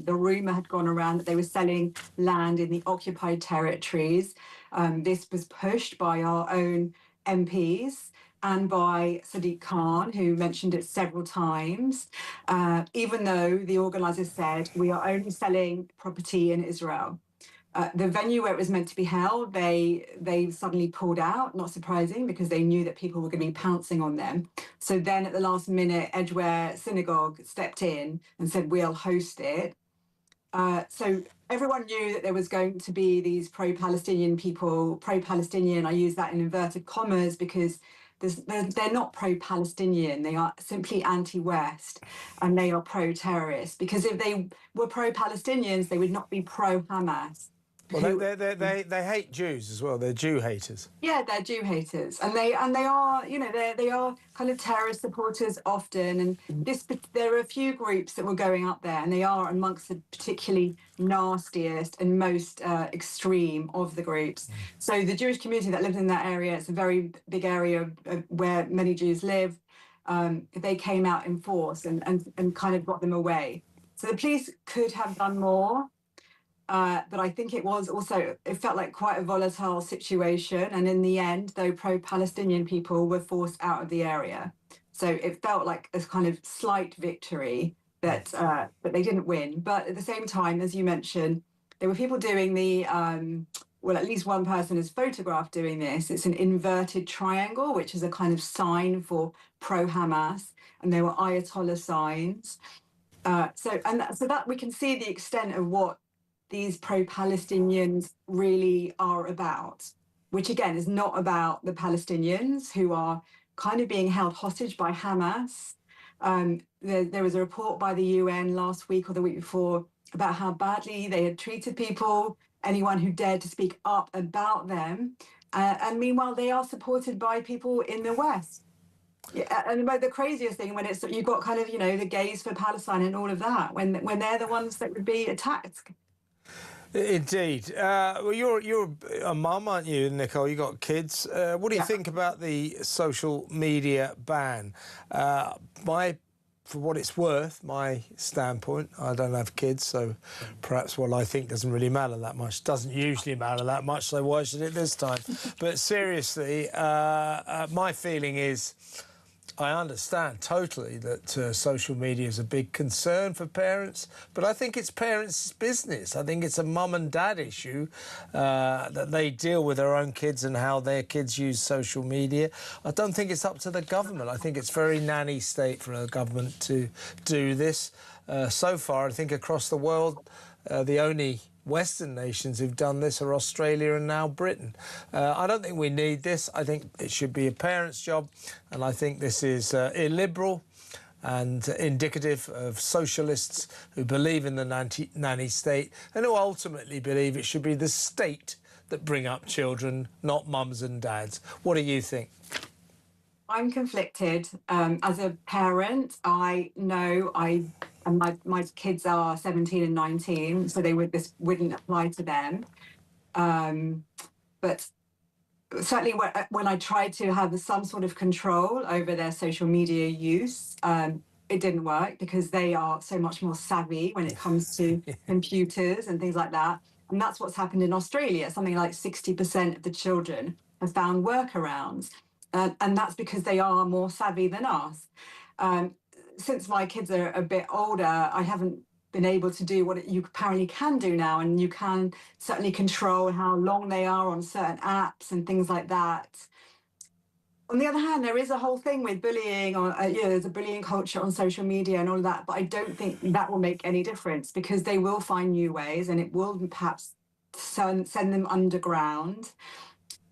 [SPEAKER 12] The rumor had gone around that they were selling land in the occupied territories. This was pushed by our own MPs and by Sadiq Khan, who mentioned it several times, even though the organisers said we are only selling property in Israel. The venue where it was meant to be held, they suddenly pulled out, not surprising, because they knew that people were going to be pouncing on them. So then at the last minute, Edgware Synagogue stepped in and said, we'll host it. So everyone knew that there was going to be these pro-Palestinian people, pro-Palestinian, I use that in inverted commas, because they're not pro-Palestinian, they are simply anti-West, and they are pro-terrorist, because if they were pro-Palestinians, they would not be pro-Hamas.
[SPEAKER 2] Well, they hate Jews as well. They're Jew haters. Yeah,
[SPEAKER 12] they're Jew haters, and they are, you know, they are kind of terrorist supporters often. And there are a few groups that were going up there, and they are amongst the particularly nastiest and most extreme of the groups. So the Jewish community that lives in that area, it's a very big area where many Jews live. They came out in force and kind of got them away. So the police could have done more. But I think it was also, it felt like quite a volatile situation. And in the end, though, pro-Palestinian people were forced out of the area. So it felt like a kind of slight victory that they didn't win. But at the same time, as you mentioned, there were people doing the, well, at least one person is photographed doing this. It's an inverted triangle, which is a kind of sign for pro-Hamas. And there were Ayatollah signs. So that we can see the extent of what these pro-Palestinians really are about, which again is not about the Palestinians who are kind of being held hostage by Hamas. There was a report by the UN last week or the week before about how badly they had treated people, anyone who dared to speak up about them. And meanwhile, they are supported by people in the West. Yeah, and the craziest thing when it's you've got kind of, you know, the gays for Palestine and all of that, when they're the ones that would be attacked.
[SPEAKER 2] Indeed. Well, you're a mum, aren't you, Nicole? You got kids. What do you think about the social media ban? For what it's worth, my standpoint, I don't have kids, so perhaps what I think doesn't really matter that much. Doesn't usually matter that much, so why should it this time? But seriously, my feeling is, I understand totally that social media is a big concern for parents, but I think it's parents' business. I think it's a mum and dad issue that they deal with their own kids and how their kids use social media. I don't think it's up to the government. I think it's very nanny state for a government to do this. So far, I think across the world, the only Western nations who've done this are Australia and now Britain. I don't think we need this. I think it should be a parent's job, and I think this is illiberal and indicative of socialists who believe in the nanny state and who ultimately believe it should be the state that bring up children, not mums and dads. What do you think?
[SPEAKER 12] I'm conflicted. As a parent, I know and my kids are 17 and 19, so this wouldn't apply to them. But certainly when I tried to have some sort of control over their social media use, it didn't work because they are so much more savvy when it comes to computers and things like that. And that's what's happened in Australia. Something like 60% of the children have found workarounds. And that's because they are more savvy than us. Since my kids are a bit older, I haven't been able to do what you apparently can do now, and you can certainly control how long they are on certain apps and things like that. on the other hand, there is a whole thing with bullying, or there's a bullying culture on social media and all of that. But I don't think that will make any difference, because they will find new ways, and it will perhaps send them underground.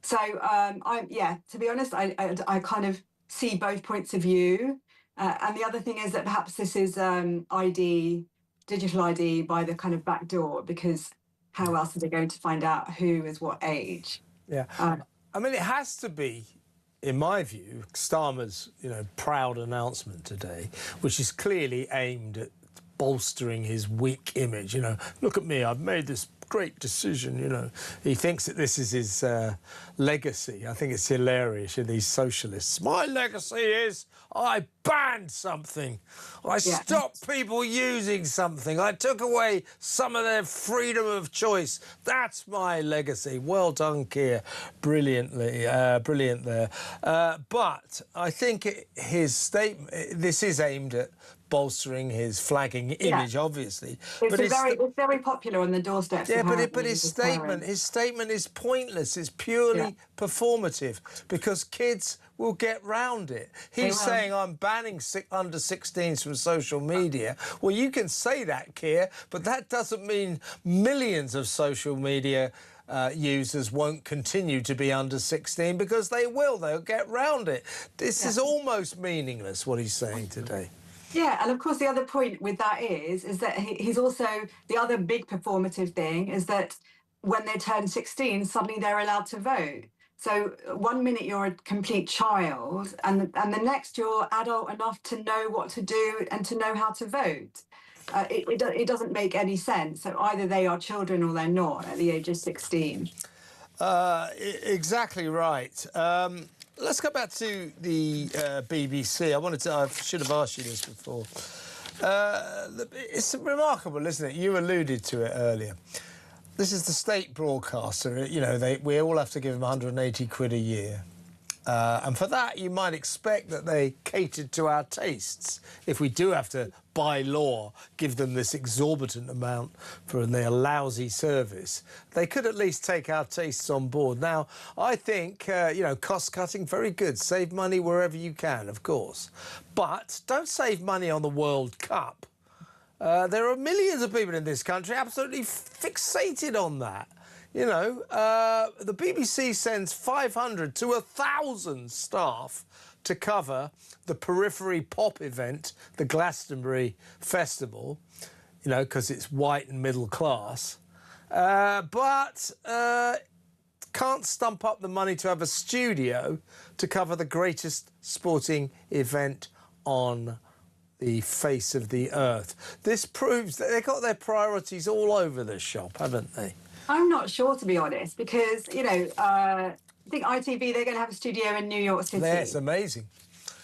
[SPEAKER 12] So to be honest, I kind of see both points of view. And the other thing is that perhaps this is digital ID by the kind of back door, because how else are they going to find out who is what age?
[SPEAKER 2] Yeah. I mean, it has to be, in my view, Starmer's, proud announcement today, which is clearly aimed at bolstering his weak image. Look at me, I've made this great decision. He thinks that this is his legacy. I think it's hilarious, these socialists. My legacy is I banned something. I stopped people using something. I took away some of their freedom of choice. That's my legacy. Well done, Keir. Brilliant there. But I think his statement, this is aimed at bolstering his flagging image, obviously.
[SPEAKER 12] It's very popular on the doorsteps.
[SPEAKER 2] Yeah, but his statement is pointless. It's purely performative, because kids will get round it. He's saying, I'm banning under 16s from social media. Well, you can say that, Keir, but that doesn't mean millions of social media users won't continue to be under 16, because they will. They'll get round it. This is almost meaningless, what he's saying today.
[SPEAKER 12] Yeah, and of course the other point with that is that he's also, the other big performative thing is that when they turn 16, suddenly they're allowed to vote. So 1 minute you're a complete child, and the next you're adult enough to know what to do and to know how to vote. It doesn't make any sense. So either they are children or they're not at the age of 16.
[SPEAKER 2] Exactly right. Let's go back to the BBC. I should have asked you this before. It's remarkable, isn't it? You alluded to it earlier. This is the state broadcaster. We all have to give them 180 quid a year. And for that, you might expect that they catered to our tastes. If we do have to, by law, give them this exorbitant amount for their lousy service, they could at least take our tastes on board. Now, I think, cost-cutting, very good. Save money wherever you can, of course. But don't save money on the World Cup. There are millions of people in this country absolutely fixated on that. The BBC sends 500 to 1,000 staff to cover the Periphery Pop event, the Glastonbury Festival, because it's white and middle class. But can't stump up the money to have a studio to cover the greatest sporting event on the face of the earth. This proves that they've got their priorities all over the shop, haven't they?
[SPEAKER 12] I'm not sure, to be honest, because, I think ITV, they're going to have a studio in New York City.
[SPEAKER 2] That's amazing.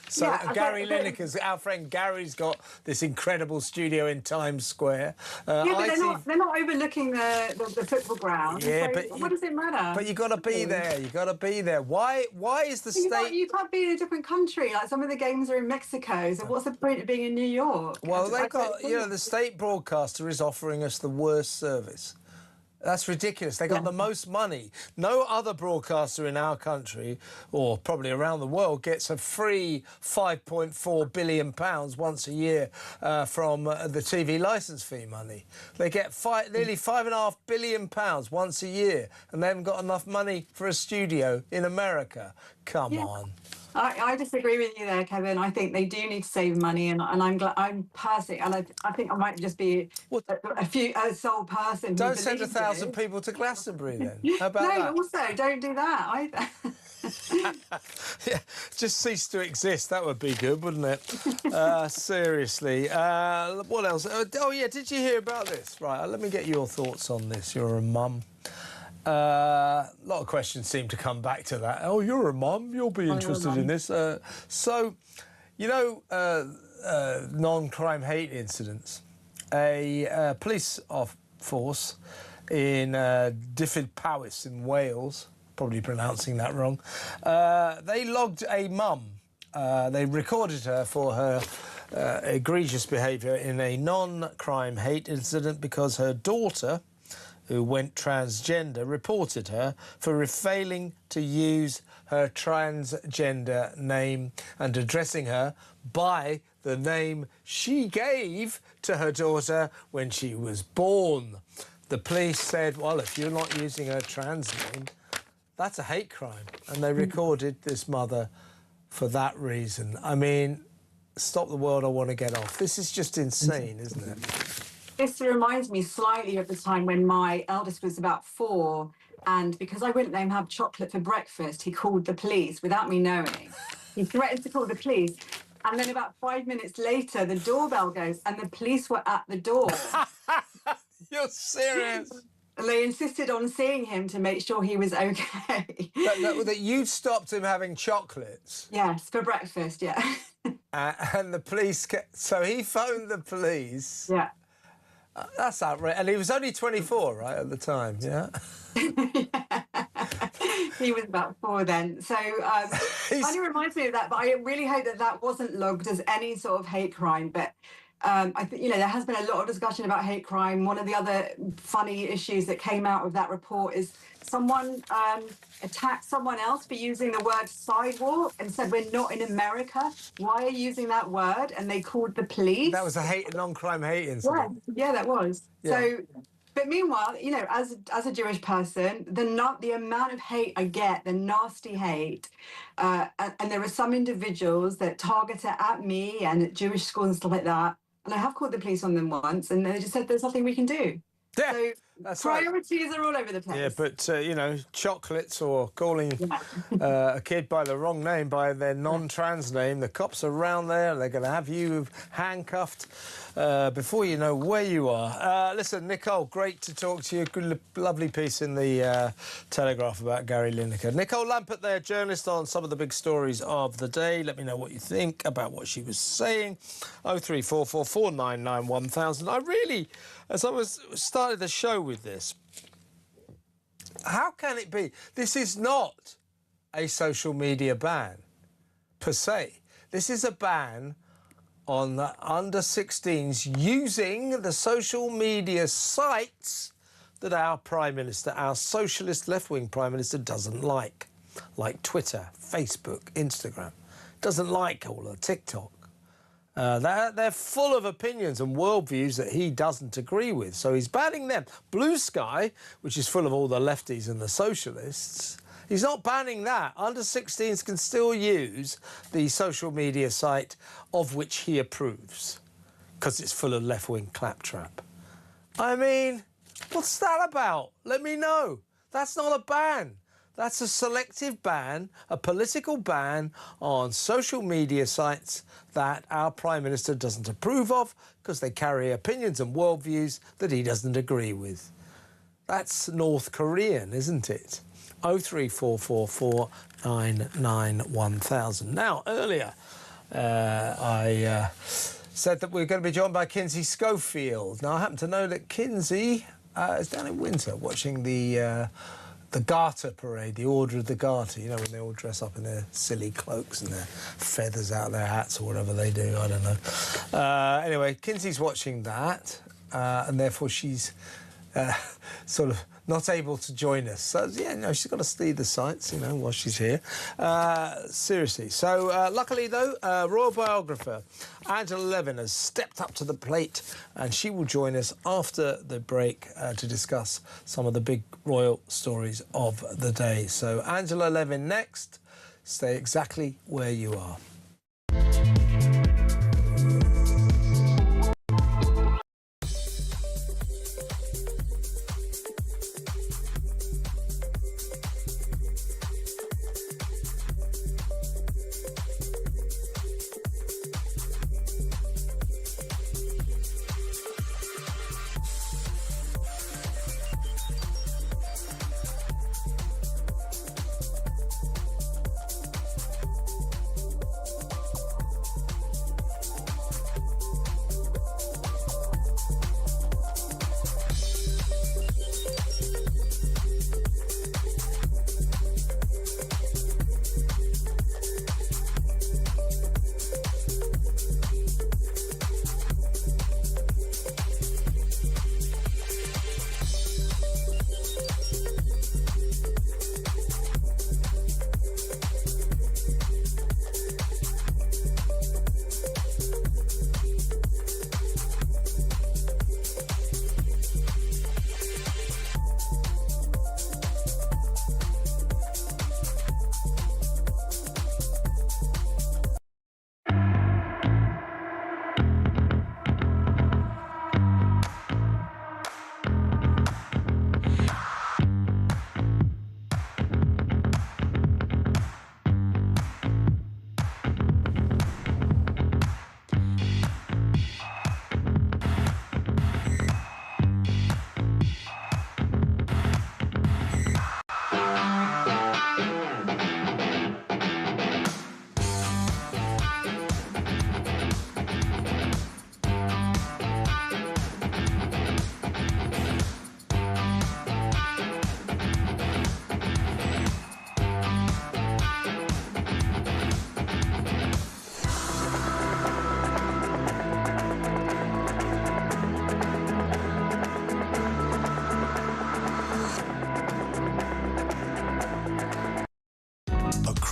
[SPEAKER 2] So Gary Lineker's, our friend Gary's got this incredible studio in Times Square.
[SPEAKER 12] But they're not overlooking the football ground.
[SPEAKER 2] Yeah,
[SPEAKER 12] so
[SPEAKER 2] but
[SPEAKER 12] what does it matter?
[SPEAKER 2] But you've got to be there. You've got to be there. Why is the state...
[SPEAKER 12] You can't be in a different country. Like, some of the games are in Mexico, so what's the point of being in New York?
[SPEAKER 2] Well, they've got... the state broadcaster is offering us the worst service. That's ridiculous. They got the most money. No other broadcaster in our country, or probably around the world, gets a free £5.4 billion once a year from the TV licence fee money. They get nearly £5.5 billion once a year, and they haven't got enough money for a studio in America. Come on.
[SPEAKER 12] I disagree with you there, Kevin. I think they do need to save money, and I'm glad. I'm personally, and I think I might just be a sole person.
[SPEAKER 2] Don't send 1,000 people to Glastonbury then. How about that?
[SPEAKER 12] No, also don't do that either.
[SPEAKER 2] Yeah, just cease to exist. That would be good, wouldn't it? Seriously. What else? Oh yeah, did you hear about this? Right, let me get your thoughts on this. You're a mum. A lot of questions seem to come back to that. Oh, you're a mum, you'll be interested in this. Non-crime hate incidents. A police force in Dyfed Powys in Wales, probably pronouncing that wrong, they logged a mum. They recorded her for her egregious behaviour in a non-crime hate incident because her daughter, who went transgender, reported her for failing to use her transgender name and addressing her by the name she gave to her daughter when she was born. The police said, well, if you're not using her trans name, that's a hate crime. And they recorded this mother for that reason. I mean, stop the world, I want to get off. This is just insane, isn't it?
[SPEAKER 12] This reminds me slightly of the time when my eldest was about 4, and because I wouldn't let him have chocolate for breakfast, he called the police without me knowing. He threatened to call the police, and then about 5 minutes later, the doorbell goes, and the police were at the door.
[SPEAKER 2] You're serious?
[SPEAKER 12] And they insisted on seeing him to make sure he was okay.
[SPEAKER 2] That you stopped him having chocolates?
[SPEAKER 12] Yes, for breakfast, yeah.
[SPEAKER 2] And the police... So he phoned the police?
[SPEAKER 12] Yeah.
[SPEAKER 2] That's outrageous. And he was only 24, right, at the time, yeah?
[SPEAKER 12] He was about 4 then. So kind of reminds me of that, but I really hope that that wasn't logged as any sort of hate crime. But I think, you know, there has been a lot of discussion about hate crime. One of the other funny issues that came out of that report is someone attacked someone else for using the word sidewalk and said, we're not in America. Why are you using that word? And they called the police.
[SPEAKER 2] That was a non-crime hate incident.
[SPEAKER 12] Yeah, that was.
[SPEAKER 2] Yeah.
[SPEAKER 12] So, but meanwhile, you know, as a Jewish person, the amount of hate I get, the nasty hate, and there are some individuals that target it at me and at Jewish schools and stuff like that. And I have called the police on them once, and they just said there's nothing we can do.
[SPEAKER 2] Yeah,
[SPEAKER 12] so
[SPEAKER 2] that's
[SPEAKER 12] priorities are all over the place.
[SPEAKER 2] Yeah, but, you know, chocolates or calling a kid by the wrong name, by their non-trans name, the cops are around there, they're going to have you handcuffed before you know where you are. Listen, Nicole, great to talk to you. Good, lovely piece in the Telegraph about Gary Lineker. Nicole Lampert there, journalist on some of the big stories of the day. Let me know what you think about what she was saying. 0344 499 1000. I really, as I started the show with this, how can it be? This is not a social media ban, per se. This is a ban on the under-16s using the social media sites that our Prime Minister, our socialist left-wing Prime Minister, doesn't like Twitter, Facebook, Instagram. Doesn't like all of TikTok. They're full of opinions and worldviews that he doesn't agree with, so he's banning them. Blue Sky, which is full of all the lefties and the socialists, he's not banning that. Under-16s can still use the social media site of which he approves, because it's full of left-wing claptrap. I mean, what's that about? Let me know. That's not a ban. That's a selective ban, a political ban on social media sites that our Prime Minister doesn't approve of because they carry opinions and worldviews that he doesn't agree with. That's North Korean, isn't it? 0344 499 1000. Now, earlier, I said that we're going to be joined by Kinsey Schofield. Now, I happen to know that Kinsey is down in Windsor watching the Garter Parade, the Order of the Garter, you know, when they all dress up in their silly cloaks and their feathers out their hats or whatever they do, I don't know. Anyway, Kinsey's watching that, and therefore she's sort of not able to join us. So, yeah, no, she's got to see the sights, you know, while she's here. Seriously. So, luckily, though, royal biographer Angela Levin has stepped up to the plate, and she will join us after the break to discuss some of the big royal stories of the day. So, Angela Levin next. Stay exactly where you are.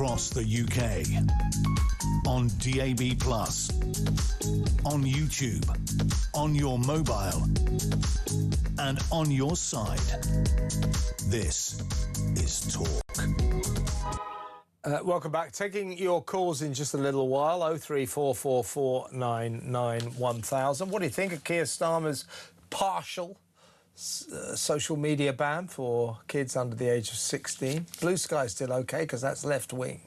[SPEAKER 1] across the UK. On DAB+, on YouTube, on your mobile, and on your side. This is Talk.
[SPEAKER 2] Welcome back. Taking your calls in just a little while. 03444991000. What do you think of Keir Starmer's partial social media ban for kids under the age of 16? Blue Sky's still okay because that's left wing.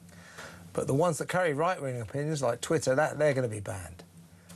[SPEAKER 2] But the ones that carry right-wing opinions, like Twitter, they're going to be banned.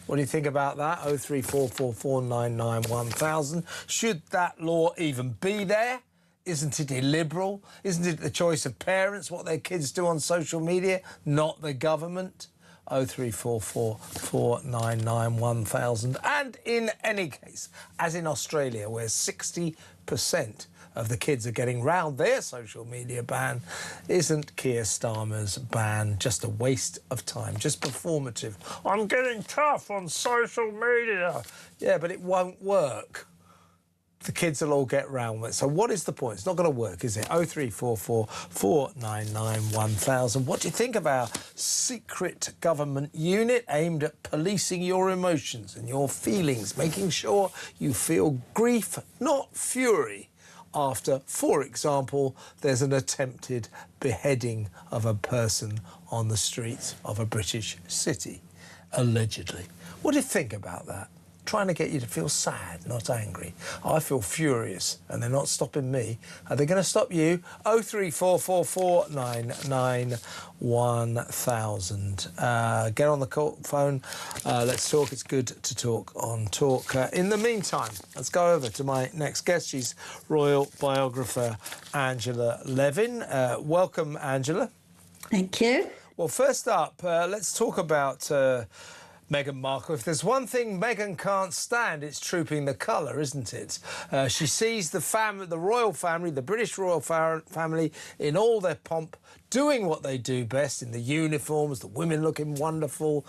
[SPEAKER 2] What do you think about that? 03444991000. Should that law even be there? Isn't it illiberal? Isn't it the choice of parents what their kids do on social media, not the government? 03444991000. And in any case, as in Australia, where 60% of the kids are getting round their social media ban, isn't Keir Starmer's ban just a waste of time, just performative? I'm getting tough on social media. Yeah, but it won't work. The kids will all get round with it. So what is the point? It's not going to work, is it? 03444991000. What do you think of our secret government unit aimed at policing your emotions and your feelings, making sure you feel grief, not fury, after, for example, there's an attempted beheading of a person on the streets of a British city, allegedly? What do you think about that? Trying to get you to feel sad, not angry. I feel furious, and they're not stopping me. Are they going to stop you? 03444991000. Get on the phone. Let's talk. It's good to talk on Talk. In the meantime, let's go over to my next guest. She's royal biographer Angela Levin. Welcome, Angela.
[SPEAKER 13] Thank you.
[SPEAKER 2] Well, first up, let's talk about Meghan Markle. If there's one thing Meghan can't stand, it's trooping the colour, isn't it? She sees the royal family, the British royal family, in all their pomp, doing what they do best in the uniforms, the women looking wonderful,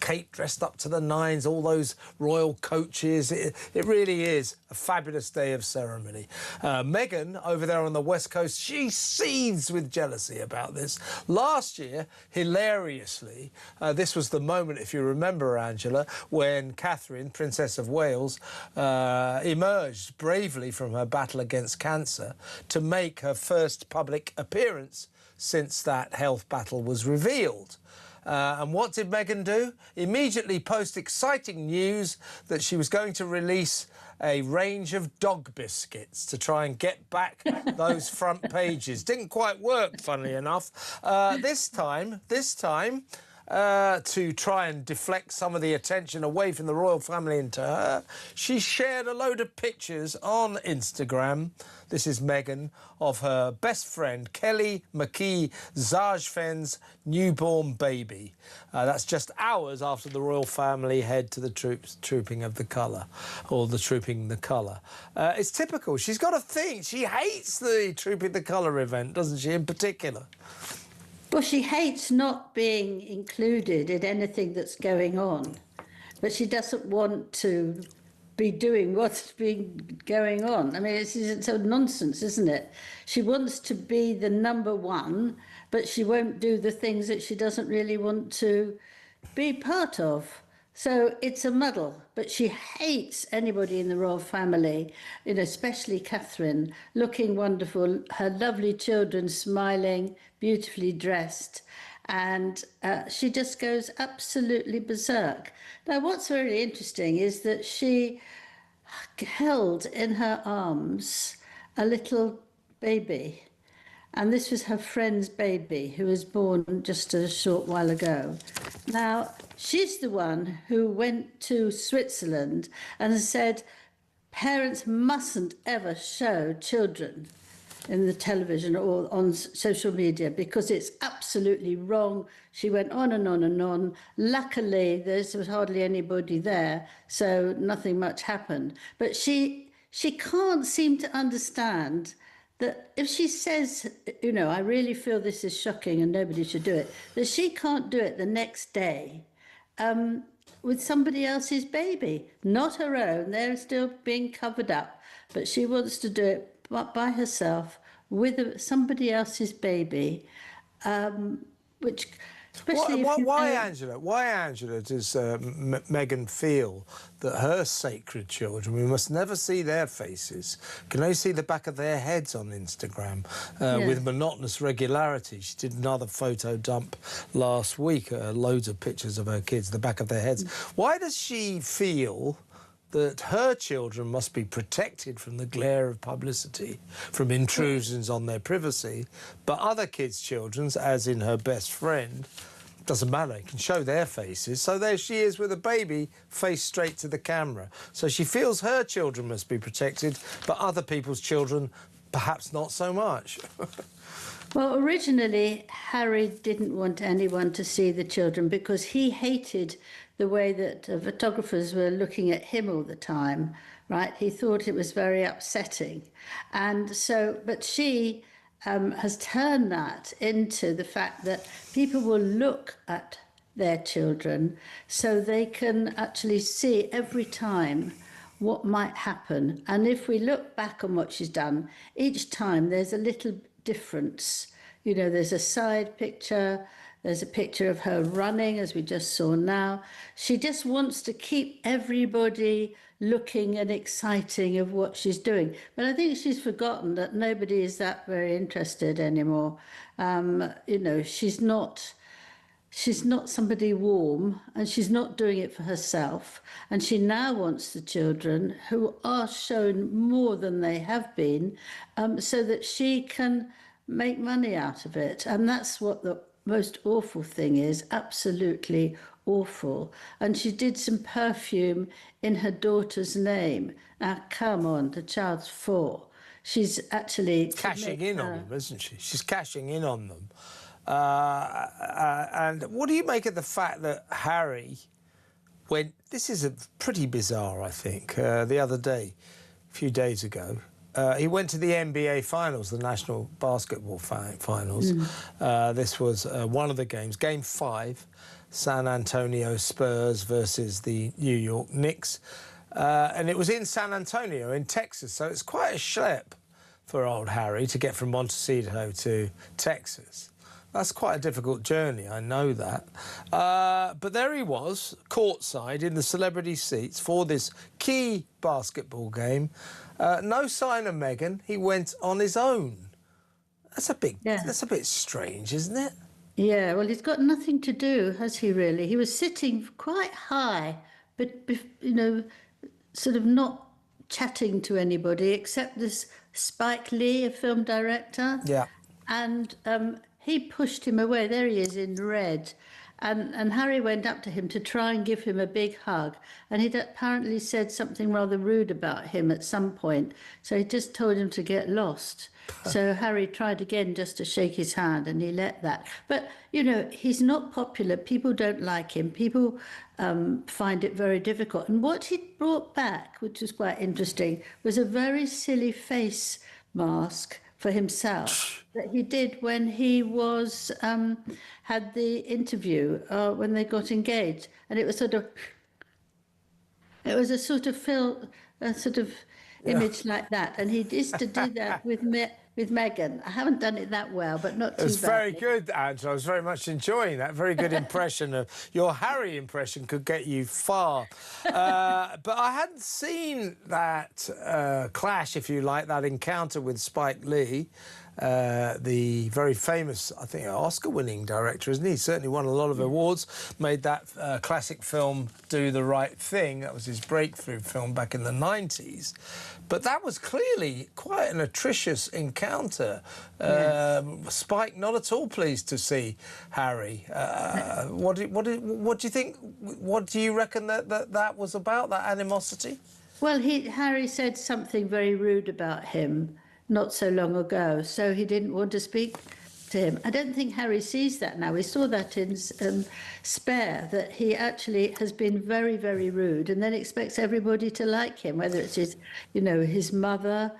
[SPEAKER 2] Kate dressed up to the nines, all those royal coaches. It really is a fabulous day of ceremony. Meghan, over there on the West Coast, she seethes with jealousy about this. Last year, hilariously, this was the moment, if you remember, Angela, when Catherine, Princess of Wales, emerged bravely from her battle against cancer to make her first public appearance since that health battle was revealed. And what did Meghan do? Immediately post exciting news that she was going to release a range of dog biscuits to try and get back those front pages. Didn't quite work, funnily enough. This time, to try and deflect some of the attention away from the royal family into her, she shared a load of pictures on Instagram. This is Meghan, of her best friend, Kelly McKee Zajfen's newborn baby. That's just hours after the royal family head to the trooping of the colour, or the trooping the colour. It's typical. She's got a thing. She hates the trooping the colour event, doesn't she, in particular?
[SPEAKER 13] Well, she hates not being included in anything that's going on, but she doesn't want to be doing what's been going on. I mean, it's so nonsense, isn't it? She wants to be the number one, but she won't do the things that she doesn't really want to be part of. So it's a muddle, but she hates anybody in the royal family, especially Catherine, looking wonderful, her lovely children smiling, beautifully dressed, and she just goes absolutely berserk. Now, what's very interesting is that she held in her arms a little baby, and this was her friend's baby who was born just a short while ago. Now, she's the one who went to Switzerland and said parents mustn't ever show children in the television or on social media because it's absolutely wrong. She went on and on and on. Luckily, there was hardly anybody there, so nothing much happened. But she can't seem to understand that if she says, I really feel this is shocking and nobody should do it, that she can't do it the next day with somebody else's baby, not her own. They're still being covered up, but she wants to do it by herself with somebody else's baby. which, especially
[SPEAKER 2] why, Angela? Why, Angela, does Meghan feel that her sacred children, we must never see their faces, can only see the back of their heads on Instagram with monotonous regularity? She did another photo dump last week, loads of pictures of her kids, the back of their heads. Why does she feel that her children must be protected from the glare of publicity, from intrusions on their privacy, but other kids' children's, as in her best friend, doesn't matter, can show their faces. So there she is with a baby, face straight to the camera. So she feels her children must be protected, but other people's children, perhaps not so much.
[SPEAKER 13] Well, originally, Harry didn't want anyone to see the children because he hated the way that photographers were looking at him all the time, right? He thought it was very upsetting. And so, but she has turned that into the fact that people will look at their children so they can actually see every time what might happen. And if we look back on what she's done, each time there's a little difference. You know, there's a side picture, there's a picture of her running, as we just saw now. She just wants to keep everybody looking and exciting of what she's doing. But I think she's forgotten that nobody is that very interested anymore. You know, she's not somebody warm, and she's not doing it for herself. And she now wants the children, who are shown more than they have been, so that she can make money out of it. And that's what the most awful thing is, absolutely awful. And she did some perfume in her daughter's name. Now, come on, the child's 4. She's actually
[SPEAKER 2] cashing in on them, isn't she? She's cashing in on them. And what do you make of the fact that Harry went... This is pretty bizarre, I think. The other day, a few days ago, he went to the NBA Finals, the National Basketball Finals. This was one of the games, Game 5, San Antonio Spurs versus the New York Knicks. And it was in San Antonio, in Texas, so it's quite a schlep for old Harry to get from Montecito to Texas. That's quite a difficult journey, I know that. But there he was, courtside in the celebrity seats for this key basketball game. No sign of Meghan. He went on his own. That's a bit strange, isn't it?
[SPEAKER 13] Yeah, well, he's got nothing to do, has he really? He was sitting quite high, but, you know, sort of not chatting to anybody except this Spike Lee, a film director.
[SPEAKER 2] Yeah.
[SPEAKER 13] And he pushed him away. There he is in red. And Harry went up to him to try and give him a big hug. And he'd apparently said something rather rude about him at some point. So he just told him to get lost. So Harry tried again just to shake his hand, and he let that. But, you know, he's not popular. People don't like him. People find it very difficult. And what he brought back, which was quite interesting, was a very silly face mask for himself that he did when he was had the interview when they got engaged, and it was sort of a sort of image like that, and he used to do that with Meghan. I haven't done it that well, but not too badly.
[SPEAKER 2] It was very good, Angela. I was very much enjoying that. Very good impression. Your Harry impression could get you far. But I hadn't seen that clash, if you like, that encounter with Spike Lee, the very famous, I think, Oscar-winning director, isn't he? Certainly won a lot of awards, made that classic film Do the Right Thing. That was his breakthrough film back in the 90s. But that was clearly quite an atrocious encounter. Yes. Spike not at all pleased to see Harry. What do you think? What do you reckon that was about, that animosity?
[SPEAKER 13] Well, Harry said something very rude about him not so long ago, so he didn't want to speak to him. I don't think Harry sees that now. We saw that in Spare, that he actually has been very, very rude, and then expects everybody to like him, whether it's his mother,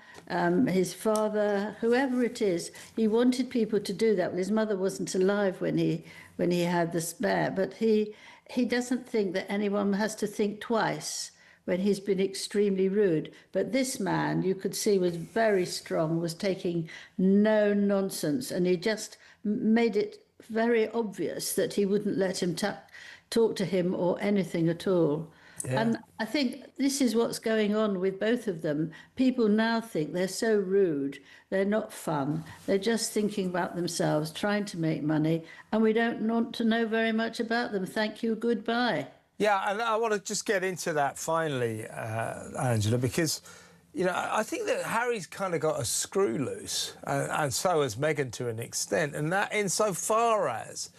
[SPEAKER 13] his father, whoever it is. He wanted people to do that. Well, his mother wasn't alive when he had the Spare, but he doesn't think that anyone has to think twice when he's been extremely rude. But this man, you could see, was very strong, was taking no nonsense, and he just made it very obvious that he wouldn't let him talk to him or anything at all. Yeah. And I think this is what's going on with both of them. People now think they're so rude, they're not fun, they're just thinking about themselves, trying to make money, and we don't want to know very much about them. Thank you, goodbye.
[SPEAKER 2] Yeah, and I want to just get into that finally, Angela, because, you know, I think that Harry's kind of got a screw loose, and so has Meghan to an extent, and that insofar as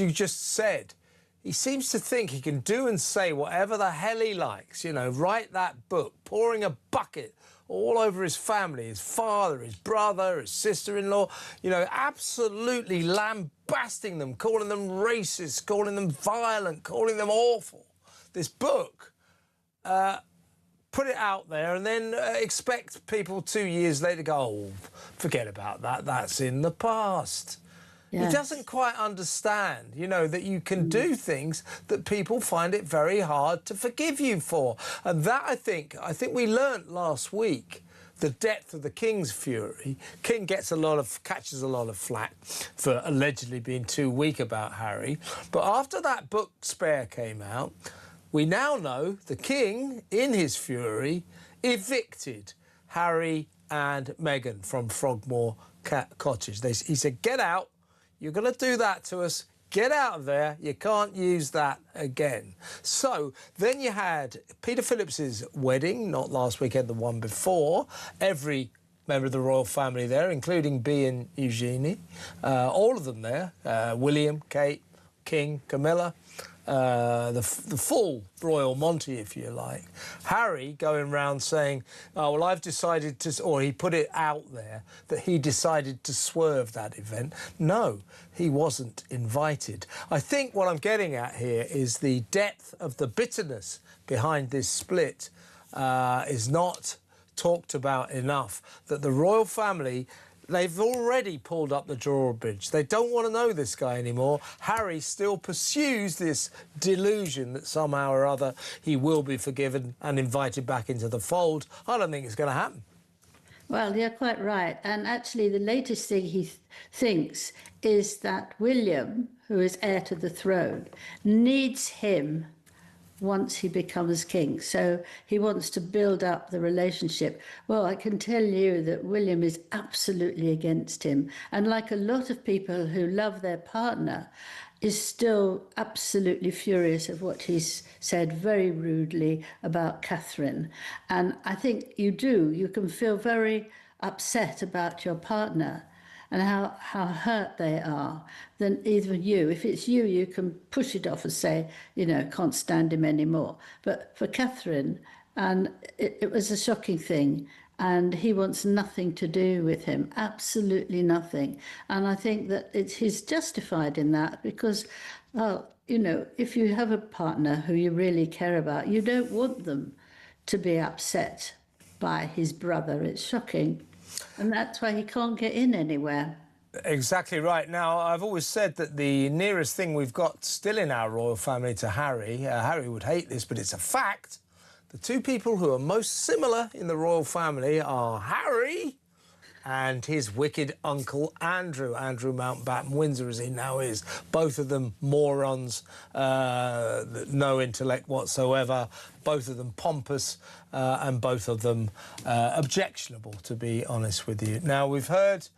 [SPEAKER 2] you just said, he seems to think he can do and say whatever the hell he likes, you know, write that book, pouring a bucket all over his family, his father, his brother, his sister-in-law, you know, absolutely lambasting them, calling them racist, calling them violent, calling them awful. This book, put it out there and then expect people 2 years later to go, oh, forget about that, that's in the past. Yes. He doesn't quite understand, you know, that you can do things that people find it very hard to forgive you for. And that, I think we learnt last week the depth of the King's fury. King catches a lot of flack for allegedly being too weak about Harry. But after that book Spare came out, we now know the King, in his fury, evicted Harry and Meghan from Frogmore Cottage. He said, get out. You're going to do that to us. Get out of there. You can't use that again. So then you had Peter Phillips's wedding, not last weekend, the one before. Every member of the royal family there, including Bea and Eugenie. All of them there. William, Kate, King, Camilla. The full royal Monty, if you like. Harry going round saying, oh, well, I've decided to... Or he put it out there that he decided to swerve that event. No, he wasn't invited. I think what I'm getting at here is the depth of the bitterness behind this split is not talked about enough, that the royal family... They've already pulled up the drawbridge. They don't want to know this guy anymore. Harry still pursues this delusion that somehow or other he will be forgiven and invited back into the fold. I don't think it's going to happen.
[SPEAKER 13] Well, you're quite right. And actually, the latest thing he thinks is that William, who is heir to the throne, needs him once he becomes king. So he wants to build up the relationship. Well, I can tell you that William is absolutely against him. And like a lot of people who love their partner, is still absolutely furious of what he's said very rudely about Catherine. And I think you can feel very upset about your partner and how hurt they are, then even you, if it's you, you can push it off and say, you know, can't stand him anymore. But for Catherine, and it was a shocking thing, and he wants nothing to do with him, absolutely nothing. And I think that he's justified in that because, well, you know, if you have a partner who you really care about, you don't want them to be upset by his brother. It's shocking. And that's why he can't get in anywhere.
[SPEAKER 2] Exactly right. Now, I've always said that the nearest thing we've got still in our royal family to Harry, Harry would hate this, but it's a fact. The two people who are most similar in the royal family are Harry and his wicked uncle Andrew Mountbatten Windsor, as he now is. Both of them morons, no intellect whatsoever, both of them pompous, and both of them objectionable, to be honest with you. Now, we've heard...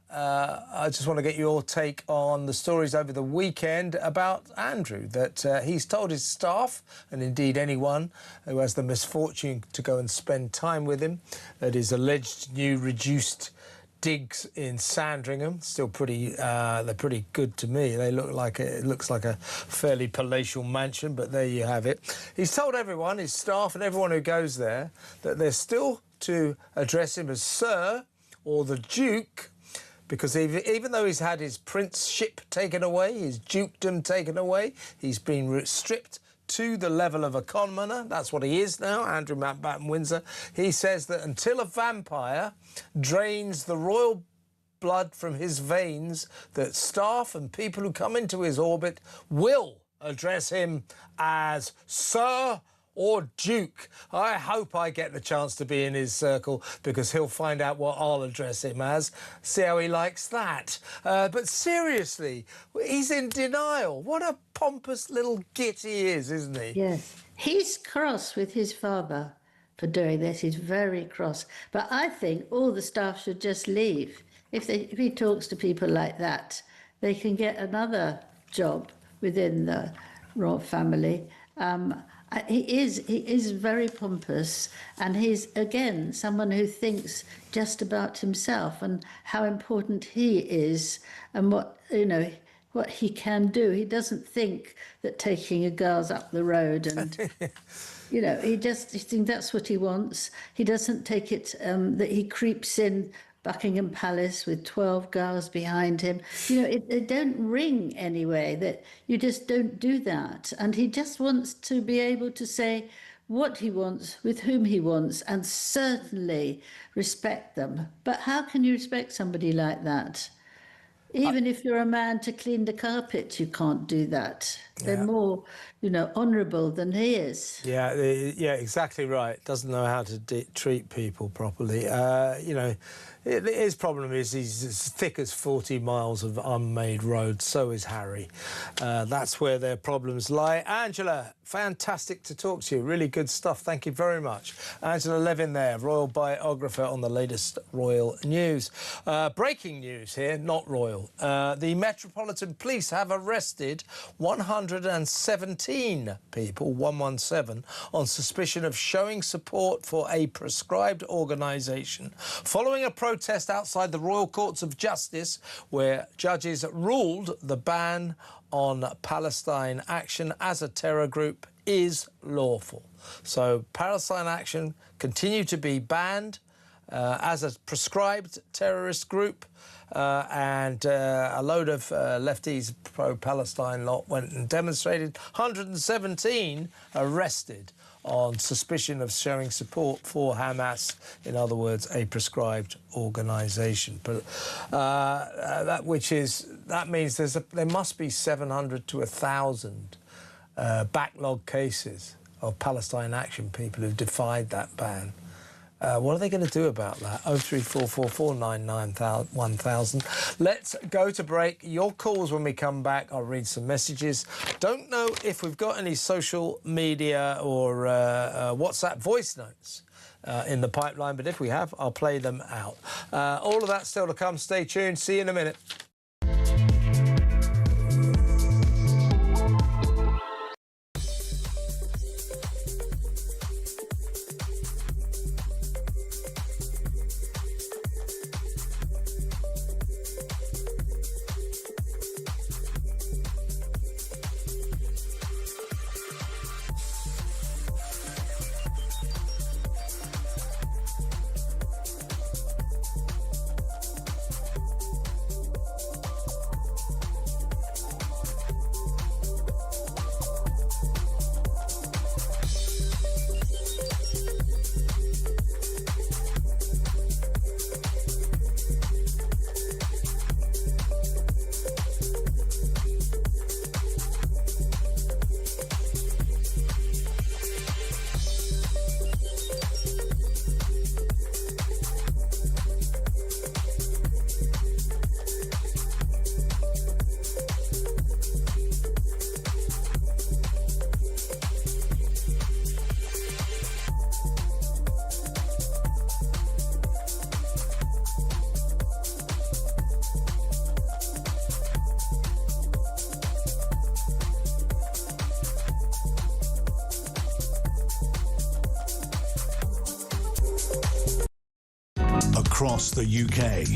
[SPEAKER 2] I just want to get your take on the stories over the weekend about Andrew, that he's told his staff, and indeed anyone who has the misfortune to go and spend time with him, at his alleged new reduced digs in Sandringham. Still they're pretty good to me. It looks like a fairly palatial mansion, but there you have it. He's told everyone, his staff and everyone who goes there, that they're still to address him as Sir or the Duke, because even though he's had his princeship taken away, his dukedom taken away, he's been stripped to the level of a commoner. That's what he is now, Andrew Mountbatten Windsor. He says that until a vampire drains the royal blood from his veins, that staff and people who come into his orbit will address him as Sir or Duke. I hope I get the chance to be in his circle because he'll find out what I'll address him as. See how he likes that. But seriously, he's in denial. What a pompous little git he is, isn't he?
[SPEAKER 13] Yes. He's cross with his father for doing this. He's very cross. But I think all the staff should just leave. If he talks to people like that, they can get another job within the royal family. He is very pompous, and he's again someone who thinks just about himself and how important he is and what he can do. He doesn't think that taking a girls up the road and he thinks that's what he wants. He doesn't take it that he creeps in Buckingham Palace with 12 girls behind him. They don't ring anyway, that you just don't do that. And he just wants to be able to say what he wants, with whom he wants, and certainly respect them. But how can you respect somebody like that? Even if you're a man to clean the carpet, you can't do that. They're more, honourable than he is.
[SPEAKER 2] Yeah, exactly right. Doesn't know how to treat people properly. His problem is he's as thick as 40 miles of unmade road. So is Harry. That's where their problems lie. Angela, fantastic to talk to you. Really good stuff. Thank you very much. Angela Levin there, royal biographer on the latest royal news. Breaking news here, not royal. The Metropolitan Police have arrested 117 people, 117, on suspicion of showing support for a prescribed organisation following a protest outside the Royal Courts of Justice where judges ruled the ban on Palestine Action as a terror group is lawful. So Palestine Action continue to be banned as a prescribed terrorist group. And a load of lefties, pro-Palestine lot, went and demonstrated. 117 arrested on suspicion of showing support for Hamas, in other words, a prescribed organisation. But that means there must be 700 to 1,000 backlog cases of Palestine Action people who've defied that ban. What are they going to do about that? 03444991000. Let's go to break. Your calls when we come back. I'll read some messages. Don't know if we've got any social media or WhatsApp voice notes in the pipeline, but if we have, I'll play them out. All of that still to come. Stay tuned. See you in a minute.
[SPEAKER 1] Across the UK,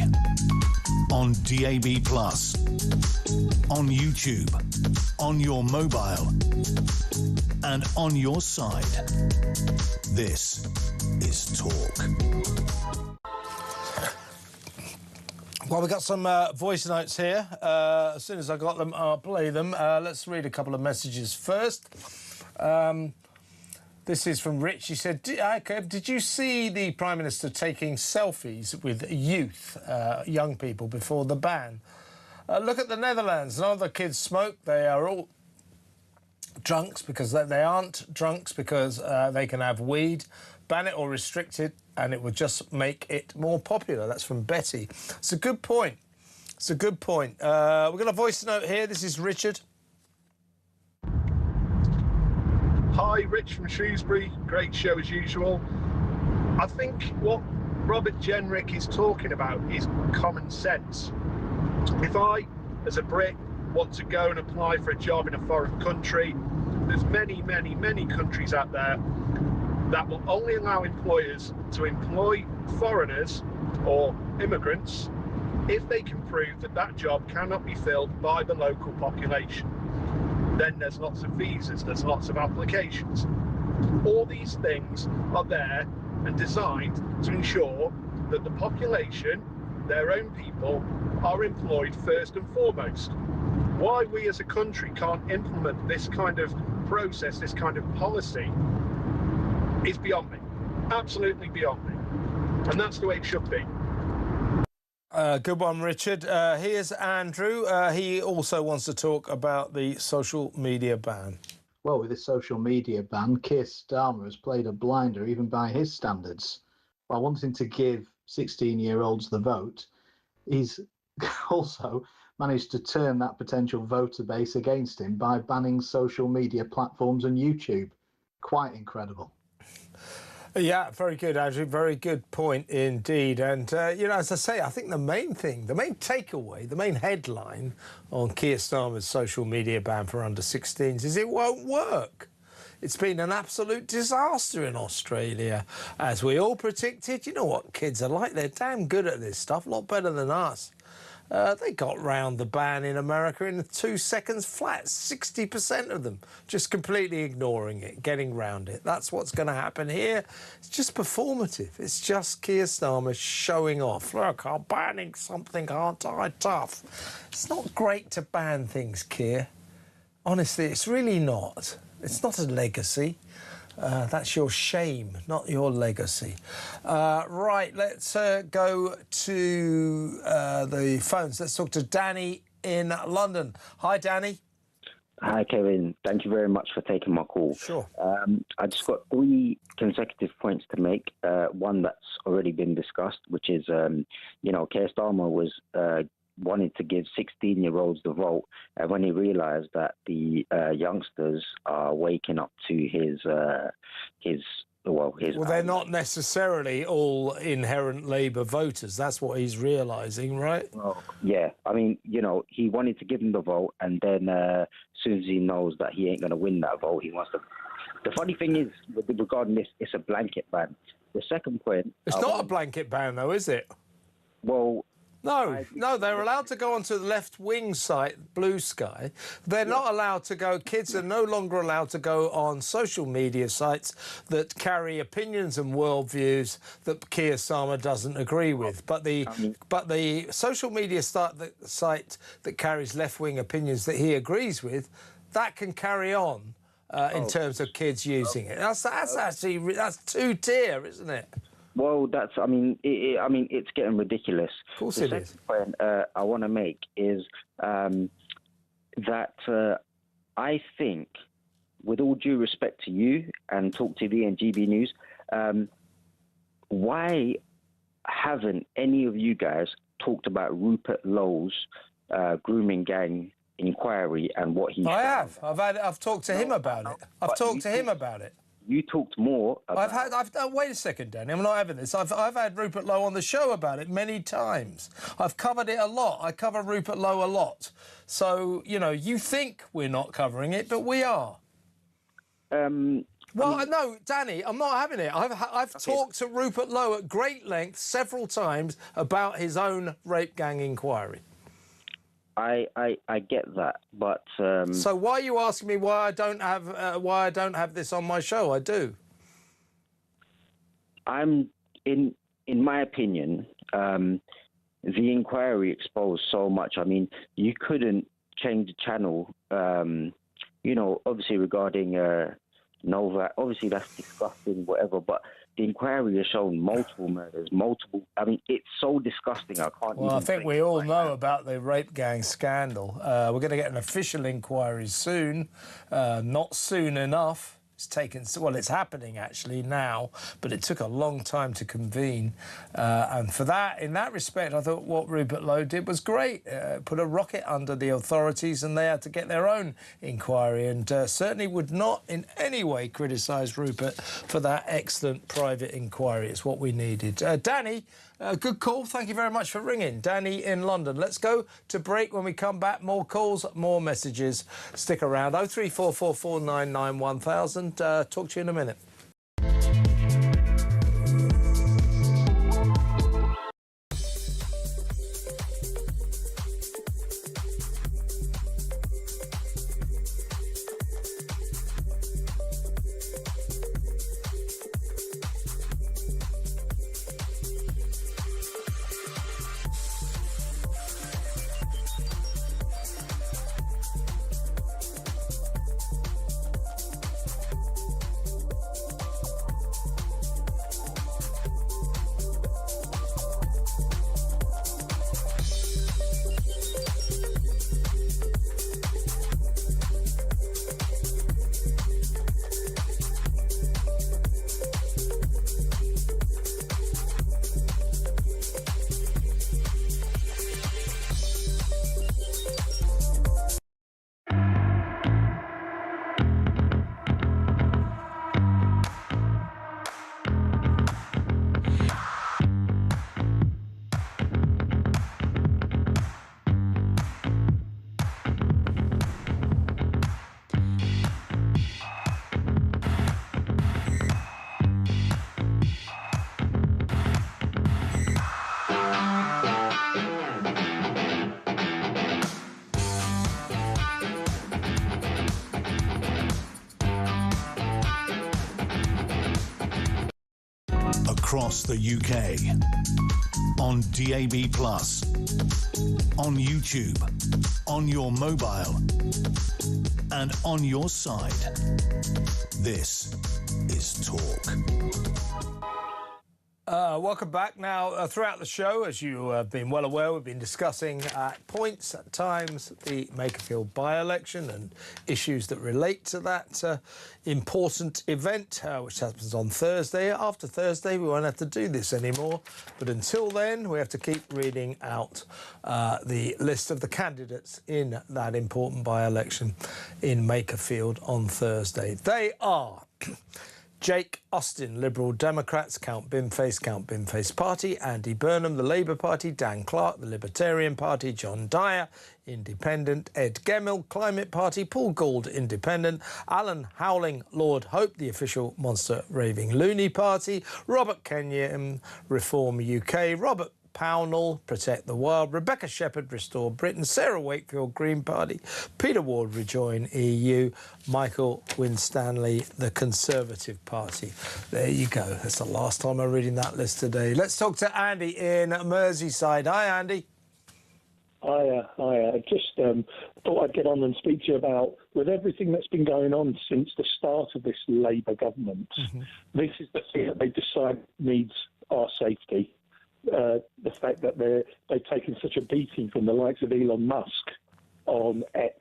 [SPEAKER 1] on DAB+, on YouTube, on your mobile, and on your side. This is Talk.
[SPEAKER 2] Well, we've got some voice notes here. As soon as I got them, I'll play them. Let's read a couple of messages first. This is from Rich. He said, did you see the Prime Minister taking selfies with youth, young people, before the ban? Look at the Netherlands. None of the kids smoke. They are all drunks because they aren't drunks because they can have weed. Ban it or restrict it, and it would just make it more popular. That's from Betty. It's a good point. It's a good point. We've got a voice note here. This is Richard.
[SPEAKER 14] Hi, Rich from Shrewsbury. Great show as usual. I think what Robert Jenrick is talking about is common sense. If I, as a Brit, want to go and apply for a job in a foreign country, there's many, many, many countries out there that will only allow employers to employ foreigners or immigrants if they can prove that that job cannot be filled by the local population. Then there's lots of visas, there's lots of applications. All these things are there and designed to ensure that the population, their own people, are employed first and foremost. Why we as a country can't implement this kind of process, this kind of policy, is beyond me. Absolutely beyond me. And that's the way it should be.
[SPEAKER 2] Good one, Richard. Here's Andrew. He also wants to talk about the social media ban.
[SPEAKER 15] Well, with this social media ban, Keir Starmer has played a blinder even by his standards. By wanting to give 16-year-olds the vote, he's also managed to turn that potential voter base against him by banning social media platforms and YouTube. Quite incredible.
[SPEAKER 2] Yeah, very good, Andrew. Very good point indeed. And, as I say, I think the main thing, the main takeaway, the main headline on Keir Starmer's social media ban for under-16s is it won't work. It's been an absolute disaster in Australia. As we all predicted, you know what kids are like. They're damn good at this stuff, a lot better than us. They got round the ban in America in 2 seconds flat. 60% of them just completely ignoring it, getting round it. That's what's going to happen here. It's just performative. It's just Keir Starmer showing off. Look, I'm banning something, aren't I? Tough. It's not great to ban things, Keir. Honestly, it's really not. It's not a legacy. That's your shame, not your legacy. Right, let's go to the phones. Let's talk to Danny in London. Hi, Danny.
[SPEAKER 16] Hi, Kevin. Thank you very much for taking my call.
[SPEAKER 2] Sure.
[SPEAKER 16] I just got 3 consecutive points to make. One that's already been discussed, which is, Keir Starmer was wanted to give 16-year-olds the vote, and when he realised that the youngsters are waking up to his. Well,
[SPEAKER 2] they're not necessarily all inherent Labour voters. That's what he's realising, right?
[SPEAKER 16] Well, yeah. I mean, he wanted to give them the vote, and then as soon as he knows that he ain't going to win that vote, he wants to. The funny thing is, regarding this, it's a blanket ban. The second point.
[SPEAKER 2] It's not a blanket ban, though, is it?
[SPEAKER 16] Well.
[SPEAKER 2] No, they're allowed to go onto the left-wing site, Blue Sky. They're not allowed to go, kids are no longer allowed to go on social media sites that carry opinions and worldviews that Keir Starmer doesn't agree with. But the social media site that carries left-wing opinions that he agrees with, that can carry on in terms of kids using it. That's two-tier, isn't it?
[SPEAKER 16] Well, it's getting ridiculous.
[SPEAKER 2] Of course
[SPEAKER 16] it is.
[SPEAKER 2] The second
[SPEAKER 16] point I want to make is that I think, with all due respect to you and talkTV and GB News, why haven't any of you guys talked about Rupert Lowe's grooming gang inquiry and what he?
[SPEAKER 2] I have. I've talked to him about it. I've talked to him about it.
[SPEAKER 16] You talked more about...
[SPEAKER 2] wait a second, Danny. I'm not having this. I've had Rupert Lowe on the show about it many times. I've covered it a lot. I cover Rupert Lowe a lot. So, you think we're not covering it, but we are. No, Danny, I'm not having it. I've talked to Rupert Lowe at great length several times about his own rape gang inquiry.
[SPEAKER 16] I get that, but
[SPEAKER 2] so why are you asking me why I don't have this on my show? I do.
[SPEAKER 16] I'm in my opinion, the inquiry exposed so much. I mean, you couldn't change the channel. Obviously regarding Nova, obviously that's disgusting, whatever. But inquiry has shown multiple murders, multiple. I mean, it's so disgusting. I can't.
[SPEAKER 2] Well, I think we all know about the rape gang scandal. We're going to get an official inquiry soon, not soon enough. It's taken, well, it's happening actually now, but it took a long time to convene. And for that, in that respect, I thought what Rupert Lowe did was great. Put a rocket under the authorities and they had to get their own inquiry, and certainly would not in any way criticise Rupert for that excellent private inquiry. It's what we needed. Danny, good call. Thank you very much for ringing. Danny in London. Let's go to break. When we come back, more calls, more messages. Stick around. 03444991000. Talk to you in a minute.
[SPEAKER 1] Across the UK, on DAB+, on YouTube, on your mobile, and on your side. This is Talk.
[SPEAKER 2] Welcome back. Now, throughout the show, as you have been well aware, we've been discussing at points, at times, the Makerfield by-election and issues that relate to that important event, which happens on Thursday. After Thursday, we won't have to do this anymore. But until then, we have to keep reading out the list of the candidates in that important by-election in Makerfield on Thursday. They are... Jake Austin, Liberal Democrats, Count Binface Party, Andy Burnham, the Labour Party, Dan Clark, the Libertarian Party, John Dyer, Independent, Ed Gemmell, Climate Party, Paul Gould, Independent, Alan Howling, Lord Hope, the official Monster Raving Loony Party, Robert Kenyon, Reform UK, Robert Pownall, Protect the Wild, Rebecca Shepherd, Restore Britain, Sarah Wakefield, Green Party, Peter Ward, Rejoin EU, Michael Winstanley, the Conservative Party. There you go. That's the last time I'm reading that list today. Let's talk to Andy in Merseyside. Hi, Andy.
[SPEAKER 17] Hi. I just thought I'd get on and speak to you about, with everything that's been going on since the start of this Labour government, this is the thing that they decide needs our safety. The fact that they've taken such a beating from the likes of Elon Musk on X.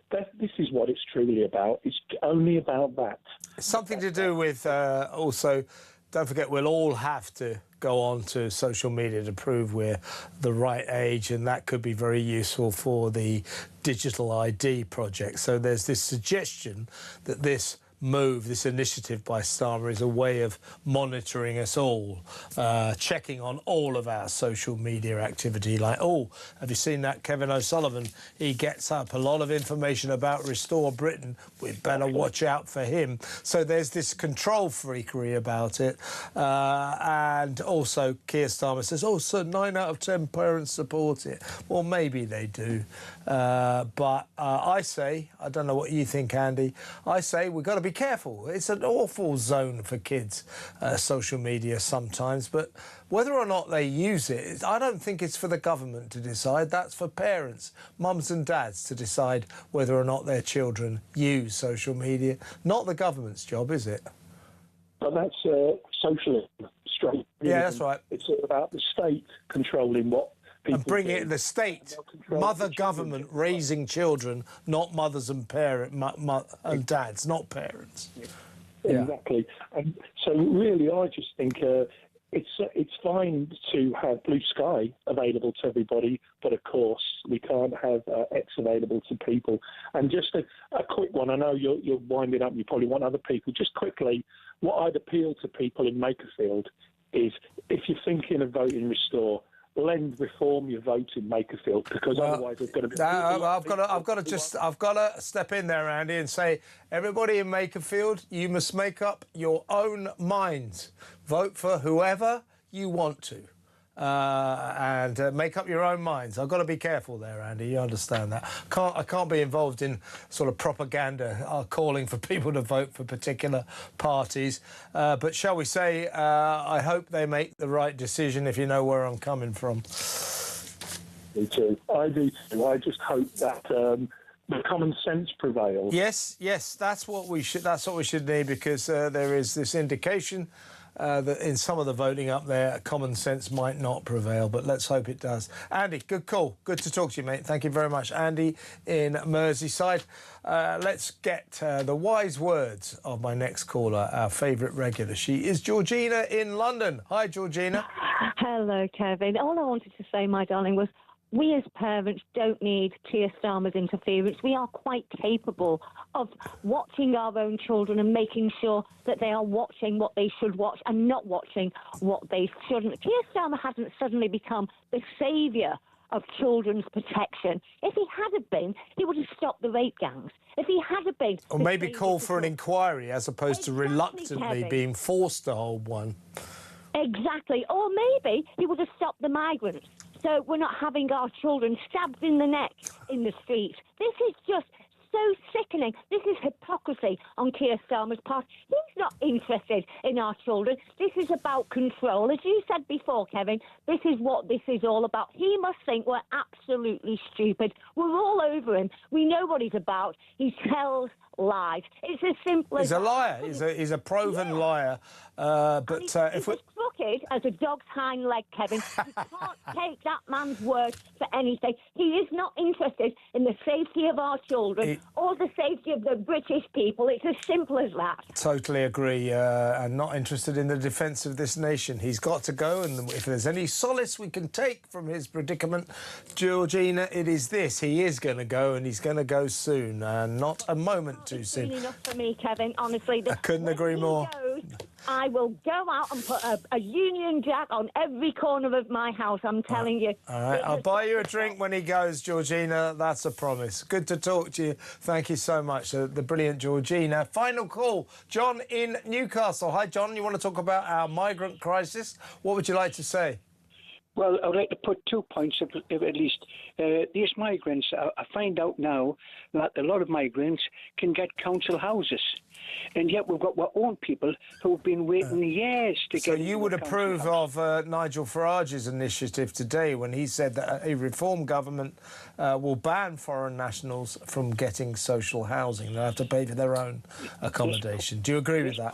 [SPEAKER 17] This is what it's truly about. It's only about that.
[SPEAKER 2] Something to do with also, don't forget, we'll all have to go on to social media to prove we're the right age, and that could be very useful for the digital ID project. So there's this suggestion that this move, this initiative by Starmer, is a way of monitoring us all, checking on all of our social media activity. Like, oh, have you seen that Kevin O'Sullivan? He gets up a lot of information about Restore Britain. We'd better watch out for him. So there's this control freakery about it. And also Keir Starmer says, oh, so 9 out of 10 parents support it. Well, maybe they do. But I say, I don't know what you think, Andy, I say we've got to be careful. It's an awful zone for kids, social media sometimes, but whether or not they use it, I don't think it's for the government to decide. That's for parents, mums and dads, to decide whether or not their children use social media. Not the government's job, is it?
[SPEAKER 17] But that's socialism, straight.
[SPEAKER 2] Yeah, that's right.
[SPEAKER 17] It's all about the state controlling what people
[SPEAKER 2] and bring
[SPEAKER 17] do.
[SPEAKER 2] it the state, mother government raising children, not mothers and and dads, not parents.
[SPEAKER 17] Exactly. And so really, I just think it's fine to have blue sky available to everybody, but of course we can't have X available to people. And just a quick one, I know you're winding up, you probably want other people. Just quickly, what I'd appeal to people in Makerfield is, if you're thinking of voting Restore, reform your vote in Makerfield, because otherwise there's going to be.
[SPEAKER 2] I've got to step in there, Andy, and say, everybody in Makerfield, you must make up your own minds. Vote for whoever you want to, and make up your own minds. I've got to be careful there, Andy. You understand that? I can't be involved in sort of propaganda calling for people to vote for particular parties. But shall we say, I hope they make the right decision, if you know where I'm coming from.
[SPEAKER 17] Me too. I do too. I just hope that the common sense prevails.
[SPEAKER 2] Yes, that's what we should. That's what we should need, because there is this indication that in some of the voting up there, common sense might not prevail, but let's hope it does. Andy, good call. Good to talk to you, mate. Thank you very much. Andy in Merseyside. Let's get the wise words of my next caller, our favourite regular. She is Georgina in London. Hi, Georgina.
[SPEAKER 18] Hello, Kevin. All I wanted to say, my darling, was we as parents don't need Keir Starmer's interference. We are quite capable of watching our own children and making sure that they are watching what they should watch and not watching what they shouldn't. Keir Starmer hasn't suddenly become the saviour of children's protection. If he had been, he would have stopped the rape gangs. If he had been...
[SPEAKER 2] Or maybe call for an inquiry as opposed to reluctantly
[SPEAKER 18] Kevin.
[SPEAKER 2] being forced to hold one.
[SPEAKER 18] Exactly. Or maybe he would have stopped the migrants, so we're not having our children stabbed in the neck in the streets. This is just so sickening. This is hypocrisy on Keir Starmer's part. He's not interested in our children. This is about control. As you said before, Kevin, this is what this is all about. He must think we're absolutely stupid. We're all over him. We know what he's about. He tells lies. It's as simple as...
[SPEAKER 2] He's a liar. He's a proven liar. But if we...
[SPEAKER 18] crooked as a dog's hind leg, Kevin. You can't take that man's word for anything. He is not interested in the safety of our children or the safety of the British people. It's as simple as that.
[SPEAKER 2] Totally agree, and not interested in the defence of this nation. He's got to go, and if there's any solace we can take from his predicament, Georgina, it is this. He is going to go, and he's going to go soon, and not a moment too soon.
[SPEAKER 18] It's enough for me, Kevin, honestly.
[SPEAKER 2] I couldn't agree more.
[SPEAKER 18] I will go out and put a Union Jack on every corner of my house, I'm telling you.
[SPEAKER 2] All right, I'll buy you a drink when he goes, Georgina. That's a promise. Good to talk to you. Thank you so much, the brilliant Georgina. Final call, John in Newcastle. Hi, John. You want to talk about our migrant crisis? What would you like to say?
[SPEAKER 19] Well, I would like to put 2 points at least. These migrants, I find out now that a lot of migrants can get council houses. And yet we've got our own people who've been waiting years to get...
[SPEAKER 2] So you would approve of Nigel Farage's initiative today when he said that a reform government will ban foreign nationals from getting social housing. They'll have to pay for their own accommodation. Do you agree with that?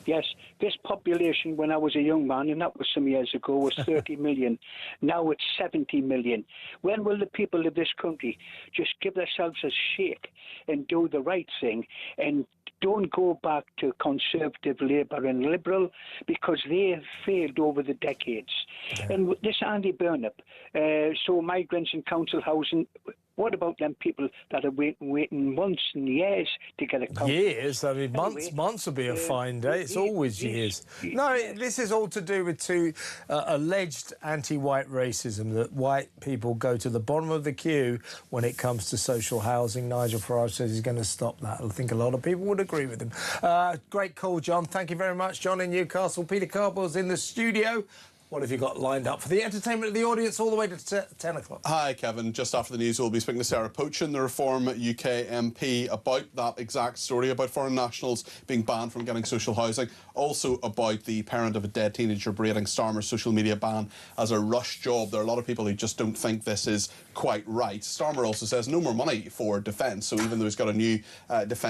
[SPEAKER 19] Yes, this population when I was a young man, and that was some years ago, was 30 million. Now it's 70 million. When will the people of this country just give themselves a shake and do the right thing and don't go back to Conservative, Labour and Liberal, because they have failed over the decades. Yeah. And this Andy Burnap, so migrants in council housing, what about them people that are waiting months and years to get a council?
[SPEAKER 2] Years? I mean, months would be a fine day. It's always years. No, this is all to do with alleged anti-white racism, that white people go to the bottom of the queue when it comes to social housing. Nigel Farage says he's going to stop that. I think a lot of people would agree with him. Great call, John. Thank you very much. John in Newcastle. Peter Carball's in the studio. What have you got lined up for the entertainment of the audience all the way to 10 o'clock?
[SPEAKER 20] Hi, Kevin. Just after the news, we'll be speaking to Sarah Pochin, the Reform UK MP, about that exact story, about foreign nationals being banned from getting social housing. Also about the parent of a dead teenager berating Starmer's social media ban as a rush job. There are a lot of people who just don't think this is quite right. Starmer also says no more money for defence. So even though he's got a new defence